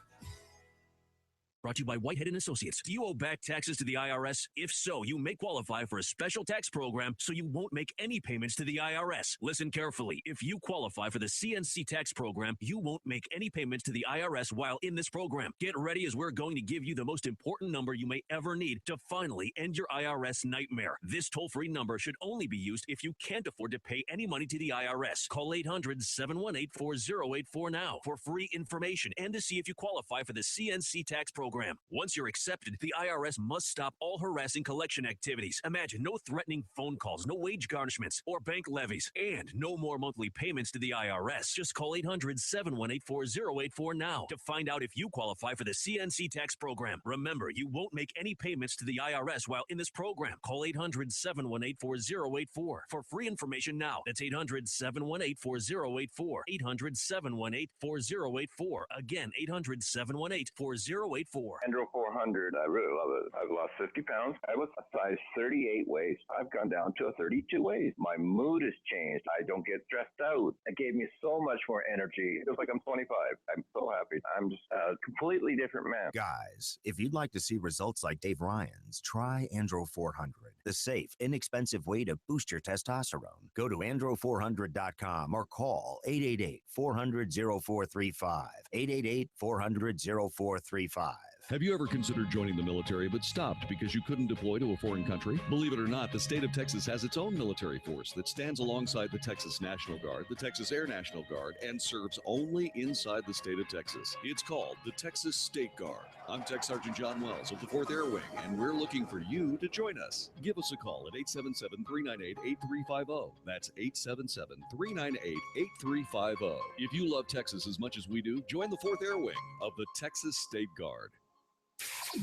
Brought to you by Whitehead and Associates. Do you owe back taxes to the IRS? If so, you may qualify for a special tax program so you won't make any payments to the IRS. Listen carefully. If you qualify for the CNC tax program, you won't make any payments to the IRS while in this program. Get ready, as we're going to give you the most important number you may ever need to finally end your IRS nightmare. This toll-free number should only be used if you can't afford to pay any money to the IRS. Call 800-718-4084 now for free information and to see if you qualify for the CNC tax program. Once you're accepted, the IRS must stop all harassing collection activities. Imagine no threatening phone calls, no wage garnishments or bank levies, and no more monthly payments to the IRS. Just call 800-718-4084 now to find out if you qualify for the CNC tax program. Remember, you won't make any payments to the IRS while in this program. Call 800-718-4084 for free information now. That's 800-718-4084. 800-718-4084. Again, 800-718-4084. Andro 400, I really love it. I've lost 50 pounds. I was a size 38 waist. I've gone down to a 32 waist. My mood has changed. I don't get stressed out. It gave me so much more energy. It feels like I'm 25. I'm so happy. I'm just a completely different man. Guys, if you'd like to see results like Dave Ryan's, try Andro 400, the safe, inexpensive way to boost your testosterone. Go to andro400.com or call 888-400-0435. 888-400-0435. Have you ever considered joining the military but stopped because you couldn't deploy to a foreign country? Believe it or not, the state of Texas has its own military force that stands alongside the Texas National Guard, the Texas Air National Guard, and serves only inside the state of Texas. It's called the Texas State Guard. I'm Tech Sergeant John Wells of the 4th Air Wing, and we're looking for you to join us. Give us a call at 877-398-8350. That's 877-398-8350. If you love Texas as much as we do, join the 4th Air Wing of the Texas State Guard.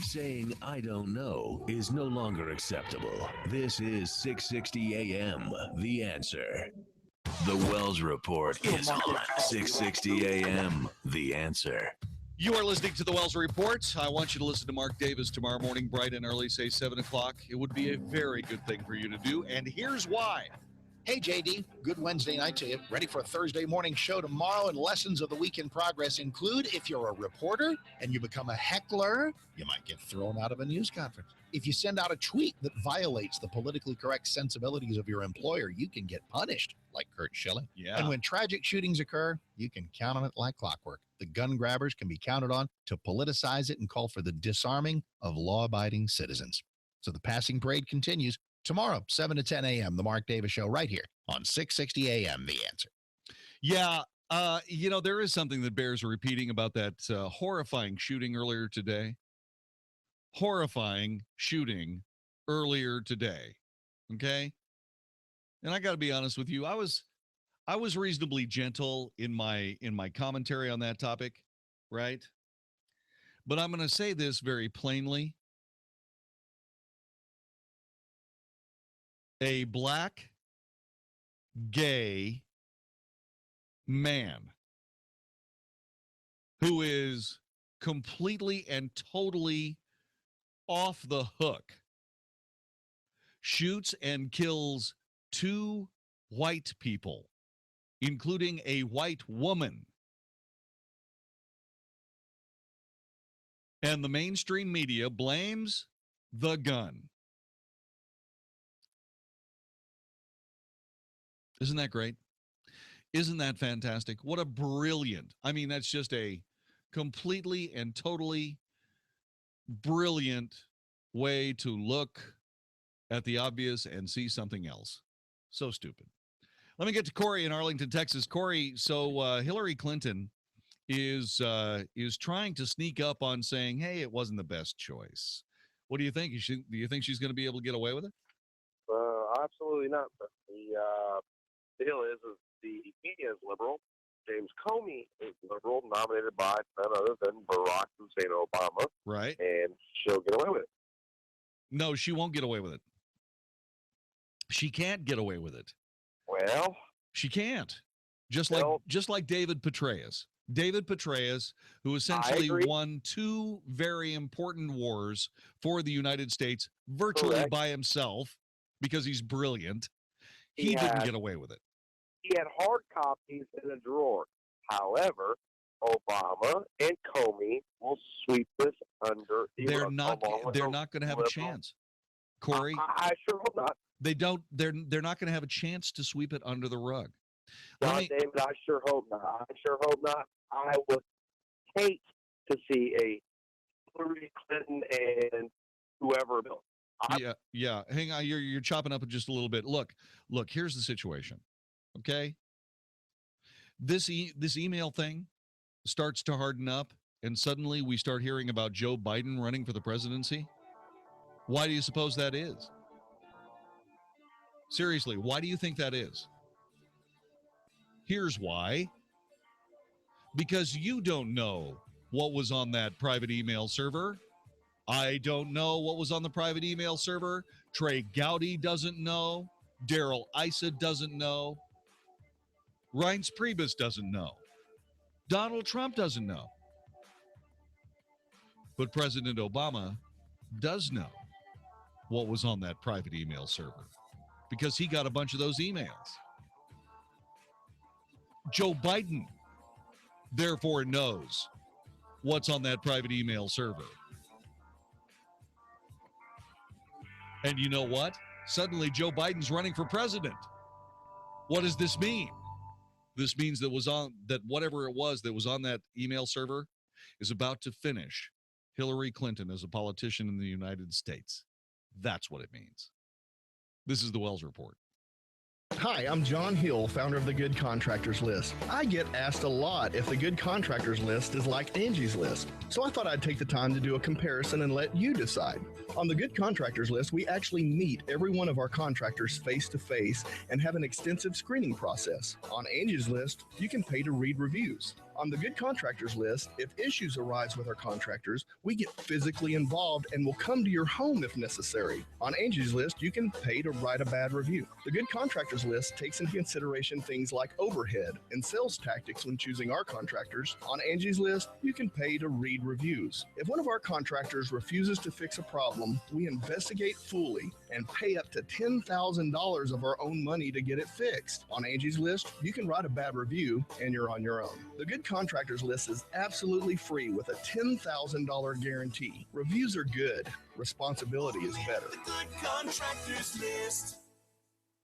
Saying I don't know is no longer acceptable. This is 660 AM, The Answer. The Wells Report is on 660 AM, The Answer. You are listening to the Wells Report. I want you to listen to Mark Davis tomorrow morning, bright and early, say 7 o'clock. It would be a very good thing for you to do, and here's why. Hey, JD, good Wednesday night to you. Ready for a Thursday morning show tomorrow, and lessons of the week in progress include if you're a reporter and you become a heckler, you might get thrown out of a news conference. If you send out a tweet that violates the politically correct sensibilities of your employer, you can get punished, like Kurt Schilling. Yeah. And when tragic shootings occur, you can count on it like clockwork. The gun grabbers can be counted on to politicize it and call for the disarming of law-abiding citizens. So the passing parade continues. Tomorrow, 7 to 10 a.m., The Mark Davis Show right here on 660 a.m., The Answer. Yeah, there is something that bears repeating about that horrifying shooting earlier today. Horrifying shooting earlier today, okay? And I got to be honest with you, I was reasonably gentle in my commentary on that topic, right? But I'm going to say this very plainly. A black, gay man who is completely and totally off the hook shoots and kills 2 white people, including a white woman. And the mainstream media blames the gun. Isn't that great? Isn't that fantastic? What a brilliant, I mean, that's just a completely and totally brilliant way to look at the obvious and see something else. So stupid. Let me get to Corey in Arlington, Texas. Corey, so Hillary Clinton is trying to sneak up on saying, hey, it wasn't the best choice. What do you think? Do you think she's going to be able to get away with it? Absolutely not. The deal is the media is liberal. James Comey is liberal, nominated by none other than Barack Hussein Obama. Right. And she'll get away with it. No, she won't get away with it. She can't get away with it. Well, she can't. Just like David Petraeus. David Petraeus, who essentially won two very important wars for the United States virtually by himself because he's brilliant. He didn't get away with it. He had hard copies in a drawer. However, Obama and Comey will sweep this under the They're rug not along with going to have a chance. Corey, I sure hope not. They're not going to have a chance to sweep it under the rug. David, I sure hope not. I would hate to see a Hillary Clinton and whoever bill. Yeah. Hang on, you're chopping up just a little bit. Look. Here's the situation. Okay, this email thing starts to harden up, and suddenly we start hearing about Joe Biden running for the presidency. Why do you suppose that is? Seriously, why do you think that is? Here's why. Because you don't know what was on that private email server. I don't know what was on the private email server. Trey Gowdy doesn't know. Daryl Issa doesn't know. Reince Priebus doesn't know. Donald Trump doesn't know. But President Obama does know what was on that private email server because he got a bunch of those emails. Joe Biden, therefore, knows what's on that private email server. And you know what? Suddenly, Joe Biden's running for president. What does this mean? This means that whatever it was that was on that email server is about to finish Hillary Clinton as a politician in the United States. That's what it means. This is the Wells Report. Hi, I'm John Hill, founder of the Good Contractors List. I get asked a lot if the Good Contractors List is like Angie's List, so I thought I'd take the time to do a comparison and let you decide. On the Good Contractors List, we actually meet every one of our contractors face-to-face and have an extensive screening process. On Angie's List, you can pay to read reviews. On the Good Contractors List, if issues arise with our contractors, we get physically involved and will come to your home if necessary. On Angie's List, you can pay to write a bad review. The Good Contractors List takes into consideration things like overhead and sales tactics when choosing our contractors. On Angie's List, you can pay to read reviews. If one of our contractors refuses to fix a problem, we investigate fully and pay up to $10,000 of our own money to get it fixed. On Angie's List, you can write a bad review and you're on your own. The Good Contractors List is absolutely free with a $10,000 guarantee. Reviews are good. Responsibility is better. The Good Contractors List.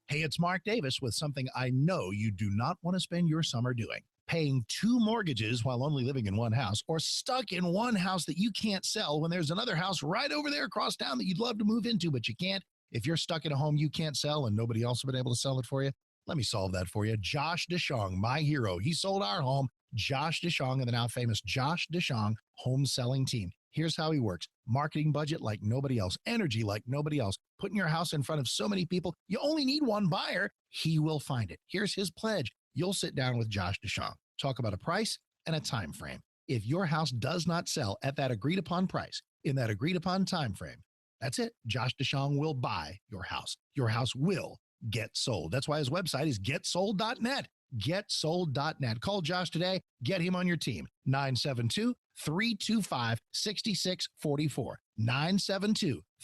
Hey, it's Mark Davis with something I know you do not want to spend your summer doing. Paying two mortgages while only living in one house, or stuck in one house that you can't sell when there's another house right over there across town that you'd love to move into, but you can't. If you're stuck in a home you can't sell and nobody else has been able to sell it for you, let me solve that for you. Josh DeShong, my hero. He sold our home. Josh DeShong and the now famous Josh DeShong home selling team. Here's how he works. Marketing budget like nobody else. Energy like nobody else. Putting your house in front of so many people, you only need one buyer. He will find it. Here's his pledge. You'll sit down with Josh DeShong. Talk about a price and a time frame. If your house does not sell at that agreed upon price in that agreed upon time frame, that's it. Josh DeShong will buy your house. Your house will get sold. That's why his website is getsold.net. Getsold.net. Call Josh today. Get him on your team. 972-325-6644.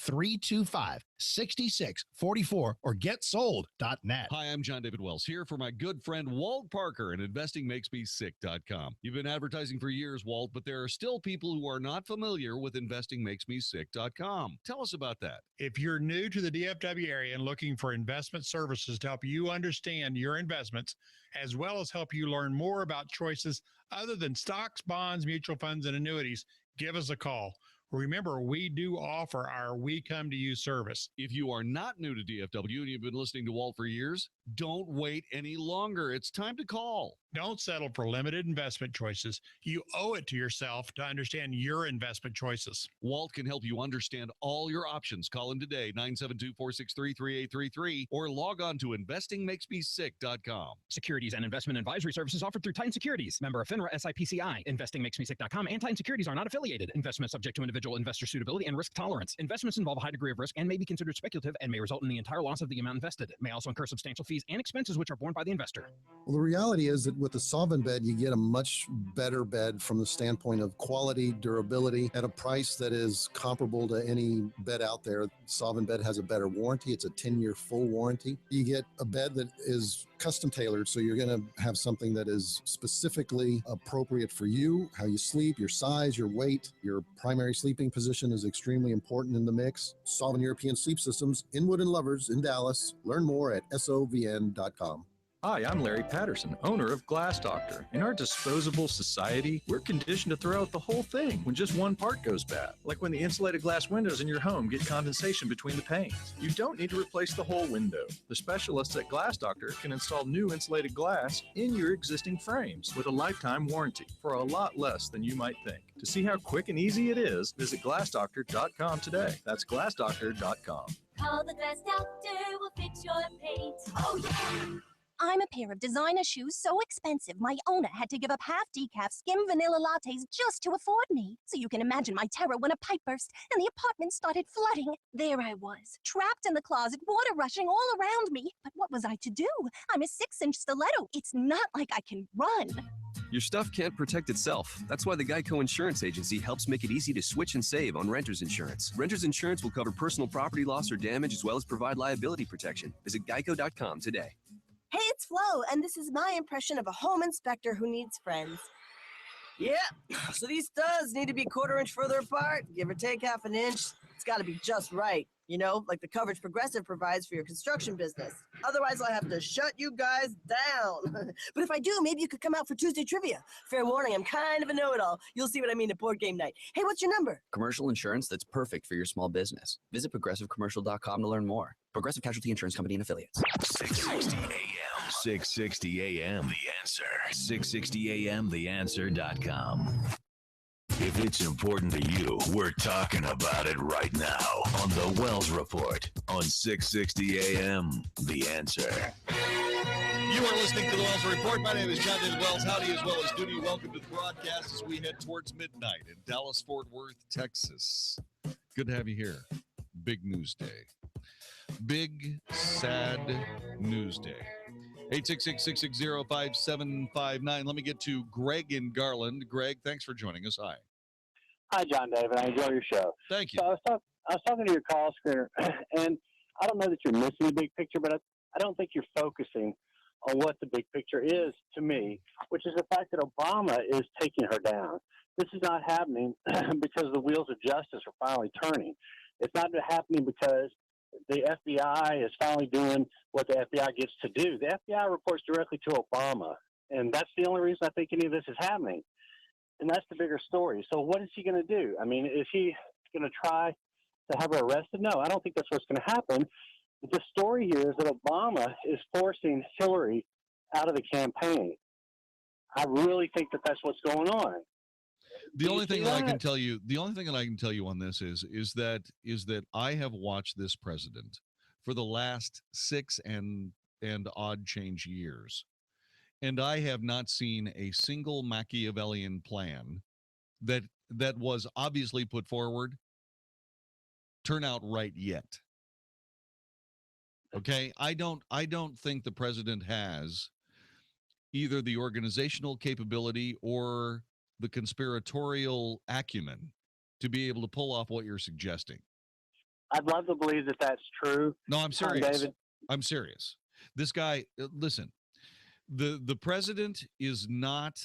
888-325-6644 or getsold.net. Hi, I'm Jon-David Wells here for my good friend Walt Parker and InvestingMakesMeSick.com. You've been advertising for years, Walt, but there are still people who are not familiar with InvestingMakesMeSick.com. Tell us about that. If you're new to the DFW area and looking for investment services to help you understand your investments, as well as help you learn more about choices other than stocks, bonds, mutual funds, and annuities, give us a call. Remember, we do offer our We Come to You service. If you are not new to DFW and you've been listening to Walt for years, don't wait any longer. It's time to call. Don't settle for limited investment choices. You owe it to yourself to understand your investment choices. Walt can help you understand all your options. Call him today, 972-463-3833, or log on to investingmakesmesick.com. Securities and investment advisory services offered through Titan Securities. Member of FINRA SIPCI. InvestingMakesMeSick.com and Titan Securities are not affiliated. Investment subject to individual investor suitability and risk tolerance. Investments involve a high degree of risk and may be considered speculative and may result in the entire loss of the amount invested. May also incur substantial fees and expenses which are borne by the investor. Well, the reality is that with the Solvent bed, you get a much better bed from the standpoint of quality, durability, at a price that is comparable to any bed out there. Solvent bed has a better warranty. It's a 10-year full warranty. You get a bed that is custom tailored, so you're going to have something that is specifically appropriate for you, how you sleep, your size, your weight. Your primary sleeping position is extremely important in the mix. Solvent European Sleep Systems, Inwood and Lovers in Dallas. Learn more at sovn.com. Hi, I'm Larry Patterson, owner of Glass Doctor. In our disposable society, we're conditioned to throw out the whole thing when just one part goes bad. Like when the insulated glass windows in your home get condensation between the panes. You don't need to replace the whole window. The specialists at Glass Doctor can install new insulated glass in your existing frames with a lifetime warranty for a lot less than you might think. To see how quick and easy it is, visit glassdoctor.com today. That's glassdoctor.com. Call the Glass Doctor, we'll fix your paint. Oh, yeah! I'm a pair of designer shoes so expensive, my owner had to give up half decaf skim vanilla lattes just to afford me. So you can imagine my terror when a pipe burst and the apartment started flooding. There I was, trapped in the closet, water rushing all around me. But what was I to do? I'm a 6-inch stiletto. It's not like I can run. Your stuff can't protect itself. That's why the Geico Insurance Agency helps make it easy to switch and save on renter's insurance. Renter's insurance will cover personal property loss or damage as well as provide liability protection. Visit geico.com today. Hey, it's Flo, and this is my impression of a home inspector who needs friends. Yeah, so these studs need to be 1/4 inch further apart, give or take half an inch. It's got to be just right, you know, like the coverage Progressive provides for your construction business. Otherwise, I'll have to shut you guys down. But if I do, maybe you could come out for Tuesday trivia. Fair warning, I'm kind of a know-it-all. You'll see what I mean at board game night. Hey, what's your number? Commercial insurance that's perfect for your small business. Visit progressivecommercial.com to learn more. Progressive Casualty Insurance Company and Affiliates. 660 AM. 660 AM. The Answer. 660 AM. TheAnswer.com. If it's important to you, we're talking about it right now on The Wells Report on 660 AM. The Answer. You are listening to The Wells Report. My name is Jon-David Wells. Howdy as well as duty. Welcome to the broadcast as we head towards midnight in Dallas-Fort Worth, Texas. Good to have you here. Big news day. Big, sad news day. 866-660-5759. Let me get to Greg in Garland. Greg, thanks for joining us. Hi. Hi, Jon-David. I enjoy your show. Thank you. So I was talking to your call screener, and I don't know that you're missing the big picture, but I don't think you're focusing on what the big picture is to me, which is the fact that Obama is taking her down. This is not happening because the wheels of justice are finally turning. It's not happening because the FBI is finally doing what the FBI gets to do. The FBI reports directly to Obama, and that's the only reason I think any of this is happening. And that's the bigger story. So what is he going to do? I mean, is he going to try to have her arrested? No, I don't think that's what's going to happen. The story here is that Obama is forcing Hillary out of the campaign. I really think that that's what's going on. The only thing that I can tell you on this is that I have watched this president for the last 6 and odd change years, and I have not seen a single Machiavellian plan that was obviously put forward turn out right yet. Okay, I don't think the president has either the organizational capability or the conspiratorial acumen to be able to pull off what you're suggesting. I'd love to believe that that's true. No, I'm serious. David. I'm serious. This guy, listen, the president is not,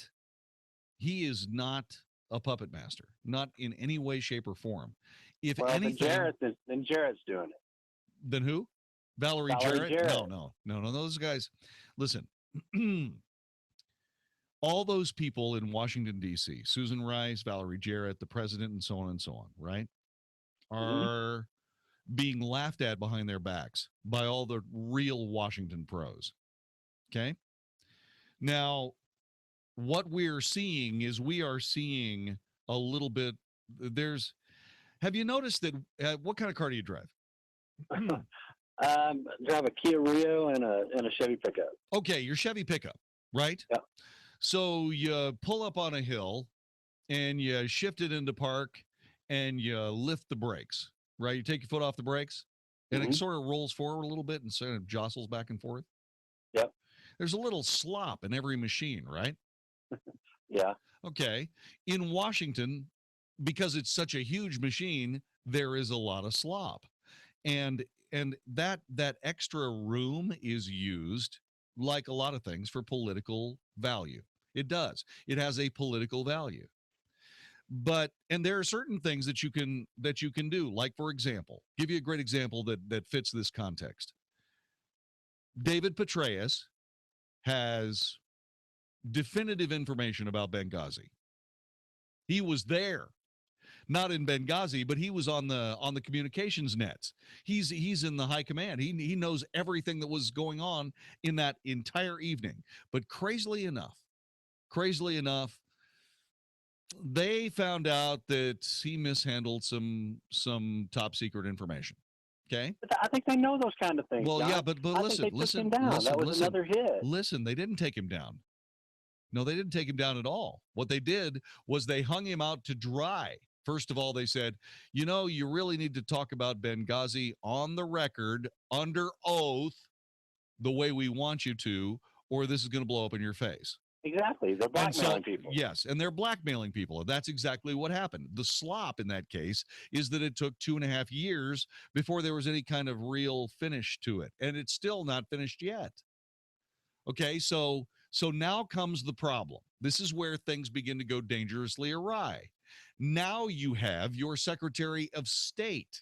he is not a puppet master, not in any way, shape, or form. If anything, then Jarrett's doing it. Then who? Valerie Jarrett? No. Those guys, listen, all those people in Washington, D.C., Susan Rice, Valerie Jarrett, the president, and so on, right, are being laughed at behind their backs by all the real Washington pros. Okay? Now, what we're seeing is we are seeing a little bit, have you noticed that, what kind of car do you drive? Drive a Kia Rio and a Chevy pickup. Okay, your Chevy pickup, right? Yeah. So you pull up on a hill and you shift it into park and you lift the brakes, right? You take your foot off the brakes and it sort of rolls forward a little bit and sort of jostles back and forth. Yep. There's a little slop in every machine, right? Yeah. Okay. In Washington, because it's such a huge machine, there is a lot of slop. And that extra room is used, like a lot of things, for political value. It does. It has a political value. And there are certain things that you can do. Like, for example, give you a great example that fits this context. David Petraeus has definitive information about Benghazi. He was there. Not in Benghazi, but he was on the communications nets. He's in the high command. He knows everything that was going on in that entire evening. But crazily enough, they found out that he mishandled some top secret information. Okay. But I think they know those kind of things. Well, John. yeah, but listen, listen. That was another hit. Listen, they didn't take him down. No, they didn't take him down at all. What they did was they hung him out to dry. First of all, they said, you really need to talk about Benghazi on the record, under oath, the way we want you to, or this is going to blow up in your face. Exactly. They're blackmailing people. Yes, and they're blackmailing people. And that's exactly what happened. The slop in that case is that it took 2.5 years before there was any kind of real finish to it. And it's still not finished yet. Okay, so now comes the problem. This is where things begin to go dangerously awry. Now you have your Secretary of State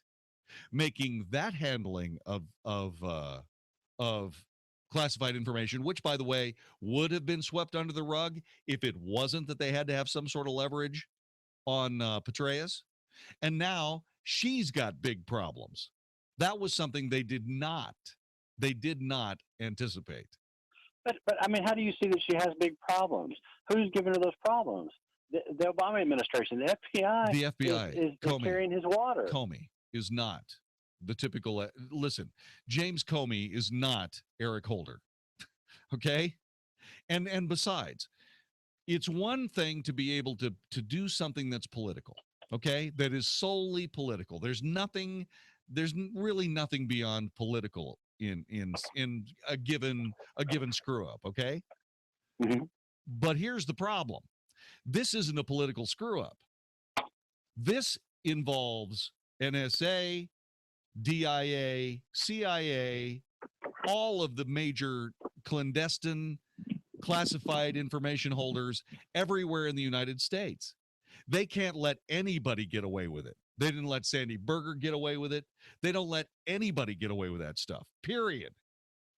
making that handling of classified information, which, by the way, would have been swept under the rug if it wasn't that they had to have some sort of leverage on Petraeus. And now she's got big problems. That was something they did not anticipate. But I mean, how do you see that she has big problems? Who's giving her those problems? The Obama administration, the FBI. The FBI is carrying his water. Comey is not the typical. Listen, James Comey is not Eric Holder. Okay, and besides, it's one thing to be able to do something that's political. Okay, that is solely political. There's really nothing beyond political in a given screw up. Okay, but here's the problem. This isn't a political screw up. This involves NSA, DIA, CIA, all of the major clandestine classified information holders everywhere in the United States. They can't let anybody get away with it. They didn't let Sandy Berger get away with it. They don't let anybody get away with that stuff, period.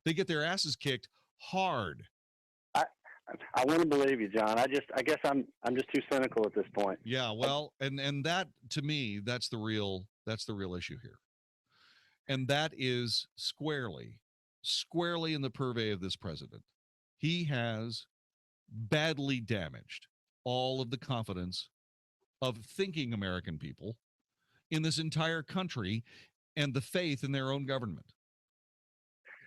They get their asses kicked hard. I want to believe you, John. I guess I'm just too cynical at this point. Yeah, well, and that, to me, that's the real issue here. And that is squarely in the purvey of this president. He has badly damaged all of the confidence of thinking American people in this entire country and the faith in their own government.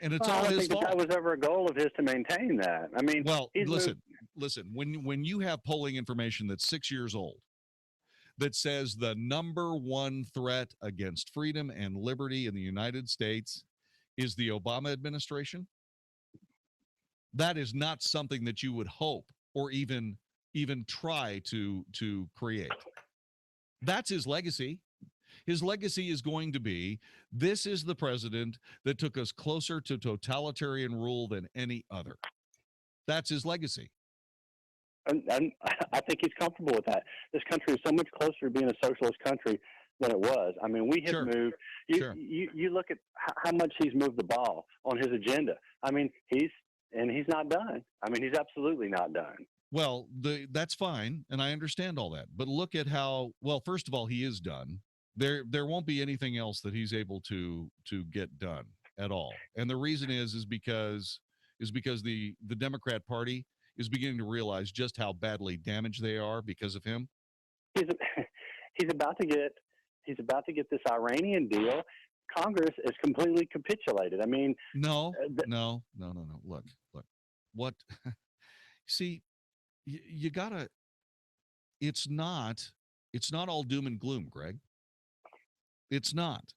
And it's all his fault. That was ever a goal of his to maintain that. I mean, well, listen. When you have polling information that's 6 years old, that says the number one threat against freedom and liberty in the United States is the Obama administration, that is not something that you would hope or even try to create. That's his legacy. His legacy is going to be, this is the president that took us closer to totalitarian rule than any other. That's his legacy. And I think he's comfortable with that. This country is so much closer to being a socialist country than it was. I mean, we have moved. You look at how much he's moved the ball on his agenda. I mean, he's not done. I mean, he's absolutely not done. Well, that's fine, and I understand all that. But look at how, well, first of all, he is done. There won't be anything else that he's able to get done at all. And the reason is because the Democrat Party is beginning to realize just how badly damaged they are because of him. He's about to get this Iranian deal. Congress is completely capitulated. I mean, no. Look. What? See, you gotta. It's not all doom and gloom, Greg. It's not.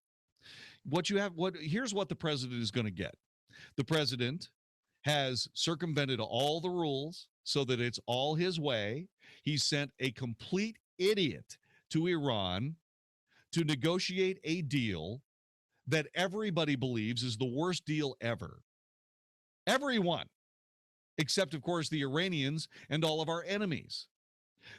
Here's what the president is going to get. The president has circumvented all the rules so that it's all his way. He sent a complete idiot to Iran to negotiate a deal that everybody believes is the worst deal ever. Everyone, except, of course, the Iranians and all of our enemies.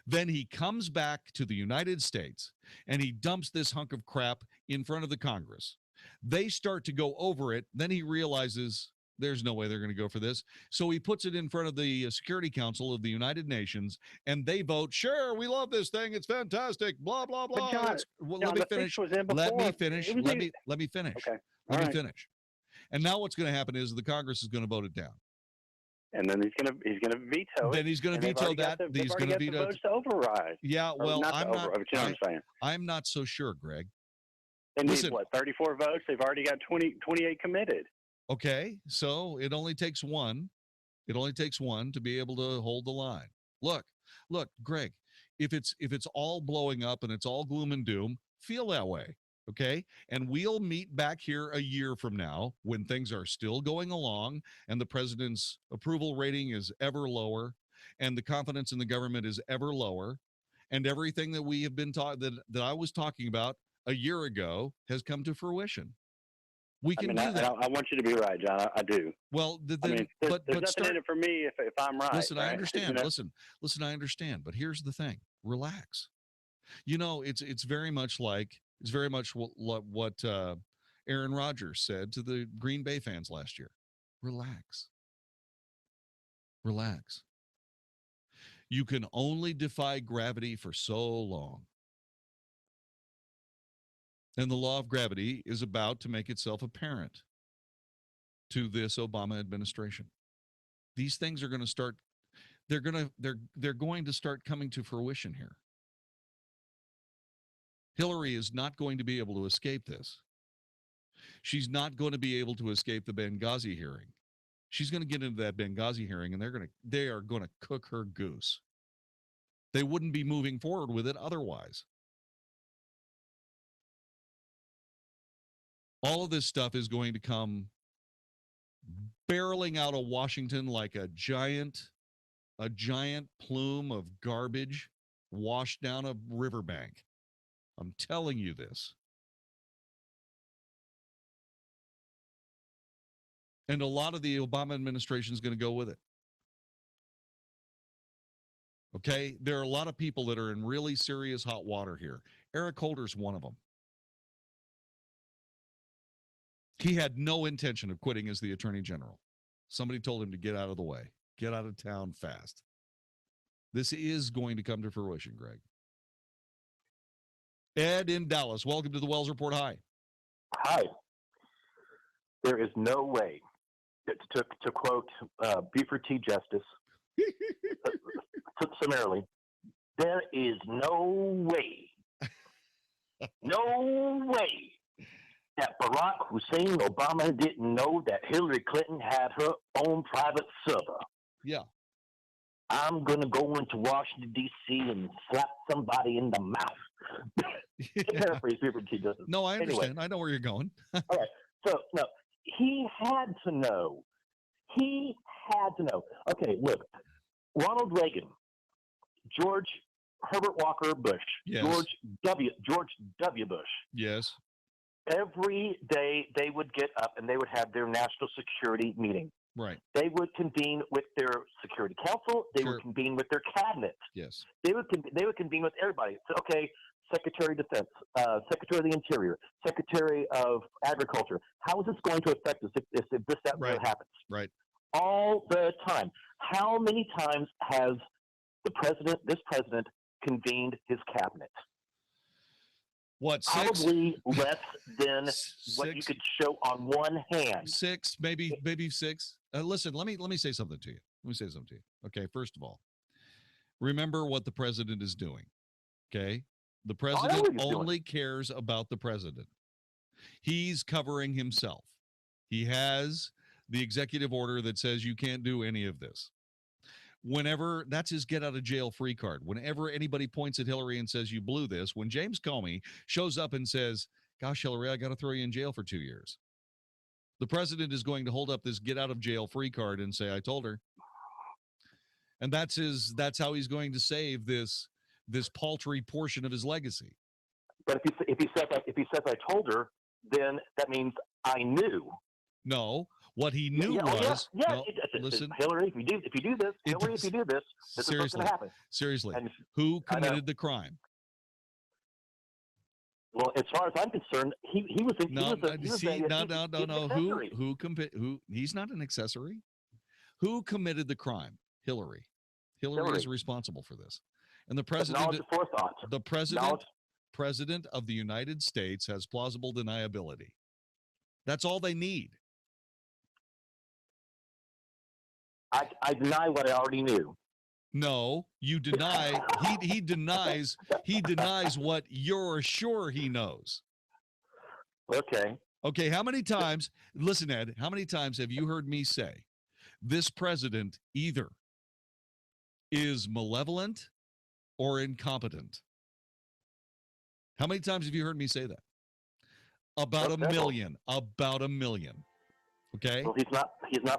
Then he comes back to the United States and he dumps this hunk of crap in front of the Congress. They start to go over it. Then he realizes there's no way they're going to go for this. So he puts it in front of the Security Council of the United Nations, and they vote, sure, we love this thing. It's fantastic. Blah, blah, blah. John, let me finish. Let me finish. Let me finish. Okay. Let me finish. And now what's going to happen is the Congress is going to vote it down. And then he's going to veto it. Then he's going to veto that. He's going to veto the votes to override. Yeah, well, I'm not so sure, Greg. They need, 34 votes? They've already got 28 committed. Okay, so it only takes one. It only takes one to be able to hold the line. Look, Greg, if it's all blowing up and it's all gloom and doom, feel that way, okay? And we'll meet back here a year from now when things are still going along and the president's approval rating is ever lower and the confidence in the government is ever lower, and everything that we have been taught that I was talking about a year ago has come to fruition. We can do that. I want you to be right, John. I do. Well, there's nothing in it for me if I'm right. Listen, right? I understand. Listen, I understand. But here's the thing: relax. You know, it's very much what Aaron Rodgers said to the Green Bay fans last year. Relax. Relax. You can only defy gravity for so long. And the law of gravity is about to make itself apparent to this Obama administration. These things are going to start, they're going to start coming to fruition here. Hillary is not going to be able to escape this. She's not going to be able to escape the Benghazi hearing. She's going to get into that Benghazi hearing and they are going to cook her goose. They wouldn't be moving forward with it otherwise. All of this stuff is going to come barreling out of Washington like a giant plume of garbage washed down a riverbank. I'm telling you this. And a lot of the Obama administration is going to go with it. Okay? There are a lot of people that are in really serious hot water here. Eric Holder's one of them. He had no intention of quitting as the Attorney General. Somebody told him to get out of the way. Get out of town fast. This is going to come to fruition, Greg. Ed in Dallas, welcome to the Wells Report. Hi. Hi. There is no way, to quote Buford T. Justice, summarily, there is no way that Barack Hussein Obama didn't know that Hillary Clinton had her own private server. Yeah. I'm going to go into Washington, D.C. and slap somebody in the mouth. Paraphrase Buford T. Justice. No, I understand. Anyway. I know where you're going. All right. So, no, he had to know. Okay, look, Ronald Reagan, George Herbert Walker Bush, Yes. George W. Bush. Yes. Every day they would get up and they would have their national security meeting. Right. They would convene with their Security Council. They would convene with their cabinet. Yes. They would convene with everybody. So, okay, Secretary of Defense, Secretary of the Interior, Secretary of Agriculture. How is this going to affect us if this, that, and that happens? Right. All the time. How many times has this president, convened his cabinet? What, six? Probably less than what you could show on one hand. Six, maybe six. Listen, let me say something to you. Okay, first of all, remember what the president is doing. Okay, the president only cares about the president. He's covering himself. He has the executive order that says you can't do any of this. Whenever that's his get out of jail free card. Whenever anybody points at Hillary and says you blew this, when James Comey shows up and says, gosh, Hillary, I got to throw you in jail for 2 years, the president is going to hold up this get out of jail free card and say, I told her. And that's how he's going to save this paltry portion of his legacy. But if he says I told her, then that means I knew. No, what he knew was listen, Hillary, if you do this, Hillary, if you do this, this is what's going to happen. Seriously, who committed the crime? Well, as far as I'm concerned, he was. Who? He's not an accessory. Who committed the crime? Hillary. Hillary is responsible for this, and the president. The president of the United States has plausible deniability. That's all they need. I deny what I already knew. No, you deny. He denies. He denies what you're sure he knows. Okay. Okay. How many times? Listen, Ed. How many times have you heard me say, this president either is malevolent or incompetent? How many times have you heard me say that? About a million. About a million. Okay. Well, he's not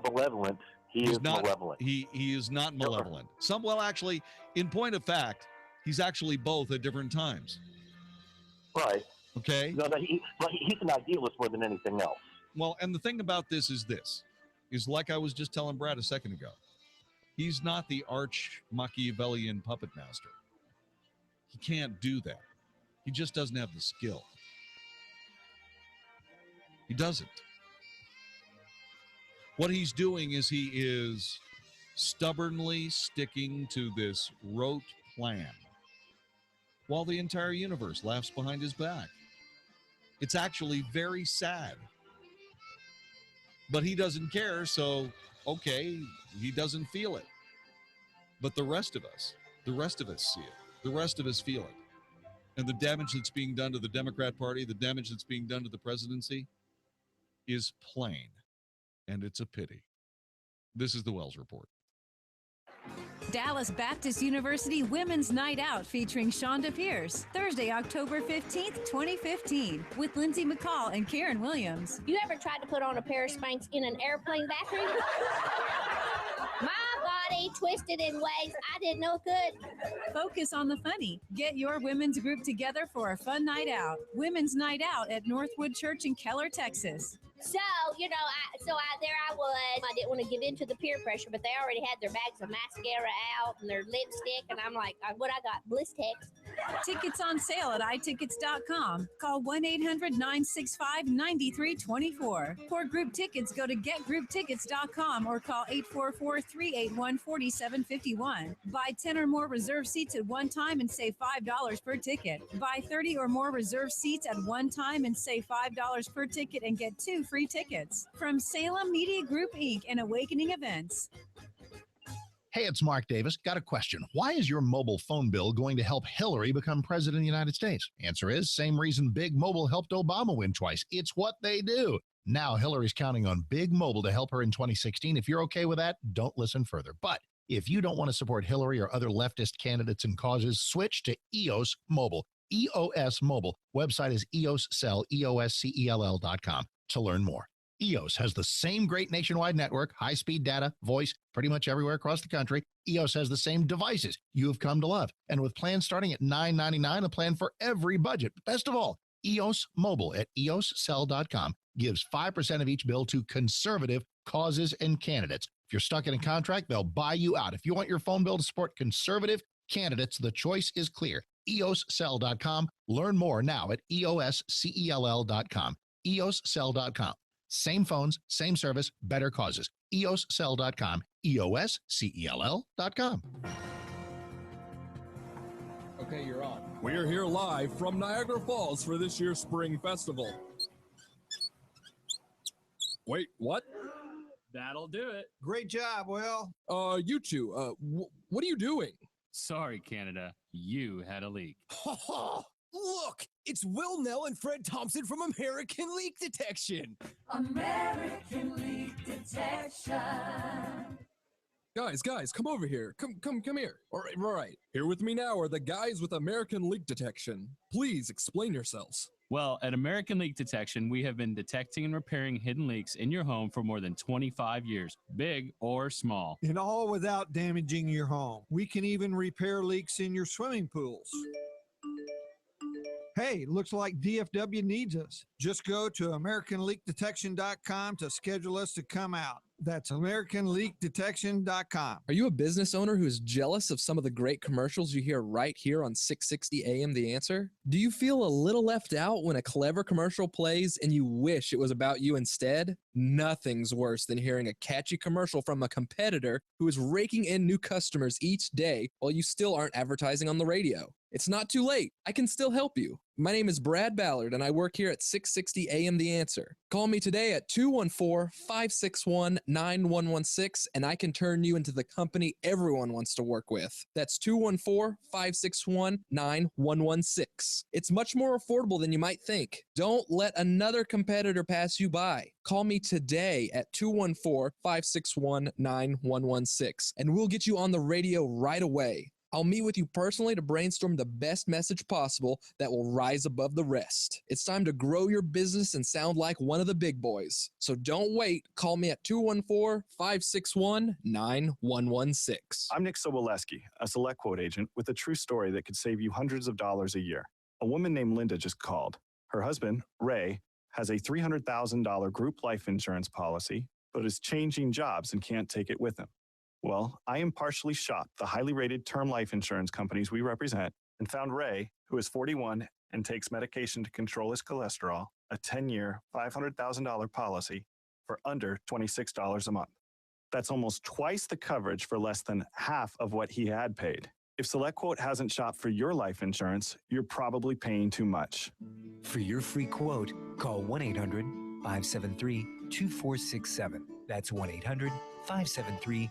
malevolent. He is malevolent. He is not malevolent. Actually, in point of fact, he's actually both at different times. Right. Okay. No, he's an idealist more than anything else. Well, and the thing about this is like I was just telling Brad a second ago. He's not the arch Machiavellian puppet master. He can't do that. He just doesn't have the skill. He doesn't. What he's doing is he is stubbornly sticking to this rote plan while the entire universe laughs behind his back. It's actually very sad. But he doesn't care, so, okay, he doesn't feel it. But the rest of us see it. The rest of us feel it. And the damage that's being done to the Democrat Party, the damage that's being done to the presidency is plain. And it's a pity. This is the Wells Report. Dallas Baptist University Women's Night Out featuring Shonda Pierce, Thursday, October 15th, 2015, with Lindsay McCall and Karen Williams. You ever tried to put on a pair of Spanx in an airplane bathroom? My body twisted in ways I didn't know could. Focus on the funny. Get your women's group together for a fun night out. Women's Night Out at Northwood Church in Keller, Texas. So, there I was. I didn't want to give in to the peer pressure, but they already had their bags of mascara out and their lipstick, and I'm like, what I got? Blistex. Tickets on sale at iTickets.com. Call 1-800-965-9324. For group tickets, go to getgrouptickets.com or call 844-381-4751. Buy 10 or more reserved seats at one time and save $5 per ticket. Buy 30 or more reserved seats at one time and save $5 per ticket and get 2 free tickets. From Salem Media Group, Inc. and Awakening Events. Hey, it's Mark Davis. Got a question. Why is your mobile phone bill going to help Hillary become president of the United States? Answer is, same reason Big Mobile helped Obama win twice. It's what they do. Now Hillary's counting on Big Mobile to help her in 2016. If you're okay with that, don't listen further. But if you don't want to support Hillary or other leftist candidates and causes, switch to EOS Mobile. EOS Mobile. Website is EOScell, EOSCELL.com to learn more. EOS has the same great nationwide network, high-speed data, voice, pretty much everywhere across the country. EOS has the same devices you have come to love. And with plans starting at $9.99, a plan for every budget. Best of all, EOS Mobile at eoscell.com gives 5% of each bill to conservative causes and candidates. If you're stuck in a contract, they'll buy you out. If you want your phone bill to support conservative candidates, the choice is clear. eoscell.com. Learn more now at eoscell.com. eoscell.com. Same phones, same service, better causes. eoscell.com. eoscell.com. Okay, you're on. We're here live from Niagara Falls for this year's Spring Festival. Wait, what? That'll do it. Great job, Will. You two, what are you doing? Sorry, Canada. You had a leak. Look, it's Will Nell and Fred Thompson from American Leak Detection. American Leak Detection. Guys, come over here. Come here. All right. Here with me now are the guys with American Leak Detection. Please explain yourselves. Well, at American Leak Detection, we have been detecting and repairing hidden leaks in your home for more than 25 years, big or small. And all without damaging your home. We can even repair leaks in your swimming pools. Hey, looks like DFW needs us. Just go to AmericanLeakDetection.com to schedule us to come out. That's AmericanLeakDetection.com. Are you a business owner who is jealous of some of the great commercials you hear right here on 660 AM The Answer? Do you feel a little left out when a clever commercial plays and you wish it was about you instead? Nothing's worse than hearing a catchy commercial from a competitor who is raking in new customers each day while you still aren't advertising on the radio. It's not too late. I can still help you. My name is Brad Ballard, and I work here at 660 AM The Answer. Call me today at 214-561-9116, and I can turn you into the company everyone wants to work with. That's 214-561-9116. It's much more affordable than you might think. Don't let another competitor pass you by. Call me today at 214-561-9116, and we'll get you on the radio right away. I'll meet with you personally to brainstorm the best message possible that will rise above the rest. It's time to grow your business and sound like one of the big boys. So don't wait. Call me at 214-561-9116. I'm Nick Soboleski, a Select Quote agent with a true story that could save you hundreds of dollars a year. A woman named Linda just called. Her husband, Ray, has a $300,000 group life insurance policy, but is changing jobs and can't take it with him. Well, I impartially shopped the highly rated term life insurance companies we represent and found Ray, who is 41 and takes medication to control his cholesterol, a 10-year, $500,000 policy for under $26 a month. That's almost twice the coverage for less than half of what he had paid. If SelectQuote hasn't shopped for your life insurance, you're probably paying too much. For your free quote, call 1-800-573-2467. That's 1-800-573-2467.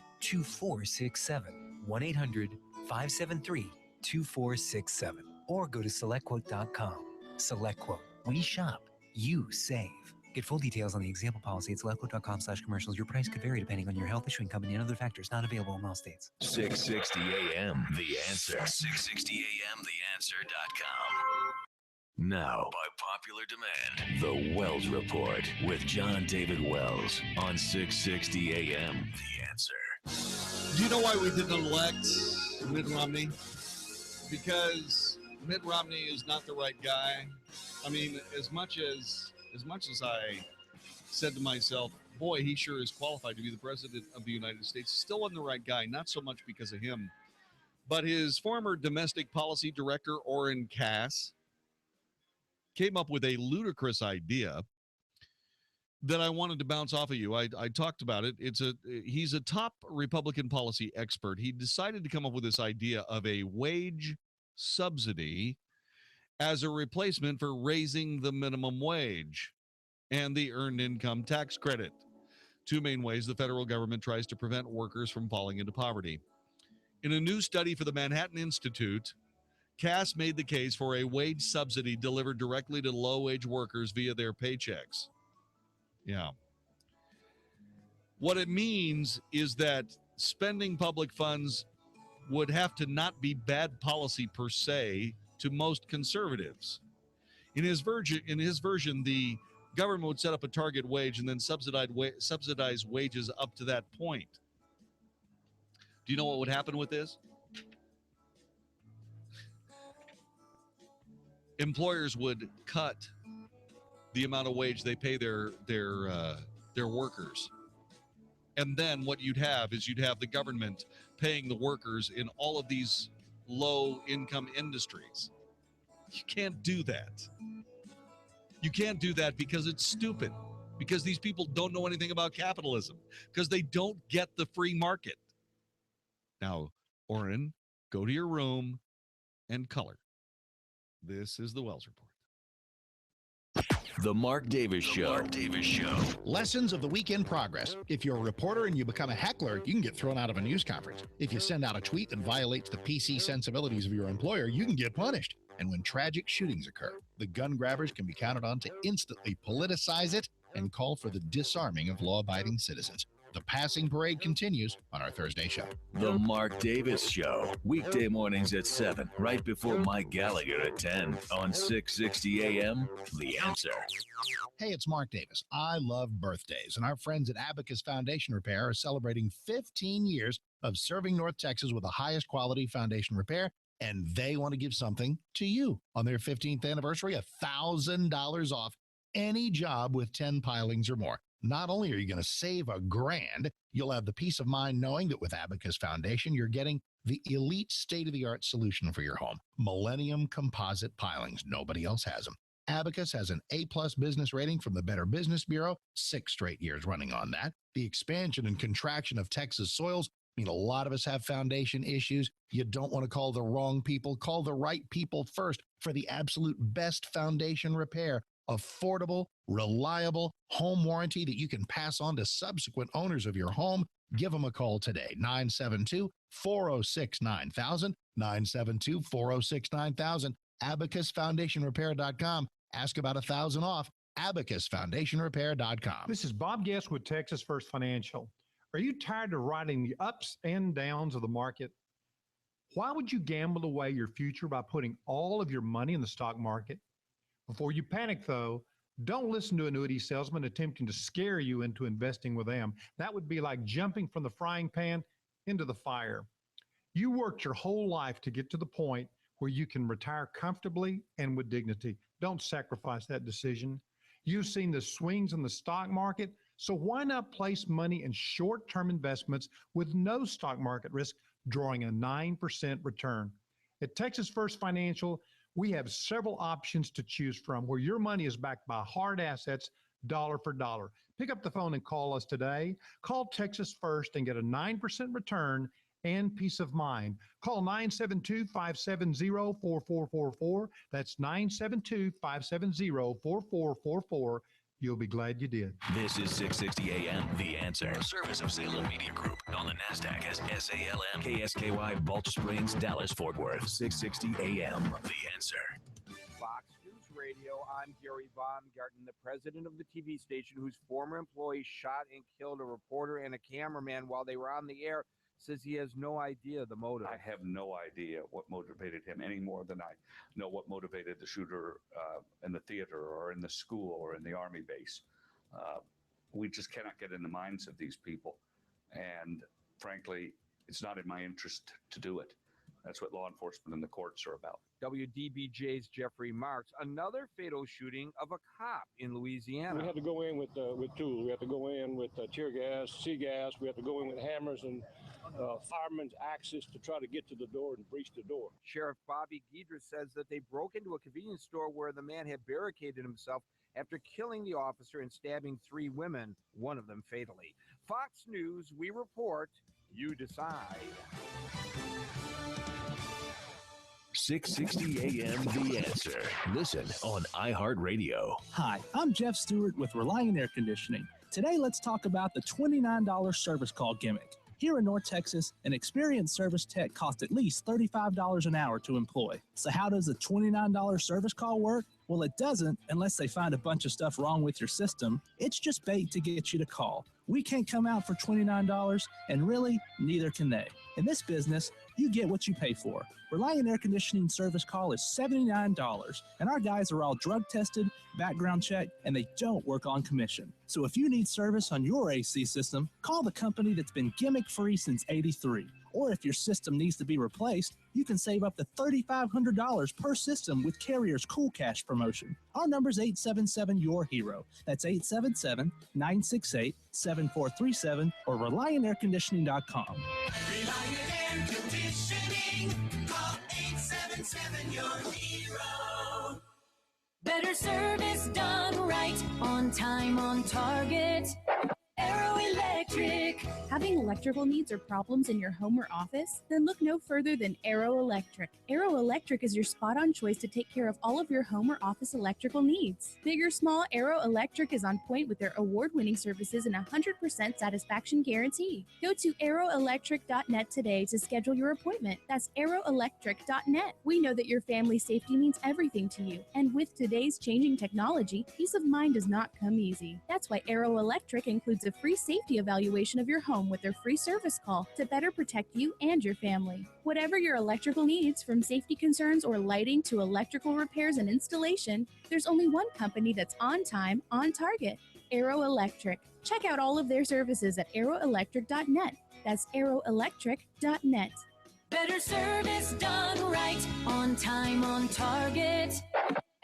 1-800-573-2467. Or go to SelectQuote.com. SelectQuote. We shop. You save. Get full details on the example policy at SelectQuote.com/commercials. Your price could vary depending on your health, issuing company, and other factors. Not available in all states. 660 AM, The Answer. 660 AMTheAnswer.com. Now, by popular demand, The Wells Report with Jon-David Wells on 660 AM The Answer. Do you know why we didn't elect Mitt Romney? Because Mitt Romney is not the right guy. I mean, as much as I said to myself, boy, he sure is qualified to be the president of the United States, still wasn't the right guy, not so much because of him, but his former domestic policy director, Orrin Cass, came up with a ludicrous idea that I wanted to bounce off of you. I talked about it. He's a top Republican policy expert. He decided to come up with this idea of a wage subsidy as a replacement for raising the minimum wage and the earned income tax credit. Two main ways the federal government tries to prevent workers from falling into poverty. In a new study for the Manhattan Institute, Cass made the case for a wage subsidy delivered directly to low-wage workers via their paychecks. Yeah. What it means is that spending public funds would have to not be bad policy per se to most conservatives. In his version, the Government would set up a target wage and then subsidize wages up to that point. Do you know what would happen with this? Employers would cut the amount of wage they pay their workers. And then what you'd have is you'd have the government paying the workers in all of these low-income industries. You can't do that. You can't do that because it's stupid, because these people don't know anything about capitalism, because they don't get the free market. Now, Oren, go to your room and color. This is the Wells Report. The Mark Davis Show. Mark Davis Show. Lessons of the week in progress. If you're a reporter and you become a heckler, you can get thrown out of a news conference. If you send out a tweet that violates the PC sensibilities of your employer, you can get punished. And when tragic shootings occur, the gun grabbers can be counted on to instantly politicize it and call for the disarming of law-abiding citizens. The passing parade continues on our Thursday show. The Mark Davis Show. Weekday mornings at 7, right before Mike Gallagher at 10 on 660 AM. The Answer. Hey, it's Mark Davis. I love birthdays, and our friends at Abacus Foundation Repair are celebrating 15 years of serving North Texas with the highest quality foundation repair, and they want to give something to you. On their 15th anniversary, $1,000 off any job with 10 pilings or more. Not only are you going to save $1,000, you'll have the peace of mind knowing that with Abacus Foundation, you're getting the elite state-of-the-art solution for your home. Millennium composite pilings. Nobody else has them. Abacus has an A-plus business rating from the Better Business Bureau, 6 straight years running on that. The expansion and contraction of Texas soils mean a lot of us have foundation issues. You don't want to call the wrong people. Call the right people first for the absolute best foundation repair. Affordable, reliable home warranty that you can pass on to subsequent owners of your home. Give them a call today, 972-406-9000, 972-406-9000, abacusfoundationrepair.com. Ask about $1,000 off, abacusfoundationrepair.com. This is Bob Guest with Texas First Financial. Are you tired of riding the ups and downs of the market? Why would you gamble away your future by putting all of your money in the stock market? Before you panic, though, don't listen to annuity salesmen attempting to scare you into investing with them. That would be like jumping from the frying pan into the fire. You worked your whole life to get to the point where you can retire comfortably and with dignity. Don't sacrifice that decision. You've seen the swings in the stock market, so why not place money in short-term investments with no stock market risk, drawing a 9% return? At Texas First Financial, we have several options to choose from where your money is backed by hard assets, dollar for dollar. Pick up the phone and call us today. Call Texas First and get a 9% return and peace of mind. Call 972-570-4444. That's 972-570-4444. You'll be glad you did. This is 660 AM, The Answer. A service of Salem Media Group. On the NASDAQ as SALM, KSKY, Balch Springs, Dallas, Fort Worth. 660 AM, The Answer. Fox News Radio, I'm Gary Baumgarten, the president of the TV station whose former employee shot and killed a reporter and a cameraman while they were on the air, says he has no idea the motive. I have no idea what motivated him any more than I know what motivated the shooter in the theater or in the school or in the Army base. We just cannot get in the minds of these people. And frankly, it's not in my interest to do it. That's what law enforcement and the courts are about. WDBJ's Jeffrey Marks, another fatal shooting of a cop in Louisiana. We had to go in with tools. We had to go in with tear gas, sea gas. We had to go in with hammers and firemen's axes to try to get to the door and breach the door. Sheriff Bobby Guidra says that they broke into a convenience store where the man had barricaded himself after killing the officer and stabbing 3 women, one of them fatally. Fox News, we report, you decide. 660 AM, The Answer. Listen on iHeartRadio. Hi, I'm Jeff Stewart with Reliant Air Conditioning. Today, let's talk about the $29 service call gimmick. Here in North Texas, an experienced service tech costs at least $35 an hour to employ. So how does a $29 service call work? Well, it doesn't unless they find a bunch of stuff wrong with your system. It's just bait to get you to call. We can't come out for $29, and really, neither can they. In this business, you get what you pay for. Reliant Air Conditioning service call is $79, and our guys are all drug tested, background checked, and they don't work on commission. So if you need service on your AC system, call the company that's been gimmick-free since '83. Or if your system needs to be replaced, you can save up to $3,500 per system with Carrier's Cool Cash promotion. Our number's 877-YOUR-HERO. That's 877-968-7437 or ReliantAirConditioning.com. Reliant Air Conditioning. Call 877-YOUR-HERO. Better service done right, on time, on target. Aero Electric. Having electrical needs or problems in your home or office? Then look no further than Aero Electric. Aero Electric is your spot-on choice to take care of all of your home or office electrical needs. Big or small, Aero Electric is on point with their award-winning services and 100% satisfaction guarantee. Go to aeroelectric.net today to schedule your appointment. That's aeroelectric.net. We know that your family safety means everything to you, and with today's changing technology, peace of mind does not come easy. That's why Aero Electric includes a free safety evaluation of your home with their free service call to better protect you and your family. Whatever your electrical needs, from safety concerns or lighting to electrical repairs and installation, there's only one company that's on time, on target, Aero Electric. Check out all of their services at aeroelectric.net. That's aeroelectric.net. Better service done right, on time, on target.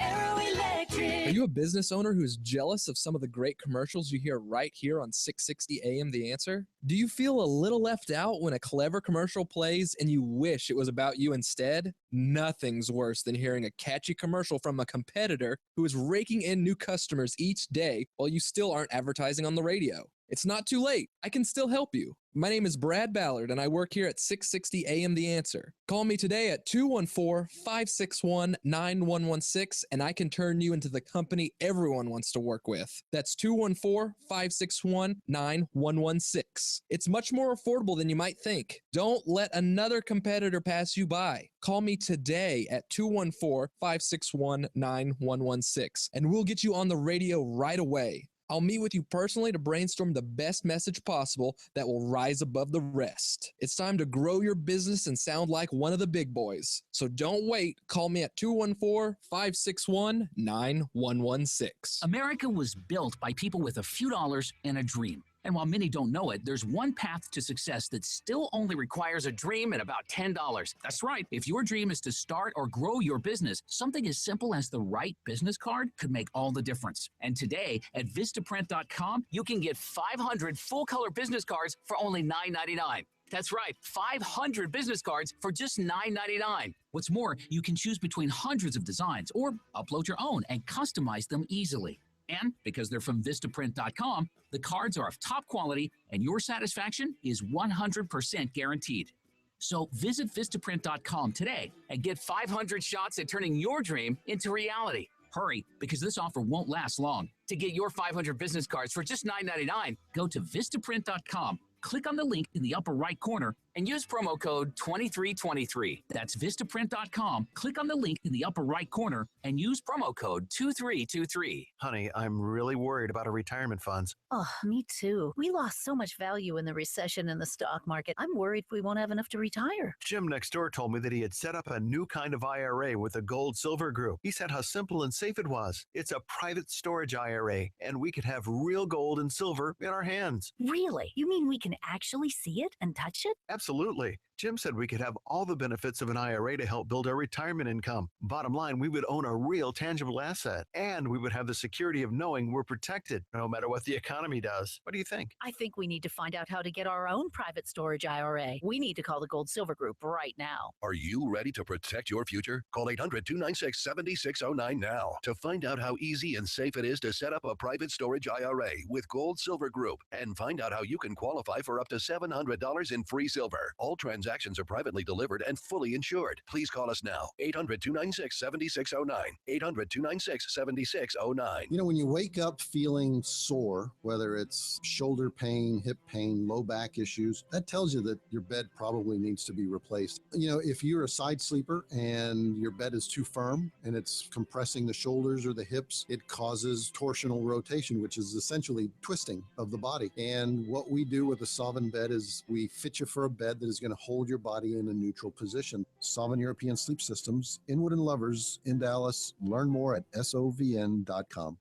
Aero Electric. Are you a business owner who is jealous of some of the great commercials you hear right here on 660 AM The Answer? Do you feel a little left out when a clever commercial plays and you wish it was about you instead? Nothing's worse than hearing a catchy commercial from a competitor who is raking in new customers each day while you still aren't advertising on the radio. It's not too late. I can still help you. My name is Brad Ballard, and I work here at 660 AM The Answer. Call me today at 214-561-9116, and I can turn you into the company everyone wants to work with. That's 214-561-9116. It's much more affordable than you might think. Don't let another competitor pass you by. Call me today at 214-561-9116, and we'll get you on the radio right away. I'll meet with you personally to brainstorm the best message possible that will rise above the rest. It's time to grow your business and sound like one of the big boys. So don't wait. Call me at 214-561-9116. America was built by people with a few dollars and a dream. And while many don't know it, there's one path to success that still only requires a dream and about $10. That's right. If your dream is to start or grow your business, something as simple as the right business card could make all the difference. And today at Vistaprint.com, you can get 500 full-color business cards for only $9.99. That's right, 500 business cards for just $9.99. What's more, you can choose between hundreds of designs or upload your own and customize them easily. And because they're from Vistaprint.com, the cards are of top quality and your satisfaction is 100% guaranteed. So visit Vistaprint.com today and get 500 shots at turning your dream into reality. Hurry, because this offer won't last long. To get your 500 business cards for just $9.99, go to Vistaprint.com. Click on the link in the upper right corner and use promo code 2323. That's Vistaprint.com. Click on the link in the upper right corner and use promo code 2323. Honey, I'm really worried about our retirement funds. Oh, me too. We lost so much value in the recession in the stock market. I'm worried we won't have enough to retire. Jim next door told me that he had set up a new kind of IRA with the Gold Silver Group. He said how simple and safe it was. It's a private storage IRA, and we could have real gold and silver in our hands. Really? You mean we can actually see it and touch it? Absolutely. Jim said we could have all the benefits of an IRA to help build our retirement income. Bottom line, we would own a real tangible asset, and we would have the security of knowing we're protected no matter what the economy does. What do you think? I think we need to find out how to get our own private storage IRA. We need to call the Gold Silver Group right now. Are you ready to protect your future? Call 800-296-7609 now to find out how easy and safe it is to set up a private storage IRA with Gold Silver Group, and find out how you can qualify for up to $700 in free silver. All transactions are privately delivered and fully insured. Please call us now. 800-296-7609. 800-296-7609. You know, when you wake up feeling sore, whether it's shoulder pain, hip pain, low back issues, that tells you that your bed probably needs to be replaced. You know, if you're a side sleeper and your bed is too firm and it's compressing the shoulders or the hips, it causes torsional rotation, which is essentially twisting of the body. And what we do with a Sovereign bed is we fit you for a bed that is going to hold hold your body in a neutral position. Sovereign European Sleep Systems, Inwood and Lovers in Dallas. Learn more at sovn.com.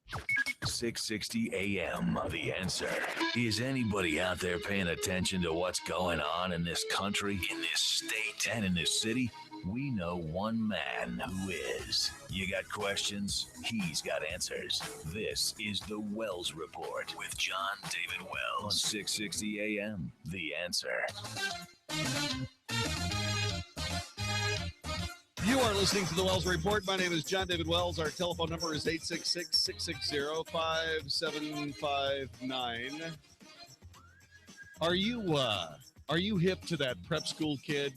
660 AM, The Answer. Is anybody out there paying attention to what's going on in this country, in this state, and in this city? We know one man who is. You got questions? He's got answers. This is the Wells Report with Jon-David Wells on 660 AM, The Answer. You are listening to the Wells Report. My name is Jon-David Wells. Our telephone number is 866-660-5759. Are you hip to that prep school kid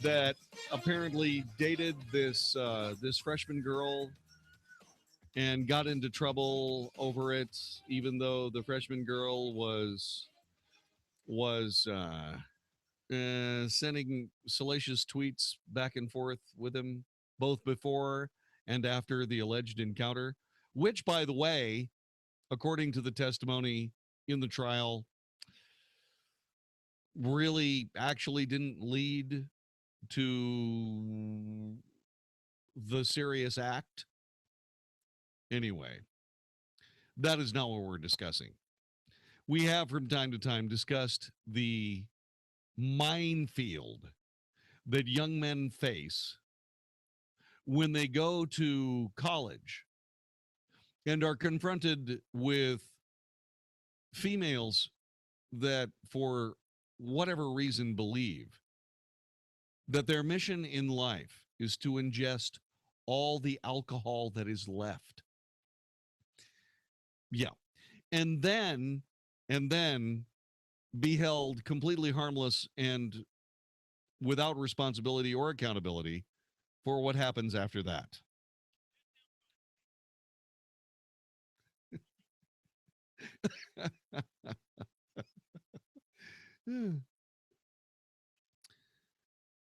that apparently dated this freshman girl and got into trouble over it, even though the freshman girl was sending salacious tweets back and forth with him both before and after the alleged encounter, which, by the way, according to the testimony in the trial, really actually didn't lead to the serious act. Anyway, that is not what we're discussing. We have from time to time discussed the minefield that young men face when they go to college and are confronted with females that, for whatever reason, believe that their mission in life is to ingest all the alcohol that is left. Yeah. And then be held completely harmless and without responsibility or accountability for what happens after that.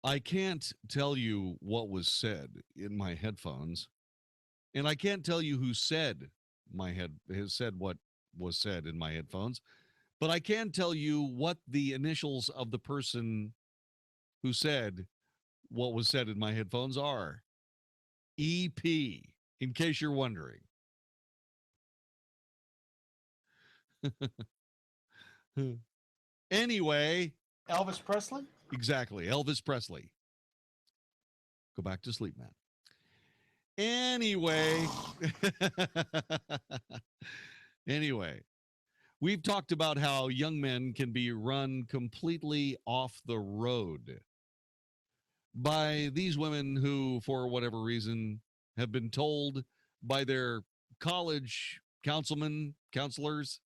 I can't tell you what was said in my headphones, and I can't tell you who said what was said in my headphones, but I can tell you what the initials of the person who said what was said in my headphones are. EP, in case you're wondering. Anyway. Elvis Presley? Exactly. Elvis Presley. Go back to sleep, Matt. Anyway. Anyway. We've talked about how young men can be run completely off the road by these women who, for whatever reason, have been told by their college counselors,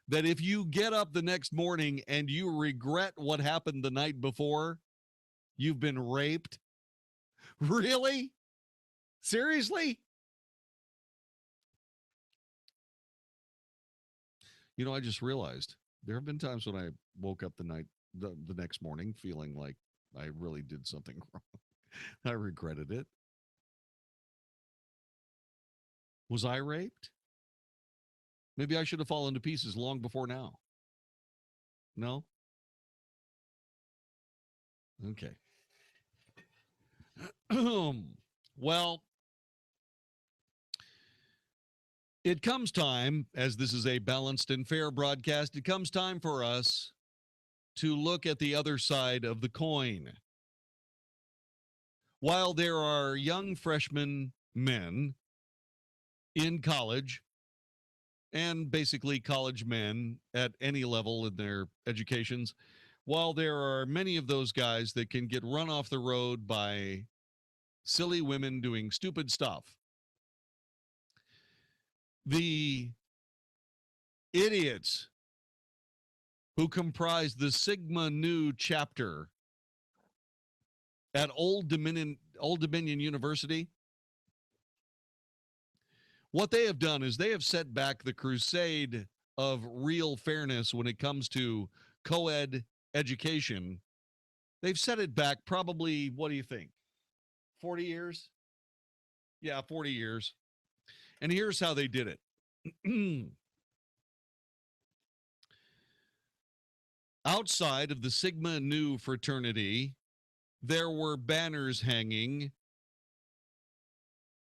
that if you get up the next morning and you regret what happened the night before, you've been raped. Really? Seriously? You know, I just realized there have been times when I woke up the next morning feeling like I really did something wrong. I regretted it. Was I raped? Maybe I should have fallen to pieces long before now. No? Okay. Well, it comes time, as this is a balanced and fair broadcast, it comes time for us to look at the other side of the coin. While there are young freshman men in college, and basically college men at any level in their educations, while there are many of those guys that can get run off the road by silly women doing stupid stuff, the idiots who comprise the Sigma Nu chapter at Old Dominion University, what they have done is they have set back the crusade of real fairness when it comes to co-ed education. They've set it back probably, what do you think, 40 years? Yeah, 40 years. And here's how they did it. outside of the Sigma Nu fraternity, there were banners hanging.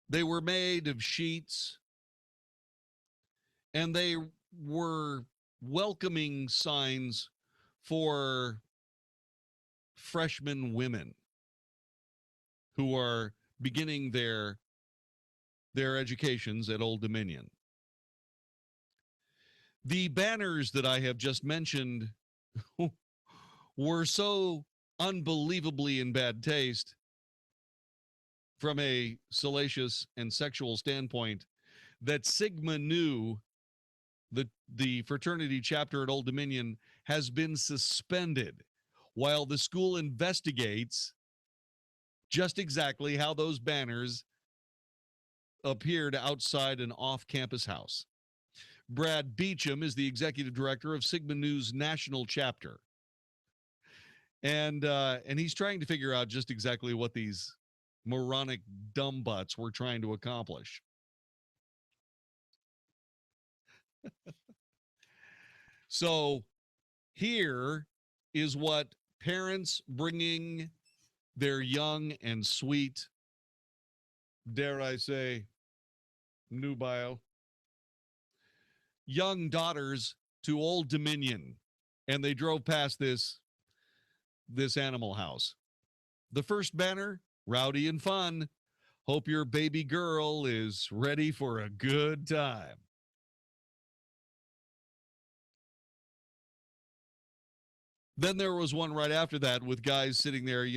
They were made of sheets, and they were welcoming signs for freshman women who are beginning their educations at Old Dominion. The banners that I have just mentioned were so unbelievably in bad taste from a salacious and sexual standpoint that Sigma Nu, the fraternity chapter at Old Dominion, has been suspended while the school investigates just exactly how those banners appeared outside an off-campus house. Brad Beecham is the executive director of Sigma Nu's national chapter. And he's trying to figure out just exactly what these moronic dumb butts were trying to accomplish. So here is what parents bringing their young and sweet, dare I say, nubile, young daughters to Old Dominion, and they drove past this animal house. The first banner, rowdy and fun. Hope your baby girl is ready for a good time. Then there was one right after that with guys sitting there,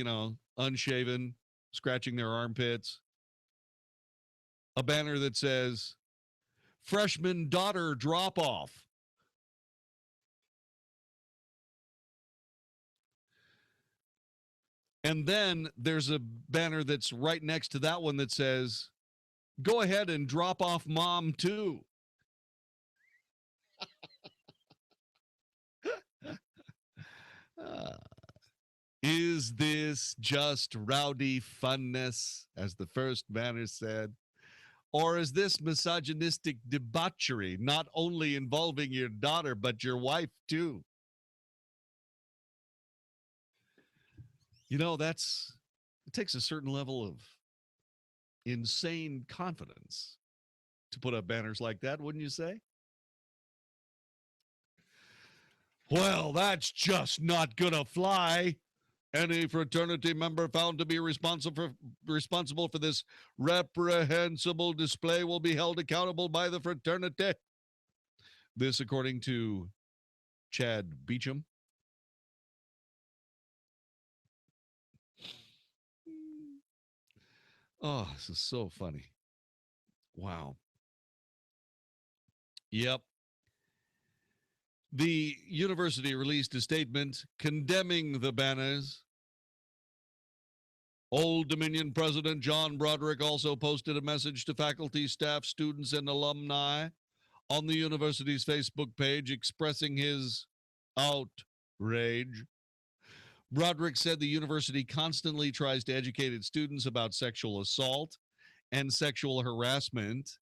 unshaven, scratching their armpits. A banner that says, freshman daughter drop off. And then there's a banner that's right next to that one that says, go ahead and drop off mom too. Is this just rowdy funness, as the first banner said? Or is this misogynistic debauchery, not only involving your daughter, but your wife too? It takes a certain level of insane confidence to put up banners like that, wouldn't you say? Well, that's just not gonna fly. Any fraternity member found to be responsible for this reprehensible display will be held accountable by the fraternity. This, according to Chad Beecham. Oh, this is so funny. Wow. Yep. The university released a statement condemning the banners. Old Dominion President John Broderick also posted a message to faculty, staff, students, and alumni on the university's Facebook page expressing his outrage. Broderick said the university constantly tries to educate its students about sexual assault and sexual harassment,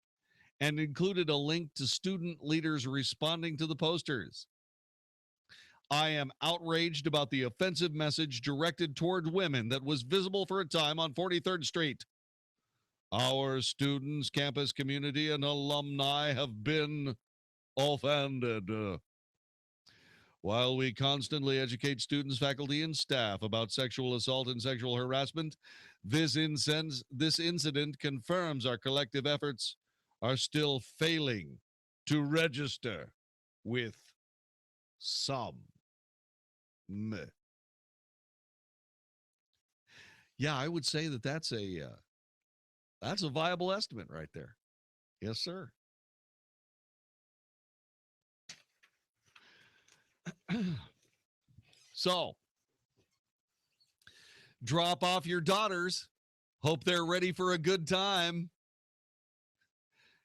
and included a link to student leaders responding to the posters. I am outraged about the offensive message directed toward women that was visible for a time on 43rd Street. Our students, campus community, and alumni have been offended. While we constantly educate students, faculty, and staff about sexual assault and sexual harassment, this incident confirms our collective efforts are still failing to register with some. Yeah, I would say that's a viable estimate right there. Yes, sir. So, drop off your daughters. Hope they're ready for a good time.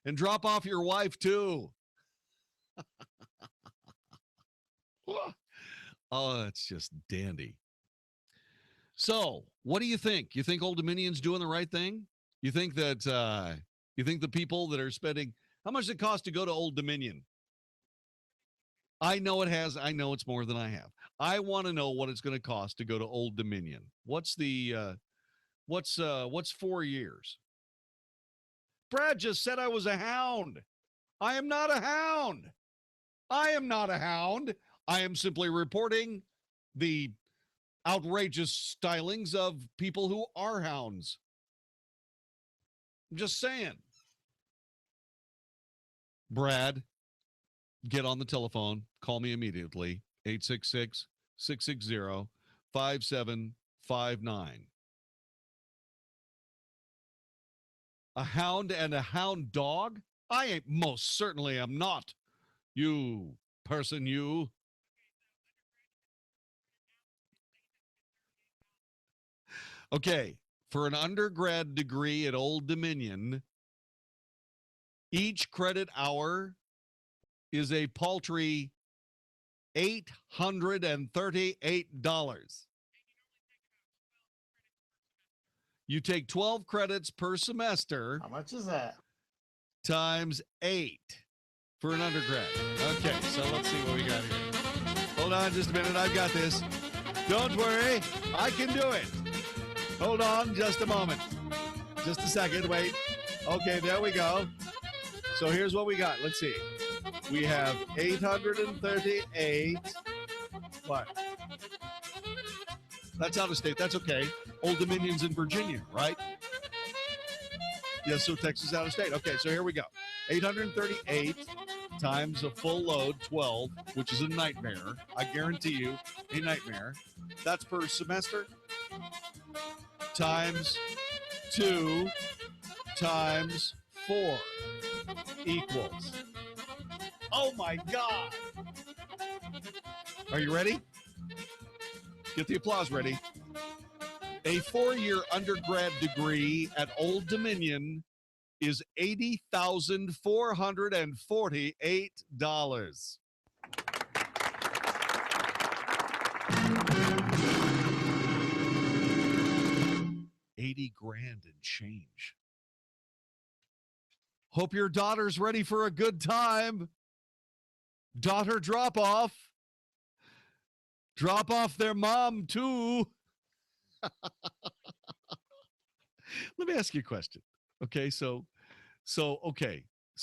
And drop off your wife, too. Oh, that's just dandy. So, what do you think? You think Old Dominion's doing the right thing? You think that the people that are spending, how much does it cost to go to Old Dominion? I know it has. I know it's more than I have. I want to know what it's going to cost to go to Old Dominion. What's 4 years? Brad just said I was a hound. I am not a hound. I am not a hound. I am simply reporting the outrageous stylings of people who are hounds. I'm just saying. Brad, get on the telephone. Call me immediately. 866-660-5759. A hound and a hound dog? I most certainly am not. You person, you. Okay, for an undergrad degree at Old Dominion, each credit hour is a paltry $838. You take 12 credits per semester. How much is that? Times 8 for an undergrad. Okay, so let's see what we got here. Hold on just a minute. I've got this. Don't worry. I can do it. Hold on just a moment. Just a second. Wait. Okay, there we go. So here's what we got. Let's see. We have 838. What? That's out of state. That's okay. Old Dominion's in Virginia, right? Yes, so Texas out of state. Okay, so here we go. 838 times a full load, 12, which is a nightmare. I guarantee you, a nightmare. That's per semester. Times 2 times 4 equals. Oh my God. Are you ready? Get the applause ready. A 4-year undergrad degree at Old Dominion is $80,448. $80,000 and change. Hope your daughter's ready for a good time. Daughter drop off. Drop off their mom too. Let me ask you a question. Okay, so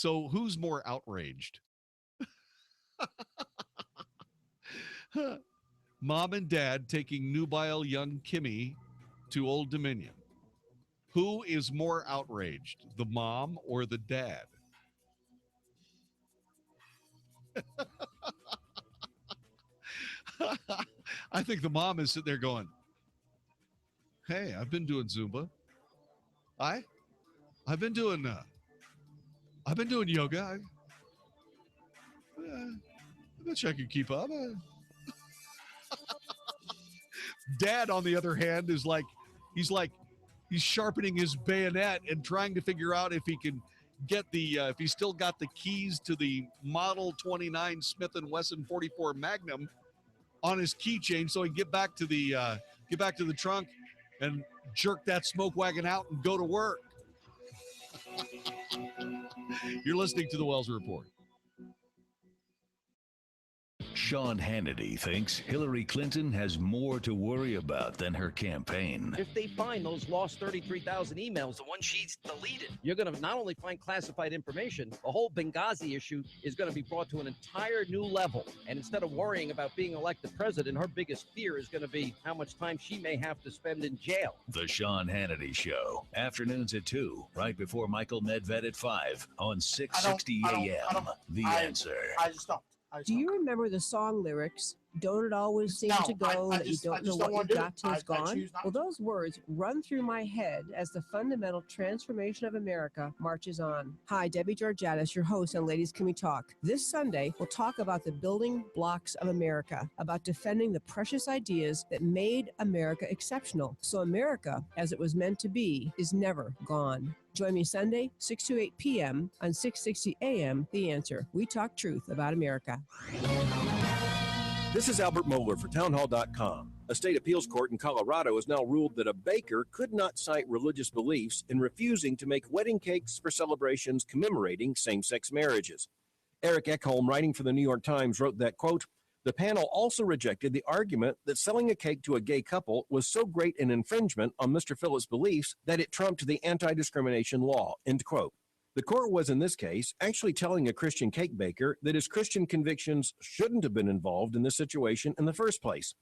who's more outraged? Mom and dad taking nubile young Kimmy to Old Dominion. Who is more outraged, the mom or the dad? I think the mom is sitting there going, hey, I've been doing Zumba. I've been doing yoga. I bet you I can keep up. Dad, on the other hand, is he's sharpening his bayonet and trying to figure out if he can get if he's still got the keys to the Model 29 Smith & Wesson 44 Magnum on his keychain, so he can get back to the trunk and jerk that smoke wagon out and go to work. You're listening to the Wells Report. Sean Hannity thinks Hillary Clinton has more to worry about than her campaign. If they find those lost 33,000 emails, the ones she's deleted, you're going to not only find classified information, the whole Benghazi issue is going to be brought to an entire new level. And instead of worrying about being elected president, her biggest fear is going to be how much time she may have to spend in jail. The Sean Hannity Show, afternoons at 2, right before Michael Medved at 5 on 660 AM. The Answer. I just don't. Do you remember the song lyrics? Don't it always seem to go that you don't know what you've got till it's gone? Well, those words run through my head as the fundamental transformation of America marches on. Hi, Debbie Georgatos, your host on Ladies Can We Talk. This Sunday, we'll talk about the building blocks of America, about defending the precious ideas that made America exceptional. So America, as it was meant to be, is never gone. Join me Sunday, 6 to 8 p.m. on 660 AM, The Answer. We talk truth about America. This is Albert Mohler for townhall.com. A state appeals court in Colorado has now ruled that a baker could not cite religious beliefs in refusing to make wedding cakes for celebrations commemorating same-sex marriages. Eric Ekholm, writing for the New York Times, wrote that, quote, The panel also rejected the argument that selling a cake to a gay couple was so great an infringement on Mr. Phillips' beliefs that it trumped the anti-discrimination law, end quote. The court was, in this case, actually telling a Christian cake baker that his Christian convictions shouldn't have been involved in this situation in the first place.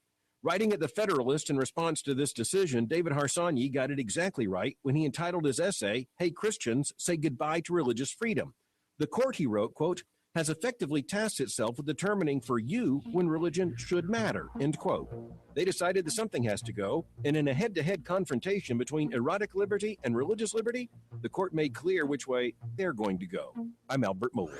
Writing at The Federalist in response to this decision, David Harsanyi got it exactly right when he entitled his essay, "Hey Christians, Say Goodbye to Religious Freedom." The court, he wrote, quote, has effectively tasked itself with determining for you when religion should matter, end quote. They decided that something has to go, and in a head-to-head confrontation between erotic liberty and religious liberty, the court made clear which way they're going to go. I'm Albert Moeller.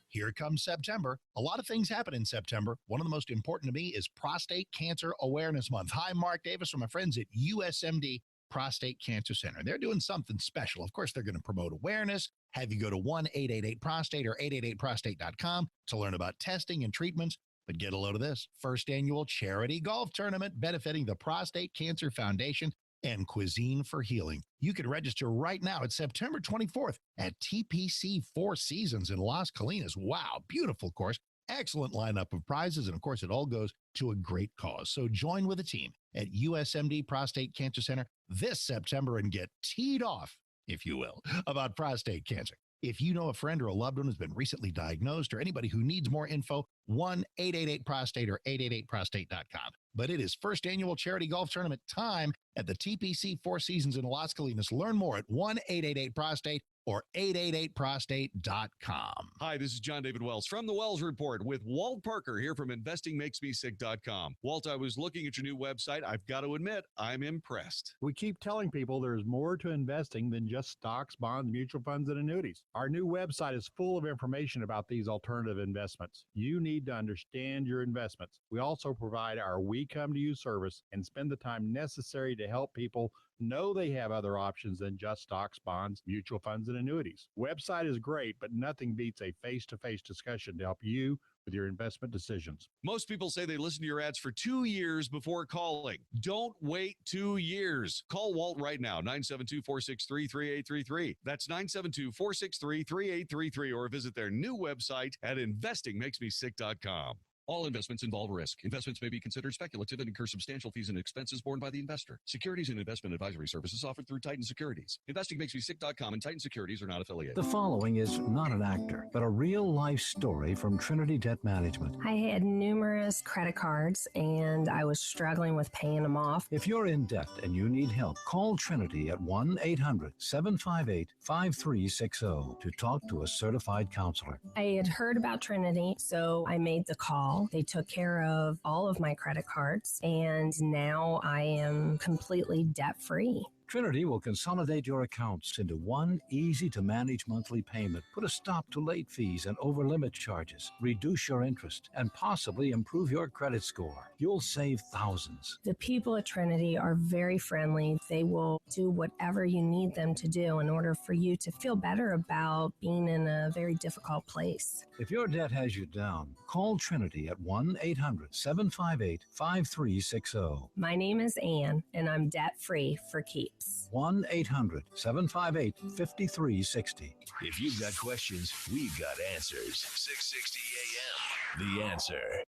Here comes September. A lot of things happen in September. One of the most important to me is Prostate Cancer Awareness Month. Hi, Mark Davis from my friends at USMD Prostate Cancer Center. They're doing something special. Of course, they're going to promote awareness, have you go to 1-888-PROSTATE or 888prostate.com to learn about testing and treatments. But get a load of this. First annual charity golf tournament benefiting the Prostate Cancer Foundation and Cuisine for Healing. You can register right now. It's September 24th at TPC Four Seasons in Las Colinas. Wow, beautiful course. Excellent lineup of prizes, and of course, it all goes to a great cause. So join with a team at USMD Prostate Cancer Center this September and get teed off, if you will, about prostate cancer. If you know a friend or a loved one who's been recently diagnosed or anybody who needs more info, 1-888-PROSTATE or 888prostate.com. But it is first annual charity golf tournament time at the TPC Four Seasons in Las Colinas. Learn more at 1-888-PROSTATE or 888prostate.com. Hi, this is Jon-David Wells from the Wells Report with Walt Parker here from InvestingMakesMeSick.com. Walt, I was looking at your new website. I've got to admit, I'm impressed. We keep telling people there's more to investing than just stocks, bonds, mutual funds, and annuities. Our new website is full of information about these alternative investments. You need to understand your investments. We also provide our We Come to You service and spend the time necessary to help people know they have other options than just stocks, bonds, mutual funds, and annuities. Website is great, but nothing beats a face-to-face discussion to help you with your investment decisions. Most people say they listen to your ads for 2 years before calling. Don't wait 2 years. Call Walt right now, 972-463-3833. That's 972-463-3833, or visit their new website at investingmakesmesick.com. All investments involve risk. Investments may be considered speculative and incur substantial fees and expenses borne by the investor. Securities and investment advisory services offered through Titan Securities. InvestingMakesMeSick.com and Titan Securities are not affiliated. The following is not an actor, but a real-life story from Trinity Debt Management. I had numerous credit cards, and I was struggling with paying them off. If you're in debt and you need help, call Trinity at 1-800-758-5360 to talk to a certified counselor. I had heard about Trinity, so I made the call. They took care of all of my credit cards, and now I am completely debt-free. Trinity will consolidate your accounts into one easy-to-manage monthly payment, put a stop to late fees and over-limit charges, reduce your interest, and possibly improve your credit score. You'll save thousands. The people at Trinity are very friendly. They will do whatever you need them to do in order for you to feel better about being in a very difficult place. If your debt has you down, call Trinity at 1-800-758-5360. My name is Ann, and I'm debt-free for keeps. 1-800-758-5360. If you've got questions, we've got answers. 660 AM. The Answer.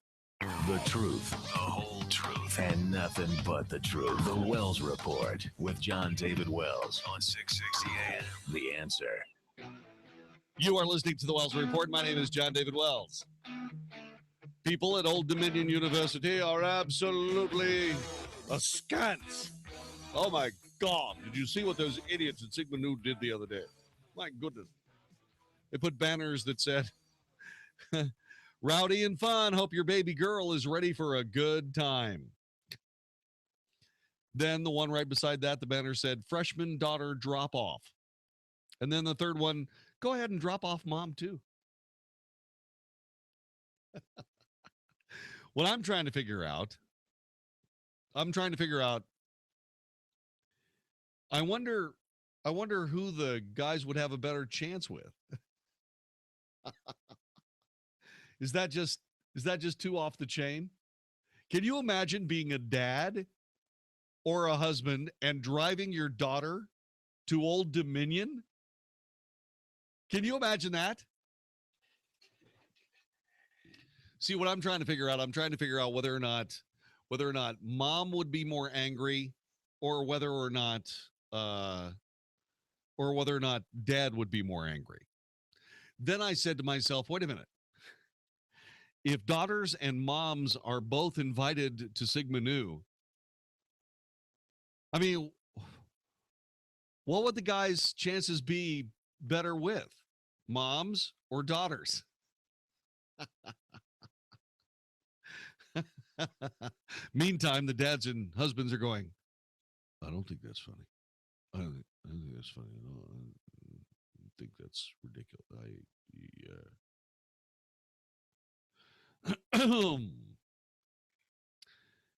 The truth, the whole truth, and nothing but the truth. The Wells Report with Jon-David Wells on 660 AM. The Answer. You are listening to the Wells Report. My name is Jon-David Wells. People at Old Dominion University are absolutely askance. Oh, my God. Did you see what those idiots at Sigma Nu did the other day? My goodness. They put banners that said, rowdy and fun. Hope your baby girl is ready for a good time. Then the one right beside that, the banner said, freshman daughter drop off. And then the third one, go ahead and drop off mom too. What I'm trying to figure out, I wonder who the guys would have a better chance with. Is that just too off the chain? Can you imagine being a dad or a husband and driving your daughter to Old Dominion? Can you imagine that? See what I'm trying to figure out. I'm trying to figure out whether or not mom would be more angry, or whether or not dad would be more angry. Then I said to myself, wait a minute. If daughters and moms are both invited to Sigma Nu, I mean, what would the guy's chances be better with? Moms or daughters? Meantime, the dads and husbands are going, I don't think that's funny. I don't think that's funny at all. I think that's ridiculous.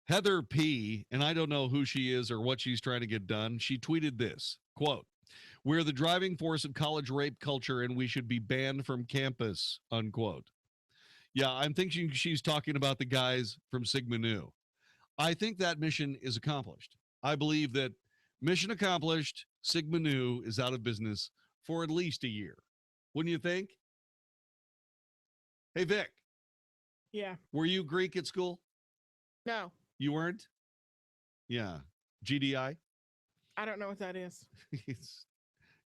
Heather P., and I don't know who she is or what she's trying to get done, she tweeted this, quote, "We're the driving force of college rape culture and we should be banned from campus," unquote. Yeah, I'm thinking she's talking about the guys from Sigma Nu. I think that mission is accomplished. I believe that mission accomplished, Sigma Nu is out of business for at least a year. Wouldn't you think? Hey, Vic. Yeah. Were you Greek at school? No. You weren't? Yeah. GDI? I don't know what that is. It's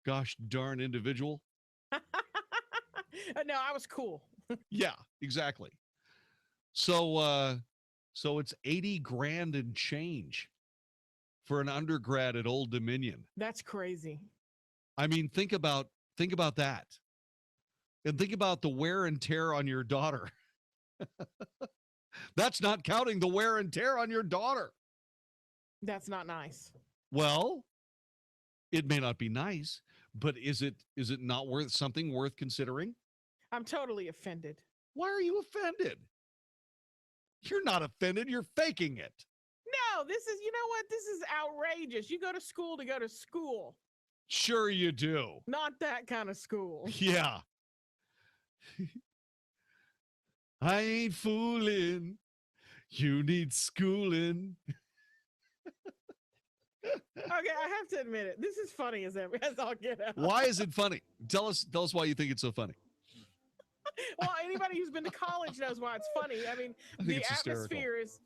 gosh darn individual. No, I was cool. Yeah, exactly. So it's 80 grand and change for an undergrad at Old Dominion. That's crazy. I mean, think about that. And think about the wear and tear on your daughter. That's not counting the wear and tear on your daughter. That's not nice. Well, it may not be nice, but is it not worth considering? I'm totally offended. Why are you offended? You're not offended. You're faking it. No, this is, you know what? This is outrageous. You go to school to go to school. Sure you do. Not that kind of school. Yeah. I ain't fooling. You need schooling. Okay, I have to admit it. This is funny as all get out. Why is it funny? Tell us why you think it's so funny. Well, anybody who's been to college knows why it's funny. I mean, I think the it's atmosphere is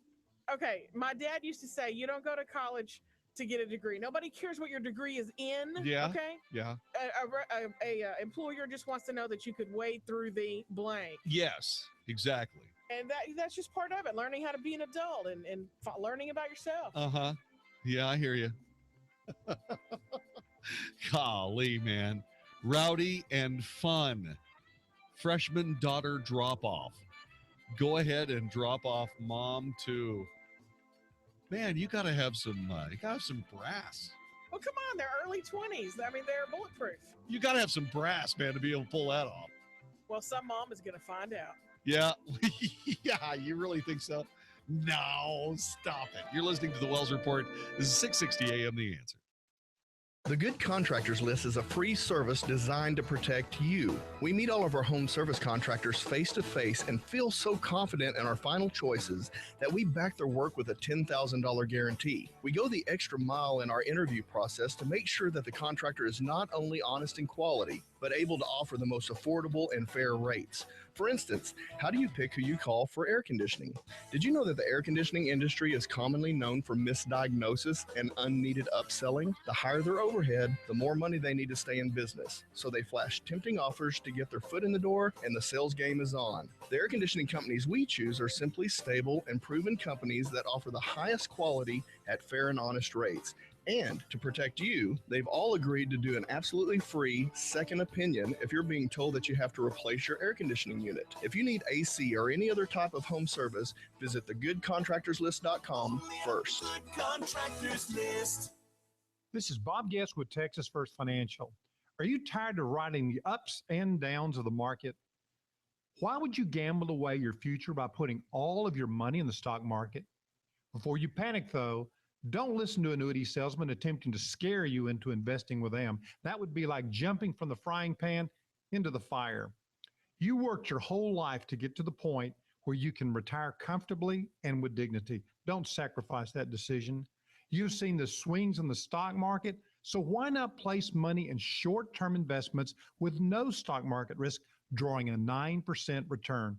okay. My dad used to say, "You don't go to college to get a degree. Nobody cares what your degree is in." Yeah. Okay. Yeah. A employer just wants to know that you could wade through the blank. Yes, exactly. And that's just part of it. Learning how to be an adult and learning about yourself. Uh-huh. Yeah, I hear you. Golly, man. Rowdy and fun. Freshman daughter drop off. Go ahead and drop off mom too. Man, you gotta have some brass. Well, come on, they're early 20s. I mean, they're bulletproof. You gotta have some brass, man, to be able to pull that off. Well, some mom is gonna find out. Yeah. Yeah, you really think so? No, stop it. You're listening to the Wells Report. This is 660 AM The Answer. The Good Contractors List is a free service designed to protect you. We meet all of our home service contractors face to face and feel so confident in our final choices that we back their work with a $10,000 guarantee. We go the extra mile in our interview process to make sure that the contractor is not only honest in quality, but able to offer the most affordable and fair rates. For instance, how do you pick who you call for air conditioning? Did you know that the air conditioning industry is commonly known for misdiagnosis and unneeded upselling? The higher their overhead, the more money they need to stay in business. So they flash tempting offers to get their foot in the door, and the sales game is on. The air conditioning companies we choose are simply stable and proven companies that offer the highest quality at fair and honest rates. And to protect you, they've all agreed to do an absolutely free second opinion if you're being told that you have to replace your air conditioning unit. If you need AC or any other type of home service, visit thegoodcontractorslist.com first. Contractors List. This is Bob Guest with Texas First Financial. Are you tired of riding the ups and downs of the market? Why would you gamble away your future by putting all of your money in the stock market? Before you panic, though, don't listen to annuity salesmen attempting to scare you into investing with them. That would be like jumping from the frying pan into the fire. You worked your whole life to get to the point where you can retire comfortably and with dignity. Don't sacrifice that decision. You've seen the swings in the stock market, so why not place money in short-term investments with no stock market risk, drawing a 9% return?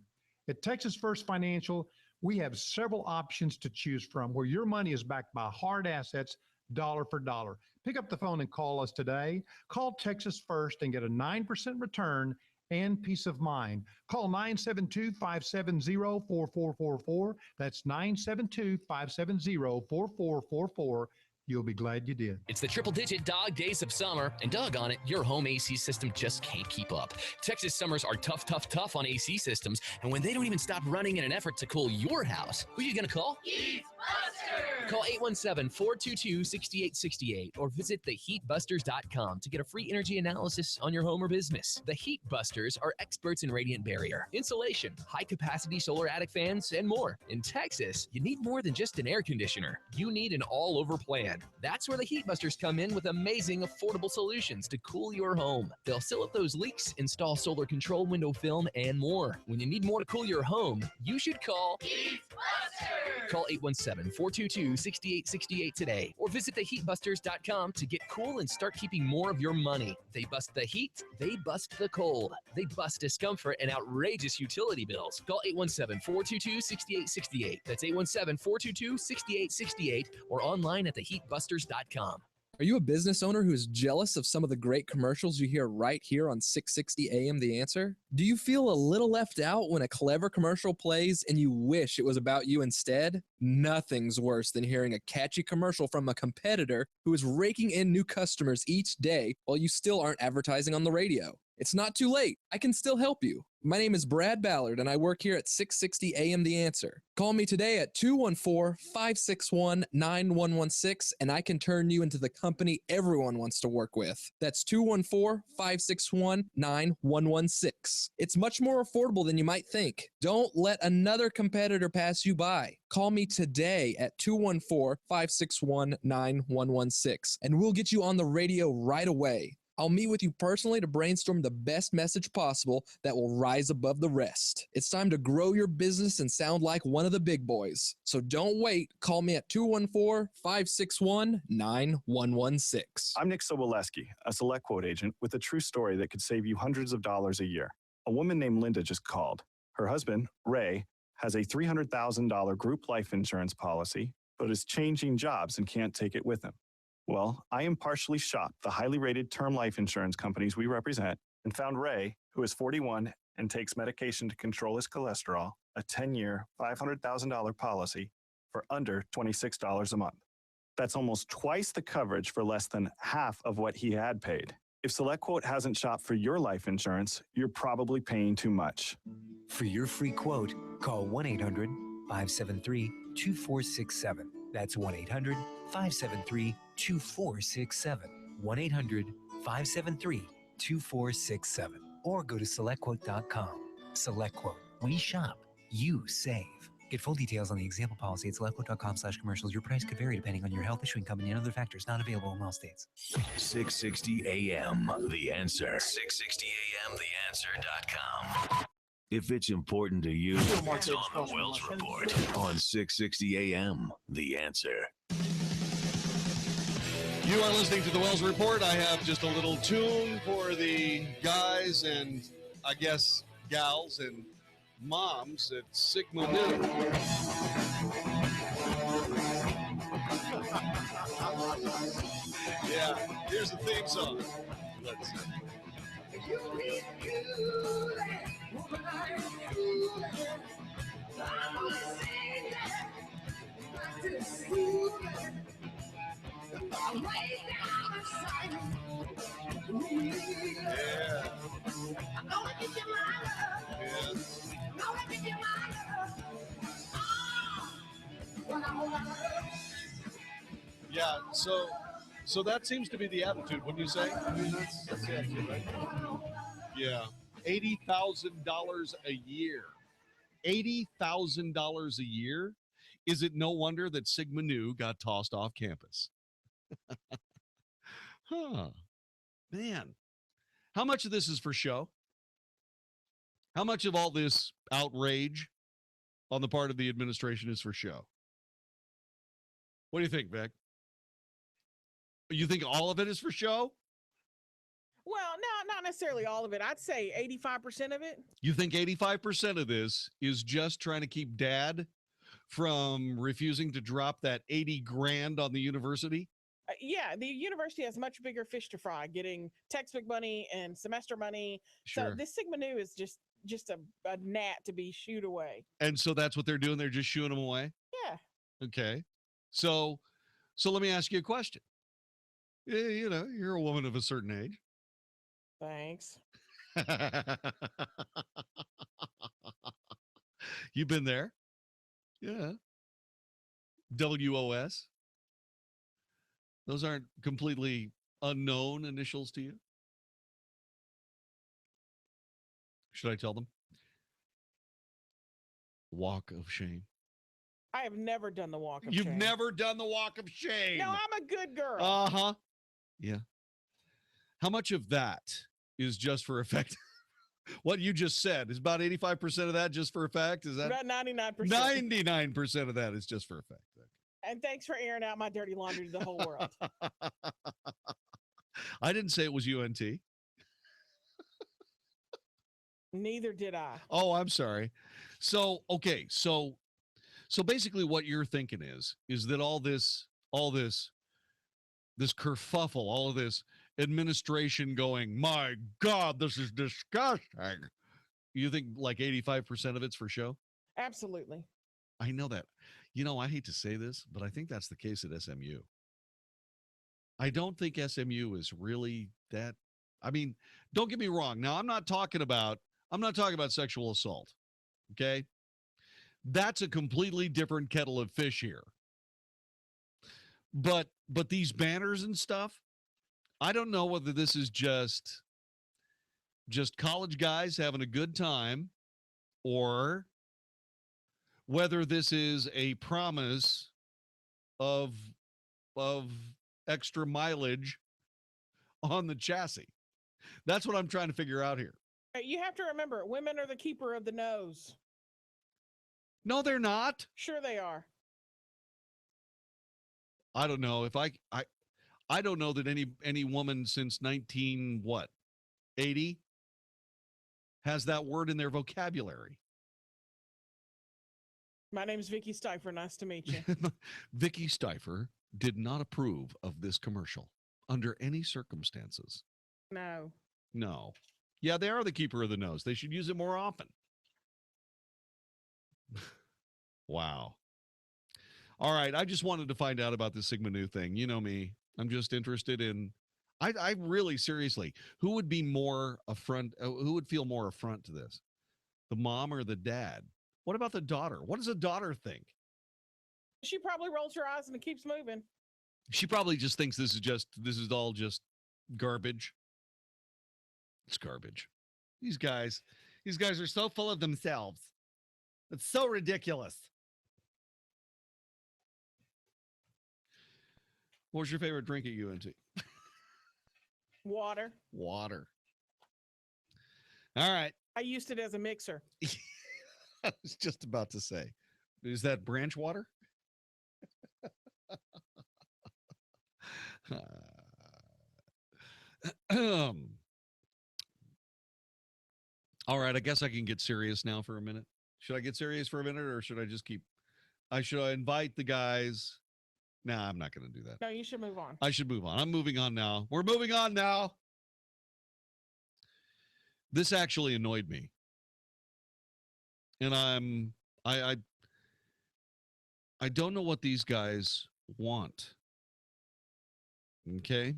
At Texas First Financial, we have several options to choose from where your money is backed by hard assets, dollar for dollar. Pick up the phone and call us today. Call Texas First and get a 9% return and peace of mind. Call 972-570-4444. That's 972-570-4444. You'll be glad you did. It's the triple-digit dog days of summer, and doggone it, your home AC system just can't keep up. Texas summers are tough, tough, tough on AC systems, and when they don't even stop running in an effort to cool your house, who are you going to call? HeatBusters! Call 817-422-6868 or visit theheatbusters.com to get a free energy analysis on your home or business. The HeatBusters are experts in radiant barrier, insulation, high-capacity solar attic fans, and more. In Texas, you need more than just an air conditioner. You need an all-over plan. That's where the HeatBusters come in with amazing, affordable solutions to cool your home. They'll seal up those leaks, install solar control window film, and more. When you need more to cool your home, you should call HeatBusters. Call 817-422-6868 today or visit theheatbusters.com to get cool and start keeping more of your money. They bust the heat, they bust the cold, they bust discomfort and outrageous utility bills. Call 817-422-6868. That's 817-422-6868 or online at theheatbusters.com. Are you a business owner who is jealous of some of the great commercials you hear right here on 660 AM The Answer? Do you feel a little left out when a clever commercial plays and you wish it was about you instead? Nothing's worse than hearing a catchy commercial from a competitor who is raking in new customers each day while you still aren't advertising on the radio. It's not too late. I can still help you. My name is Brad Ballard, and I work here at 660 AM The Answer. Call me today at 214-561-9116, and I can turn you into the company everyone wants to work with. That's 214-561-9116. It's much more affordable than you might think. Don't let another competitor pass you by. Call me today at 214-561-9116, and we'll get you on the radio right away. I'll meet with you personally to brainstorm the best message possible that will rise above the rest. It's time to grow your business and sound like one of the big boys. So don't wait. Call me at 214-561-9116. I'm Nick Soboleski, a Select Quote agent with a true story that could save you hundreds of dollars a year. A woman named Linda just called. Her husband, Ray, has a $300,000 group life insurance policy, but is changing jobs and can't take it with him. Well, I impartially shopped the highly rated term life insurance companies we represent and found Ray, who is 41 and takes medication to control his cholesterol, a 10-year, $500,000 policy for under $26 a month. That's almost twice the coverage for less than half of what he had paid. If SelectQuote hasn't shopped for your life insurance, you're probably paying too much. For your free quote, call 1-800-573-2467. That's 1-800-573-2467. 1-800-573-2467. Or go to SelectQuote.com. SelectQuote. We shop. You save. Get full details on the example policy at SelectQuote.com/commercials. Your price could vary depending on your health, issuing company, and other factors. Not available in all states. 660 AM, The Answer. 660 AM, TheAnswer.com. If it's important to you, it's on the Wells Report on 660 AM, The Answer. You are listening to the Wells Report. I have just a little tune for the guys and, I guess, gals and moms at Sigma Nu. Yeah, here's the theme song. Let's see. Yeah, so that seems to be the attitude, wouldn't you say? I mean, that's the attitude, right? Yeah, $80,000 a year. $80,000 a year? Is it no wonder that Sigma Nu got tossed off campus? Huh. Man, how much of this is for show? How much of all this outrage on the part of the administration is for show? What do you think, Vic? You think all of it is for show? Well, no, not necessarily all of it. I'd say 85% of it. You think 85% of this is just trying to keep dad from refusing to drop that 80 grand on the university? Yeah, the university has much bigger fish to fry, getting textbook money and semester money. Sure. So this Sigma Nu is just a gnat to be shooed away. And so that's what they're doing. They're just shooing them away. Yeah. Okay. So let me ask you a question. You know, you're a woman of a certain age. Thanks. You've been there. Yeah. WOS. Those aren't completely unknown initials to you. Should I tell them? Walk of shame. I have never done the walk of You've shame. never done the walk of shame. No, I'm a good girl. Uh-huh. Yeah. How much of that is just for effect? What you just said is about 85% of that just for effect? Is that about 99%? 99% of that is just for effect. And thanks for airing out my dirty laundry to the whole world. I didn't say it was UNT. Neither did I. Oh, I'm sorry. So, okay. So basically what you're thinking is that all this kerfuffle, all of this administration going, my God, this is disgusting. You think like 85% of it's for show? Absolutely. I know that. You know, I hate to say this, but I think that's the case at SMU. I don't think SMU is really that. I mean, don't get me wrong. Now, I'm not talking about sexual assault. Okay? That's a completely different kettle of fish here. But these banners and stuff, I don't know whether this is just college guys having a good time or whether this is a promise of extra mileage on the chassis. That's what I'm trying to figure out here. You have to remember, women are the keeper of the nose. No, they're not. Sure they are. I don't know if I don't know that any woman since 80 has that word in their vocabulary. My name is Vicky Stifer. Nice to meet you. Vicky Stifer did not approve of this commercial under any circumstances. No. No. Yeah, they are the keeper of the nose. They should use it more often. Wow. All right. I just wanted to find out about the Sigma Nu thing. You know me. I'm just interested in. I really seriously. Who would be more affront? Who would feel more affront to this? The mom or the dad? What about the daughter? What does the daughter think? She probably rolls her eyes and keeps moving. She probably just thinks this is all just garbage. It's garbage. These guys are so full of themselves. It's so ridiculous. What was your favorite drink at UNT? Water. Water. All right. I used it as a mixer. I was just about to say, is that branch water? All right, I guess I can get serious now for a minute. Should I get serious for a minute or should I just keep should I invite the guys? Nah, I'm not going to do that. No, you should move on. I should move on. I'm moving on now. We're moving on now. This actually annoyed me. And I don't know what these guys want. Okay?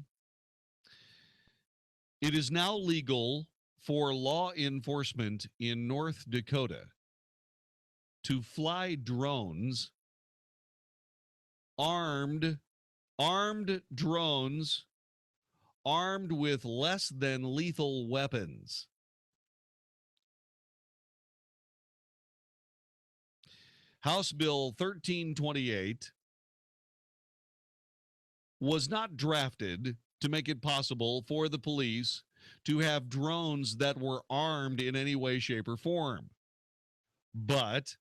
It is now legal for law enforcement in North Dakota to fly drones, armed drones, armed with less than lethal weapons. House Bill 1328 was not drafted to make it possible for the police to have drones that were armed in any way, shape, or form. But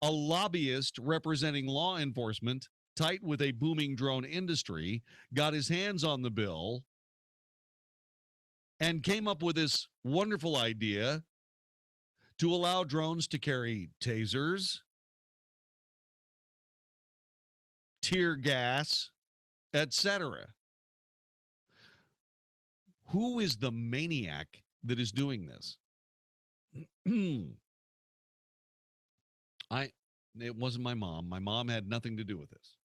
a lobbyist representing law enforcement, tight with a booming drone industry, got his hands on the bill and came up with this wonderful idea to allow drones to carry tasers, tear gas, etc. Who is the maniac that is doing this? It wasn't my mom. My mom had nothing to do with this.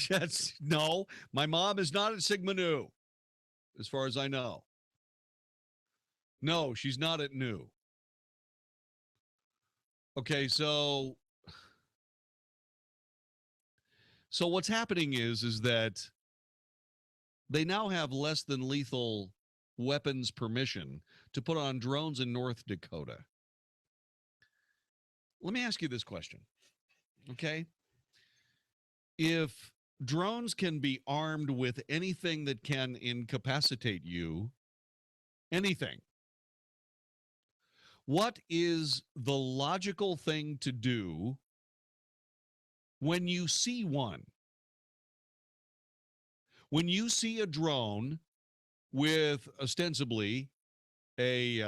Yes, no, my mom is not at Sigma Nu, as far as I know. No, she's not at Nu. Okay, so what's happening is that they now have less than lethal weapons permission to put on drones in North Dakota. Let me ask you this question, okay? If drones can be armed with anything that can incapacitate you, anything, what is the logical thing to do when you see one? When you see a drone with ostensibly a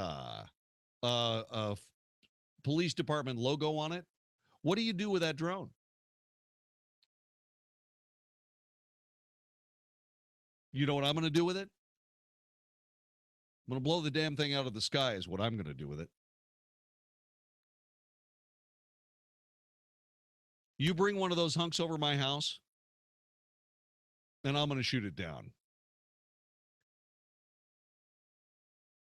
police department logo on it, what do you do with that drone? You know what I'm going to do with it? I'm going to blow the damn thing out of the sky is what I'm going to do with it. You bring one of those hunks over my house, and I'm going to shoot it down.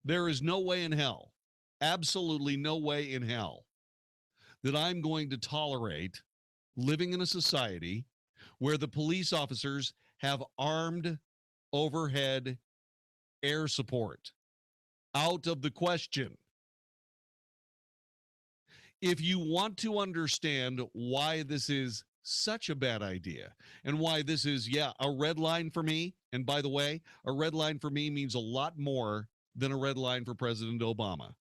There is no way in hell, absolutely no way in hell, that I'm going to tolerate living in a society where the police officers have armed overhead air support. Out of the question. If you want to understand why this is such a bad idea and why this is, a red line for me, and by the way, a red line for me means a lot more than a red line for President Obama.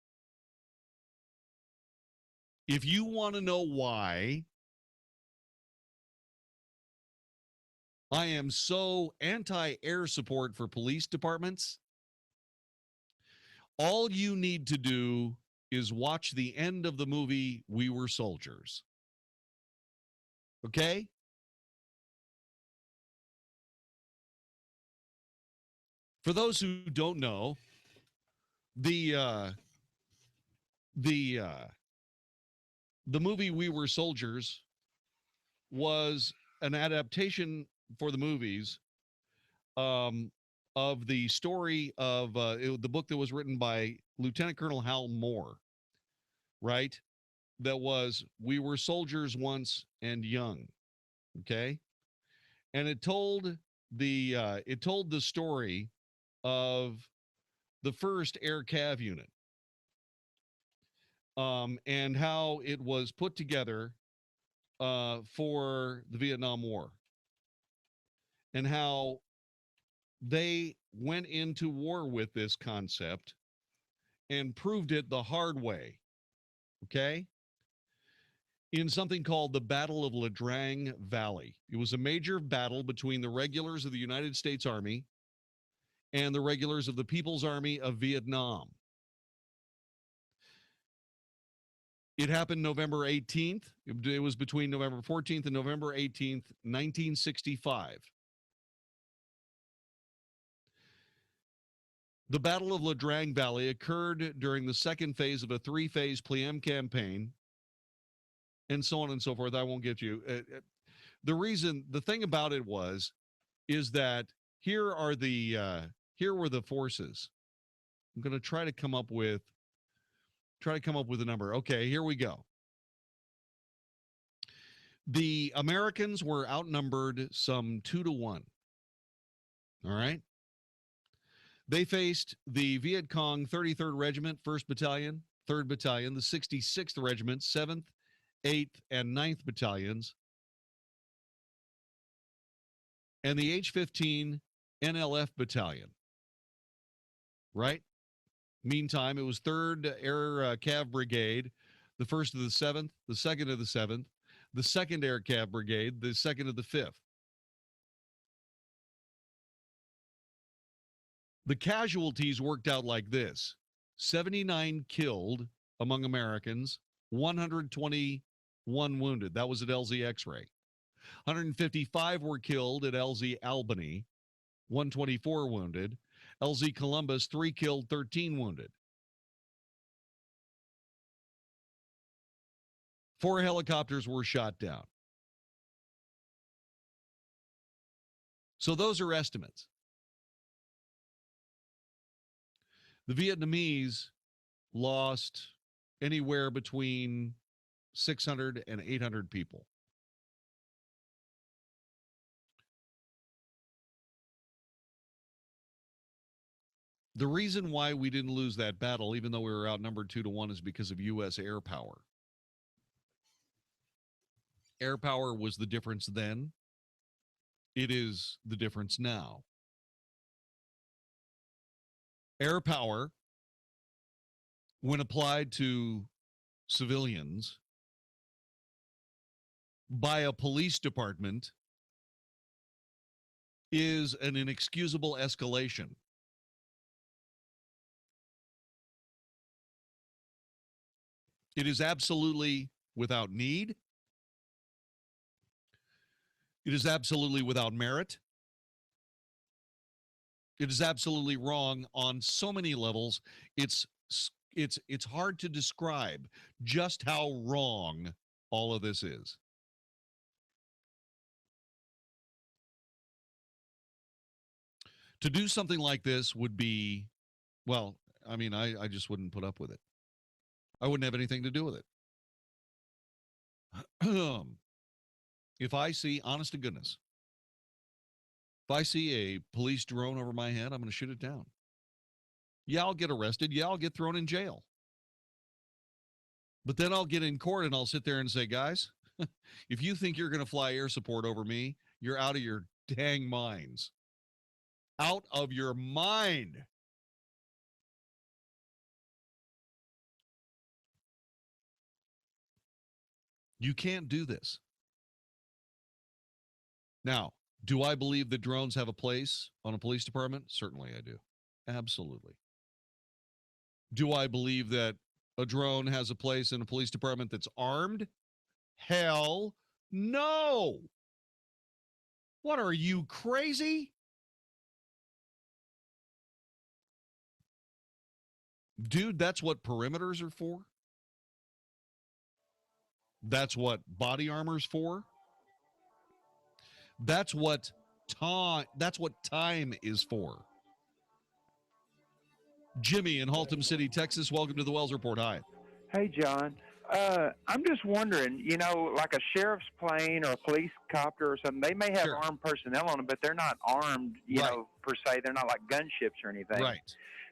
If you want to know why I am so anti-air support for police departments, all you need to do is watch the end of the movie We Were Soldiers. Okay? For those who don't know, the movie We Were Soldiers was an adaptation for the movies of the story of the book that was written by Lieutenant Colonel Hal Moore, right? That was We Were Soldiers Once and Young, okay? And it told the story of the first Air Cav unit, and how it was put together for the Vietnam War, and how they went into war with this concept and proved it the hard way, okay? In something called the Battle of Ladrang Valley. It was a major battle between the regulars of the United States Army and the regulars of the People's Army of Vietnam. It happened November 18th. It was between November 14th and November 18th, 1965. The Battle of Ladrang Valley occurred during the second phase of a three-phase Pliem campaign, and so on and so forth. I won't get you. The thing about it is that here were the forces. I'm going to try to come up with a number. Okay, here we go. The Americans were outnumbered some 2-1. All right. They faced the Viet Cong 33rd Regiment, 1st Battalion, 3rd Battalion, the 66th Regiment, 7th, 8th, and 9th Battalions, and the H-15 NLF Battalion, right? Meantime, it was 3rd Air Cav Brigade, the 1st of the 7th, the 2nd of the 7th, the 2nd Air Cav Brigade, the 2nd of the 5th. The casualties worked out like this: 79 killed among Americans, 121 wounded. That was at LZ X-ray. 155 were killed at LZ Albany, 124 wounded. LZ Columbus, 3 killed, 13 wounded. 4 helicopters were shot down. So those are estimates. The Vietnamese lost anywhere between 600 and 800 people. The reason why we didn't lose that battle, even though we were outnumbered 2-1, is because of U.S. air power. Air power was the difference then. It is the difference now. Air power, when applied to civilians by a police department, is an inexcusable escalation. It is absolutely without need. It is absolutely without merit. It is absolutely wrong on so many levels. It's hard to describe just how wrong all of this is. To do something like this would be, well, I mean, I just wouldn't put up with it. I wouldn't have anything to do with it. If I see, honest to goodness, if I see a police drone over my head, I'm going to shoot it down. Yeah, I'll get arrested. Yeah, I'll get thrown in jail. But then I'll get in court and I'll sit there and say, guys, if you think you're going to fly air support over me, you're out of your dang minds. Out of your mind. You can't do this. Now, do I believe that drones have a place on a police department? Certainly I do. Absolutely. Do I believe that a drone has a place in a police department that's armed? Hell no. What are you, crazy? Dude, that's what perimeters are for. That's what body armor's for. That's what time is for. Jimmy in Haltom City, Texas. Welcome to the Wells Report. Hi. Hey, John. I'm just wondering, you know, like a sheriff's plane or a police copter or something, they may have armed personnel on them, but they're not armed, you know, per se. They're not like gunships or anything. Right.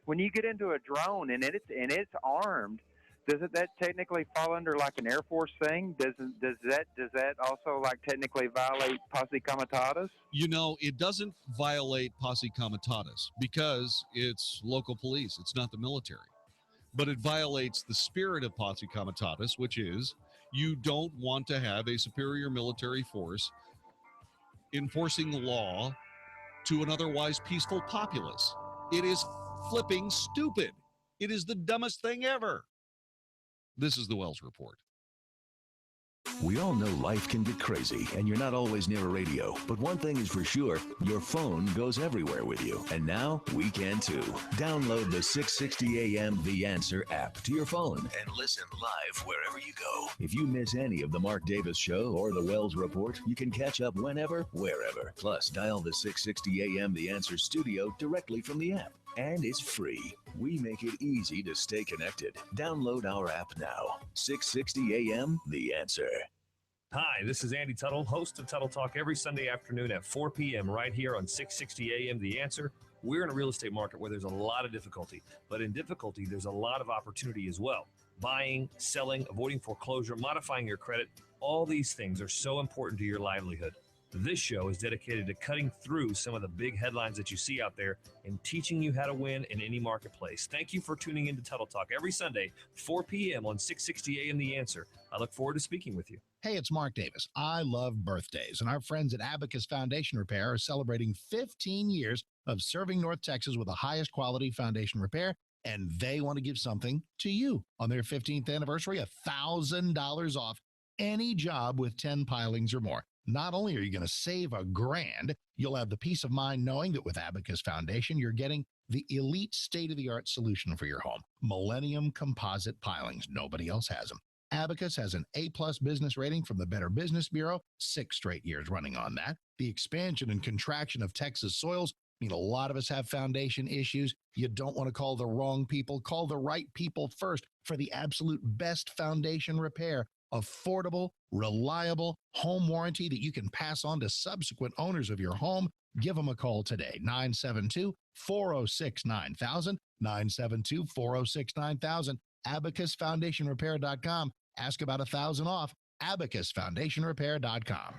When you get into a drone and it's armed, doesn't that technically fall under like an Air Force thing? Does that also like technically violate posse comitatus? You know, it doesn't violate posse comitatus because it's local police. It's not the military. But it violates the spirit of posse comitatus, which is you don't want to have a superior military force enforcing the law to an otherwise peaceful populace. It is flipping stupid. It is the dumbest thing ever. This is the Wells Report. We all know life can get crazy and you're not always near a radio, but one thing is for sure, your phone goes everywhere with you. And now we can too. Download the 660 AM The Answer app to your phone and listen live wherever you go. If you miss any of the Mark Davis Show or the Wells Report, you can catch up whenever, wherever. Plus, dial the 660 AM The Answer studio directly from the app. And it's free. We make it easy to stay connected. Download our app now. 660 AM, The Answer. Hi, this is Andy Tuttle, host of Tuttle Talk every Sunday afternoon at 4 p.m. right here on 660 AM, The Answer. We're in a real estate market where there's a lot of difficulty, but in difficulty, there's a lot of opportunity as well. Buying, selling, avoiding foreclosure, modifying your credit, all these things are so important to your livelihood. This show is dedicated to cutting through some of the big headlines that you see out there and teaching you how to win in any marketplace. Thank you for tuning in to Tuttle Talk every Sunday, 4 p.m. on 660 AM The Answer. I look forward to speaking with you. Hey, it's Mark Davis. I love birthdays, and our friends at Abacus Foundation Repair are celebrating 15 years of serving North Texas with the highest quality foundation repair, and they want to give something to you. On their 15th anniversary, $1,000 off any job with 10 pilings or more. Not only are you going to save $1,000, you'll have the peace of mind knowing that with Abacus Foundation, you're getting the elite state-of-the-art solution for your home. Millennium Composite Pilings. Nobody else has them. Abacus has an A-plus business rating from the Better Business Bureau, 6 straight years running on that. The expansion and contraction of Texas soils mean a lot of us have foundation issues. You don't want to call the wrong people. Call the right people first for the absolute best foundation repair. Affordable, reliable home warranty that you can pass on to subsequent owners of your home. Give them a call today, 972-406-9000, 972-406-9000, abacusfoundationrepair.com. Ask about $1,000 off, abacusfoundationrepair.com.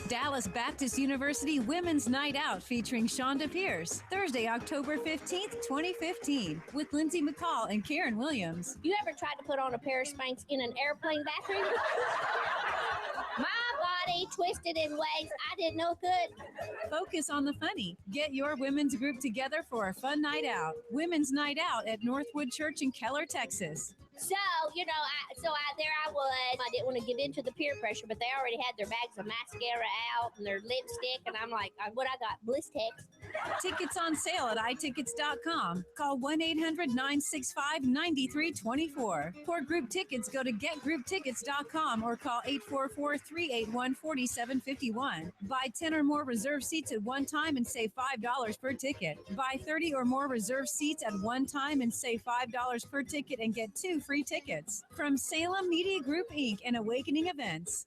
Dallas Baptist University Women's Night Out featuring Shonda Pierce, Thursday, October 15th, 2015, with Lindsay McCall and Karen Williams. You ever tried to put on a pair of Spanx in an airplane bathroom? My body twisted in ways I didn't know could. Focus on the funny. Get your women's group together for a fun night out. Women's Night Out at Northwood Church in Keller, Texas. So, there I was. I didn't want to give in to the peer pressure, but they already had their bags of mascara out and their lipstick, and I'm like, what I got? Blistex. Tickets on sale at iTickets.com. Call 1-800-965-9324. For group tickets, go to getgrouptickets.com or call 844-381-4751. Buy 10 or more reserved seats at one time and save $5 per ticket. Buy 30 or more reserved seats at one time and save $5 per ticket and get 2 free tickets. From Salem Media Group, Inc. and Awakening Events.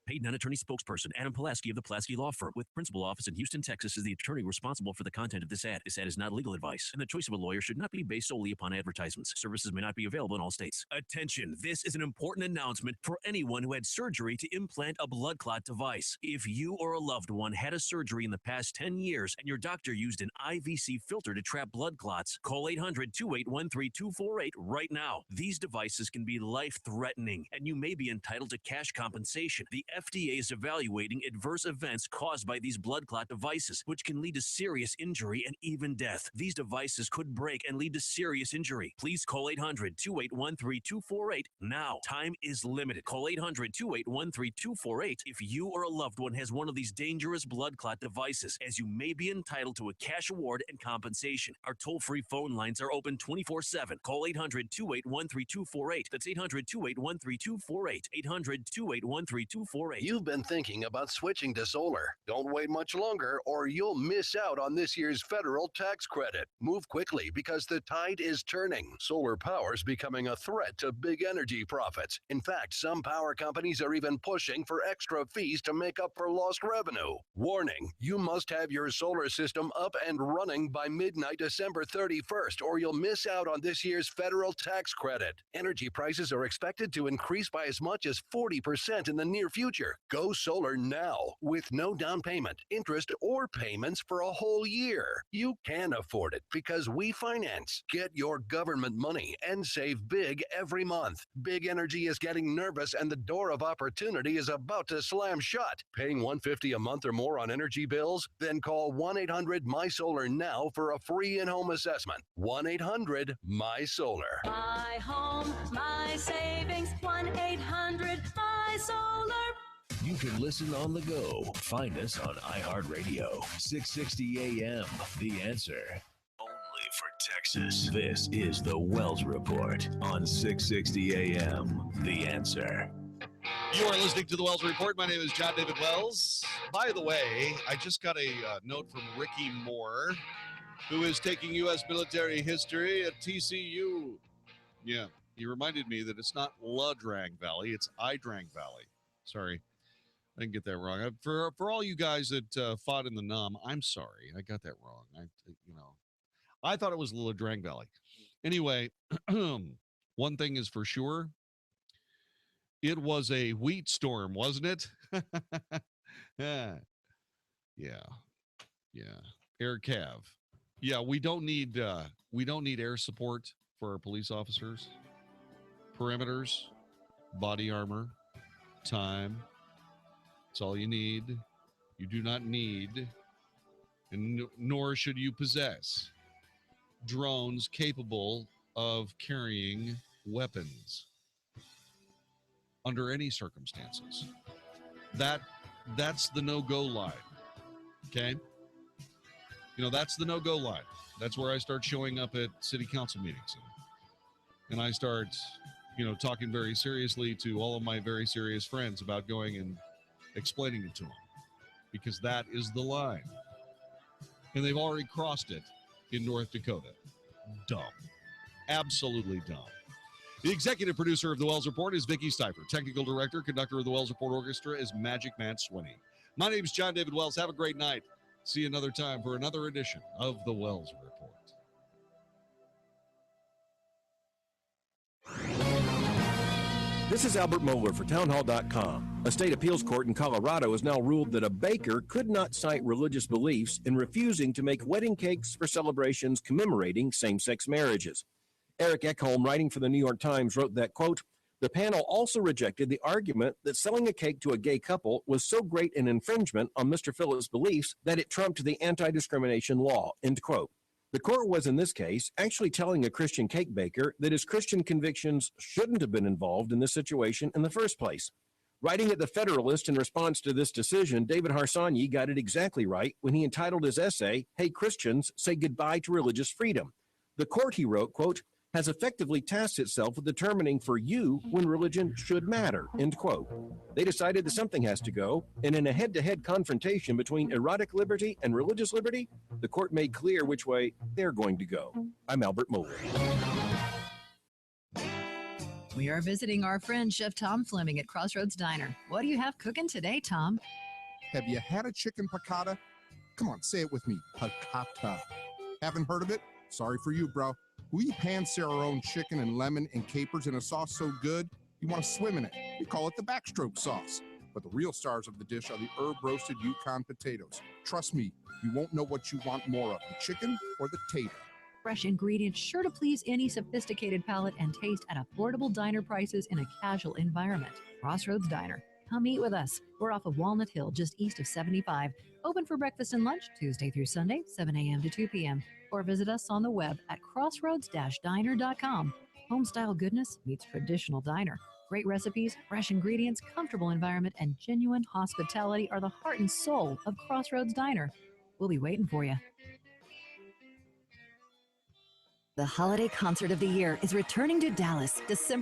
Paid non-attorney spokesperson Adam Pulaski of the Pulaski Law Firm with principal office in Houston, Texas is the attorney responsible for the content of this ad. This ad is not legal advice, and the choice of a lawyer should not be based solely upon advertisements. Services may not be available in all states. Attention, this is an important announcement for anyone who had surgery to implant a blood clot device. If you or a loved one had a surgery in the past 10 years and your doctor used an IVC filter to trap blood clots, call 800-281-3248 right now. These devices can be life-threatening, and you may be entitled to cash compensation. The FDA is evaluating adverse events caused by these blood clot devices, which can lead to serious injury and even death. These devices could break and lead to serious injury. Please call 800-281-3248 now. Time is limited. Call 800-281-3248 if you or a loved one has one of these dangerous blood clot devices, as you may be entitled to a cash award and compensation. Our toll-free phone lines are open 24/7. Call 800-281-3248. That's 800-281-3248. 800-281-3248. You've been thinking about switching to solar. Don't wait much longer or you'll miss out on this year's federal tax credit. Move quickly because the tide is turning. Solar power is becoming a threat to big energy profits. In fact, some power companies are even pushing for extra fees to make up for lost revenue. Warning, you must have your solar system up and running by midnight December 31st or you'll miss out on this year's federal tax credit. Energy prices are expected to increase by as much as 40% in the near future. Go solar now with no down payment, interest, or payments for a whole year. You can afford it because we finance. Get your government money and save big every month. Big Energy is getting nervous and the door of opportunity is about to slam shut. Paying $150 a month or more on energy bills? Then call 1-800-MY-SOLAR now for a free in-home assessment. 1-800-MY-SOLAR. My home, my savings, 1-800-MY-SOLAR. You can listen on the go. Find us on iHeartRadio, 660 AM. The Answer. Only for Texas. This is the Wells Report on 660 AM. The Answer. You are listening to the Wells Report. My name is Jon-David Wells. By the way, I just got a note from Ricky Moore, who is taking U.S. military history at TCU. Yeah, he reminded me that it's not La Drang Valley, it's Idrang Valley. Sorry. I didn't get that wrong. For all you guys that fought in the NUM, I'm sorry. I got that wrong. I thought it was La Drang Valley. Anyway, one thing is for sure. It was a wheat storm, wasn't it? Yeah. Air Cav. Yeah, we don't need air support for our police officers. Perimeters, body armor, time. That's all you need. You do not need and nor should you possess drones capable of carrying weapons under any circumstances. That's the no-go line, okay? You know, that's the no-go line. That's where I start showing up at city council meetings. And I start, you know, talking very seriously to all of my very serious friends about going and explaining it to them, because that is the line. And they've already crossed it in North Dakota. Dumb. Absolutely dumb. The executive producer of the Wells Report is Vicki Stifer. Technical director, conductor of the Wells Report Orchestra is Magic Matt Swinney. My name is Jon-David Wells. Have a great night. See you another time for another edition of the Wells Report. This is Albert Mohler for townhall.com. A state appeals court in Colorado has now ruled that a baker could not cite religious beliefs in refusing to make wedding cakes for celebrations commemorating same-sex marriages. Eric Ekholm, writing for the New York Times, wrote that, quote, the panel also rejected the argument that selling a cake to a gay couple was so great an infringement on Mr. Phillips' beliefs that it trumped the anti-discrimination law, end quote. The court was, in this case, actually telling a Christian cake baker that his Christian convictions shouldn't have been involved in this situation in the first place. Writing at The Federalist in response to this decision, David Harsanyi got it exactly right when he entitled his essay, Hey Christians, Say Goodbye to Religious Freedom. The court, he wrote, quote, has effectively tasked itself with determining for you when religion should matter, end quote. They decided that something has to go, and in a head-to-head confrontation between erotic liberty and religious liberty, the court made clear which way they're going to go. I'm Albert Mohler. We are visiting our friend Chef Tom Fleming at Crossroads Diner. What do you have cooking today, Tom? Have you had a chicken piccata? Come on, say it with me, piccata. Haven't heard of it? Sorry for you, bro. We pan-sear our own chicken and lemon and capers in a sauce so good, you want to swim in it. We call it the backstroke sauce. But the real stars of the dish are the herb-roasted Yukon potatoes. Trust me, you won't know what you want more of, the chicken or the tater. Fresh ingredients sure to please any sophisticated palate and taste at affordable diner prices in a casual environment. Crossroads Diner. Come eat with us. We're off of Walnut Hill, just east of 75. Open for breakfast and lunch Tuesday through Sunday, 7 a.m. to 2 p.m. Or visit us on the web at crossroads-diner.com. Homestyle goodness meets traditional diner. Great recipes, fresh ingredients, comfortable environment, and genuine hospitality are the heart and soul of Crossroads Diner. We'll be waiting for you. The holiday concert of the year is returning to Dallas December